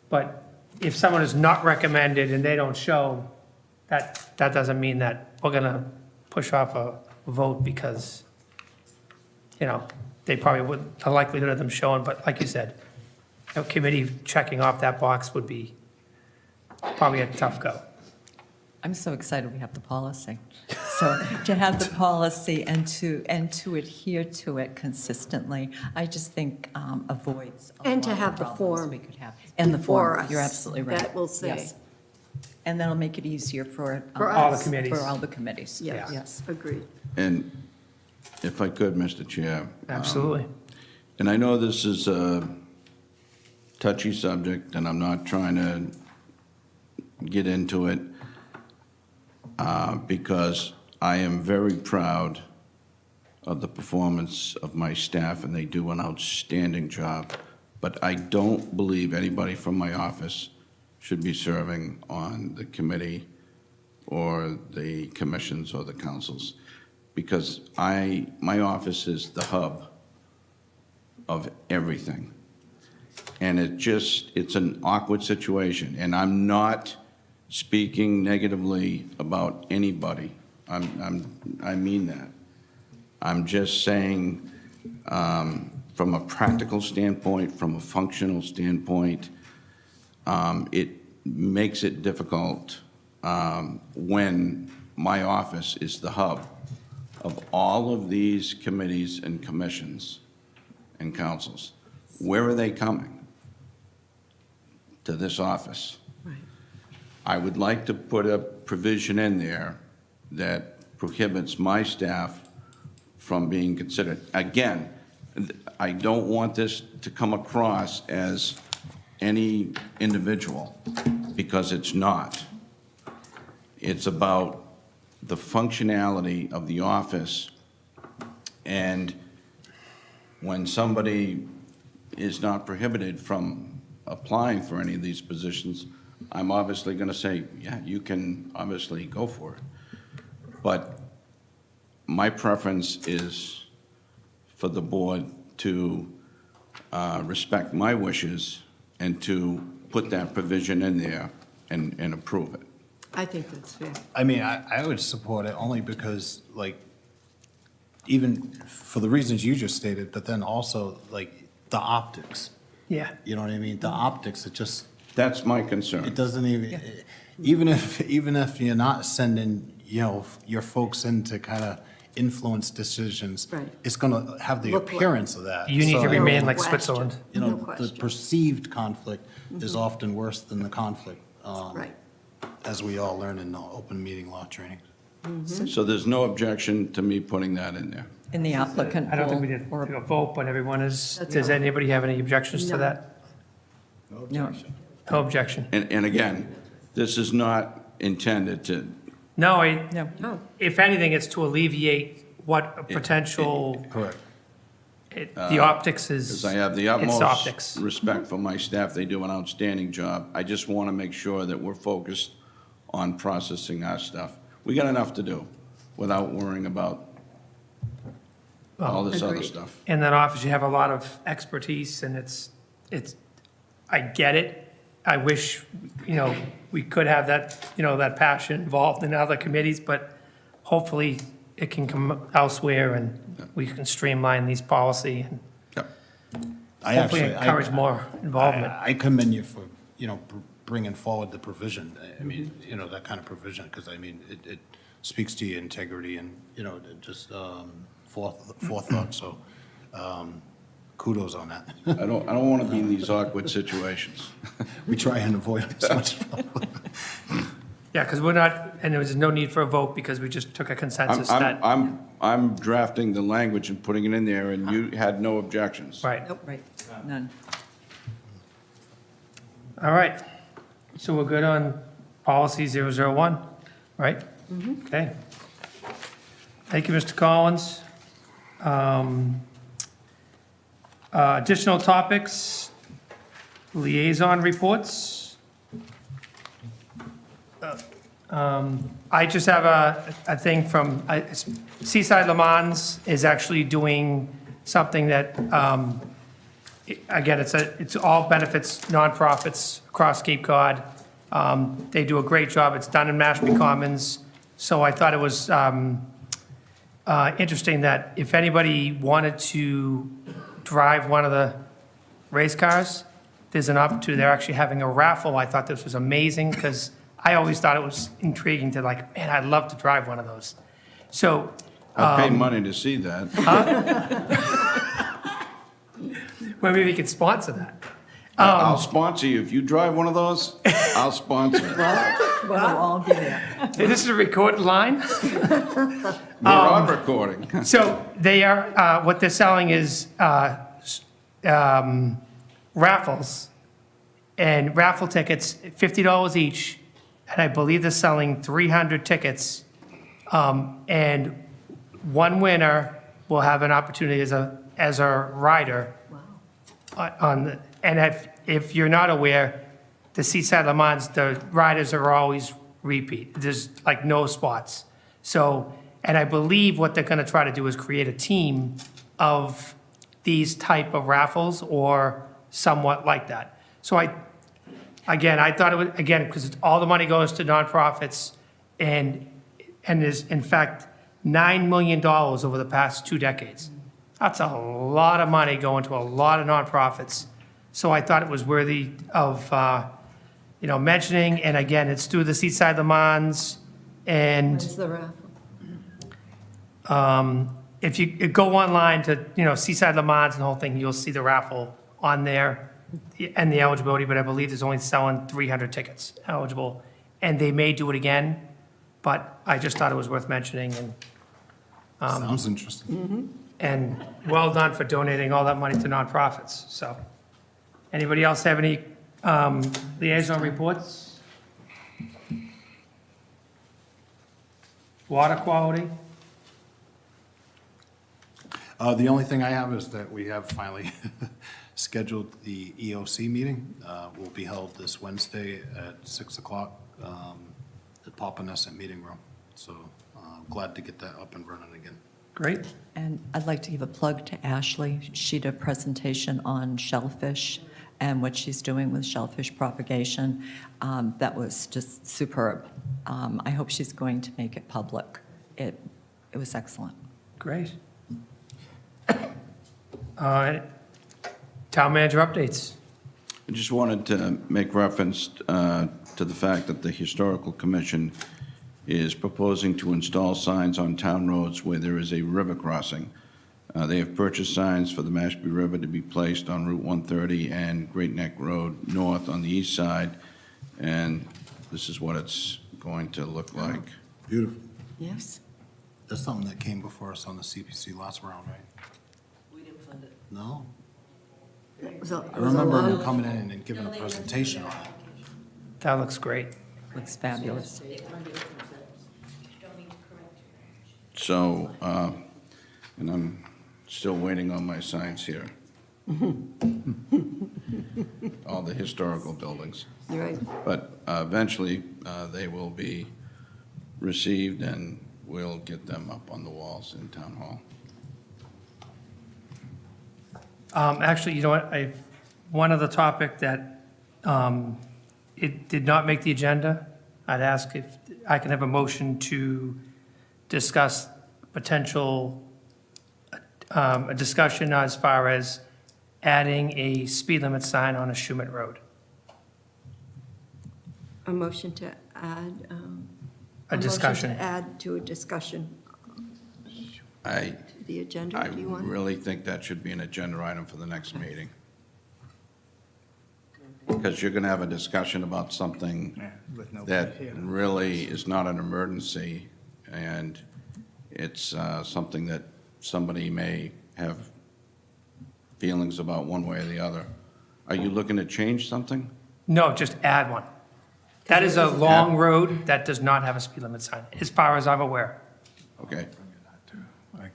but if someone is not recommended and they don't show, that doesn't mean that we're gonna push off a vote because, you know, they probably wouldn't, the likelihood of them showing, but like you said, a committee checking off that box would be probably a tough go. I'm so excited we have the policy. So to have the policy and to adhere to it consistently, I just think avoids a And to lot of have the problems form we could have. And the before form, you're us absolutely right. that will say. Yes. And that'll make it easier for. For all the us. committees. For all the committees. Yes, Yes. agreed. And if I could, Mr. Chair. Absolutely. And I know this is a touchy subject, and I'm not trying to get into it because I am very proud of the performance of my staff, and they do an outstanding job. But I don't believe anybody from my office should be serving on the committee or the commissions or the councils, because my office is the hub of everything. And it's an awkward situation, and I'm not speaking negatively about anybody. I mean that. I'm just saying, from a practical standpoint, from a functional standpoint, it makes it difficult when my office is the hub of all of these committees and commissions and councils. Where are they coming? To this office. I would like to put a provision in there that prohibits my staff from being considered. Again, I don't want this to come across as any individual, because it's not. It's about the functionality of the office, and when somebody is not prohibited from applying for any of these positions, I'm obviously going to say, yeah, you can obviously go for it. But my preference is for the board to respect my wishes and to put that provision in there and approve it. I think that's fair. I mean, I would support it only because, like, even for the reasons you just stated, but then also, like, the optics. Yeah. You know what I mean? The optics, it just, That's my concern. it doesn't even, even if you're not sending, you know, your folks in to kind of influence decisions, Right. it's going to have the Look like- appearance of that. You need to So, remain like question. Switzerland. You No know, the question. perceived conflict is often worse than the conflict. Right. As we all learn in open meeting law training. So there's no objection to me putting that in there. In the applicant I don't think we pool did or- take a vote, but everyone is, That's does all. anybody have any objections to No. that? No. No objection. And again, this is not intended to, No, No. if anything, it's to alleviate what a potential, Correct. the optics is. because I have the It's utmost optics. respect for my staff. They do an outstanding job. I just want to make sure that we're focused on processing our stuff. We got enough to do without worrying about all this other Agreed. stuff. In that office, you have a lot of expertise, and it's, I get it. I wish, we could have that, that passion involved in other committees, but hopefully it can come elsewhere, and we can streamline these policy and hopefully encourage more involvement. I commend you for, bringing forward the provision. I mean, that kind of provision, because I mean, it speaks to your integrity and, just forethought, so kudos on that. I don't want to be in these awkward situations. We try and avoid it as much as possible. Yeah, because we're not, and there was no need for a vote because we just took a consensus that, I'm drafting the language and putting it in there, and you had no objections. right. Nope, right, none. All right. So we're good on policy 001, right? Okay. Thank you, Mr. Collins. Additional topics, liaison reports. I just have a thing from, Seaside Le Mans is actually doing something that, again, it's all benefits nonprofits across Cape Cod. They do a great job. It's done in Mashpee Commons. So I thought it was interesting that if anybody wanted to drive one of the race cars, there's an opportunity. They're actually having a raffle. I thought this was amazing because I always thought it was intriguing to like, man, I'd love to drive one of those. So. I'd pay money to see that. Well, maybe we could sponsor that. I'll sponsor you. If you drive one of those, I'll sponsor it. We'll all be there. This is a recorded line. We're on recording. So they are, what they're selling is raffles, and raffle tickets, $50 each, and I believe they're selling 300 tickets. And one winner will have an opportunity as a rider. And if you're not aware, the Seaside Le Mans, the riders are always repeat. There's like no spots. So, and I believe what they're going to try to do is create a team of these type of raffles or somewhat like that. So I thought it was, again, because all the money goes to nonprofits, and there's, in fact, $9 million over the past 2 decades. That's a lot of money going to a lot of nonprofits. So I thought it was worthy of, mentioning. And again, it's through the Seaside Le Mans. And When's the raffle? if you go online to, Seaside Le Mans and the whole thing, you'll see the raffle on there. and the eligibility, but I believe there's only selling 300 tickets eligible. And they may do it again, but I just thought it was worth mentioning, and Sounds interesting. and well done for donating all that money to nonprofits, so. Anybody else have any liaison reports? Water quality? The only thing I have is that we have finally scheduled the EOC meeting. Will be held this Wednesday at 6 o'clock at Papaneset Meeting Room. So glad to get that up and running again. Great. And I'd like to give a plug to Ashley. She did a presentation on shellfish and what she's doing with shellfish propagation. That was just superb. I hope she's going to make it public. It was excellent. Great. Town manager updates. I just wanted to make reference to the fact that the Historical Commission is proposing to install signs on town roads where there is a river crossing. They have purchased signs for the Mashpee River to be placed on Route 130 and Great Neck Road North on the east side, and this is what it's going to look like. Beautiful. Yes. That's something that came before us on the CPC last round, right? We didn't fund it. No? It was a- I remember him coming in and giving a presentation on it. That looks great. Looks fabulous. So, and I'm still waiting on my signs here. All the historical buildings. You're right. But eventually, they will be received, and we'll get them up on the walls in Town Hall. Actually, you know what, one other topic that it did not make the agenda, I'd ask if I can have a motion to discuss potential, a discussion as far as adding a speed limit sign on a Schumett Road. A motion to add. A discussion. Motion to add to a discussion I, to the agenda. I Do you want? really think that should be an agenda item for the next meeting. Because you're going to have a discussion about something with nobody that here. really is not an emergency, and it's something that somebody may have feelings about one way or the other. Are you looking to change something? No, just add one. That is a long road that does not have a speed limit sign, as far as I'm aware. Okay.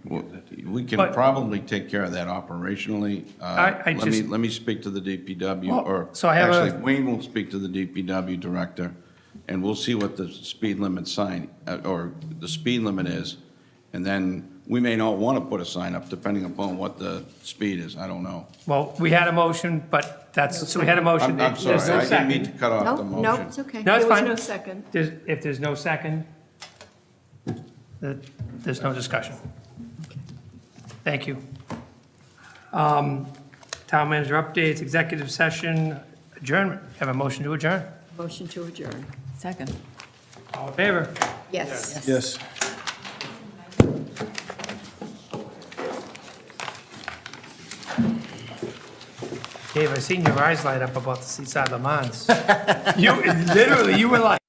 Well, we can But- probably take care of that operationally. I just- Let me speak to the DPW, Well, or so I have a- actually, Wayne will speak to the DPW director, and we'll see what the speed limit sign, or the speed limit is, and then we may not want to put a sign up depending upon what the speed is, I don't know. Well, we had a motion, but that's, so we had a motion. I'm sorry, There's no I didn't mean to second. cut off the No, motion. no, it's okay. No, it's fine. There was no second. If there's no second, there's no discussion. Thank you. Town manager updates, executive session, adjournment. Have a motion to adjourn. Motion to adjourn. Second. All in favor? Yes. Yes. Dave, I seen your eyes light up about the Seaside Le Mans. You, literally, you were like,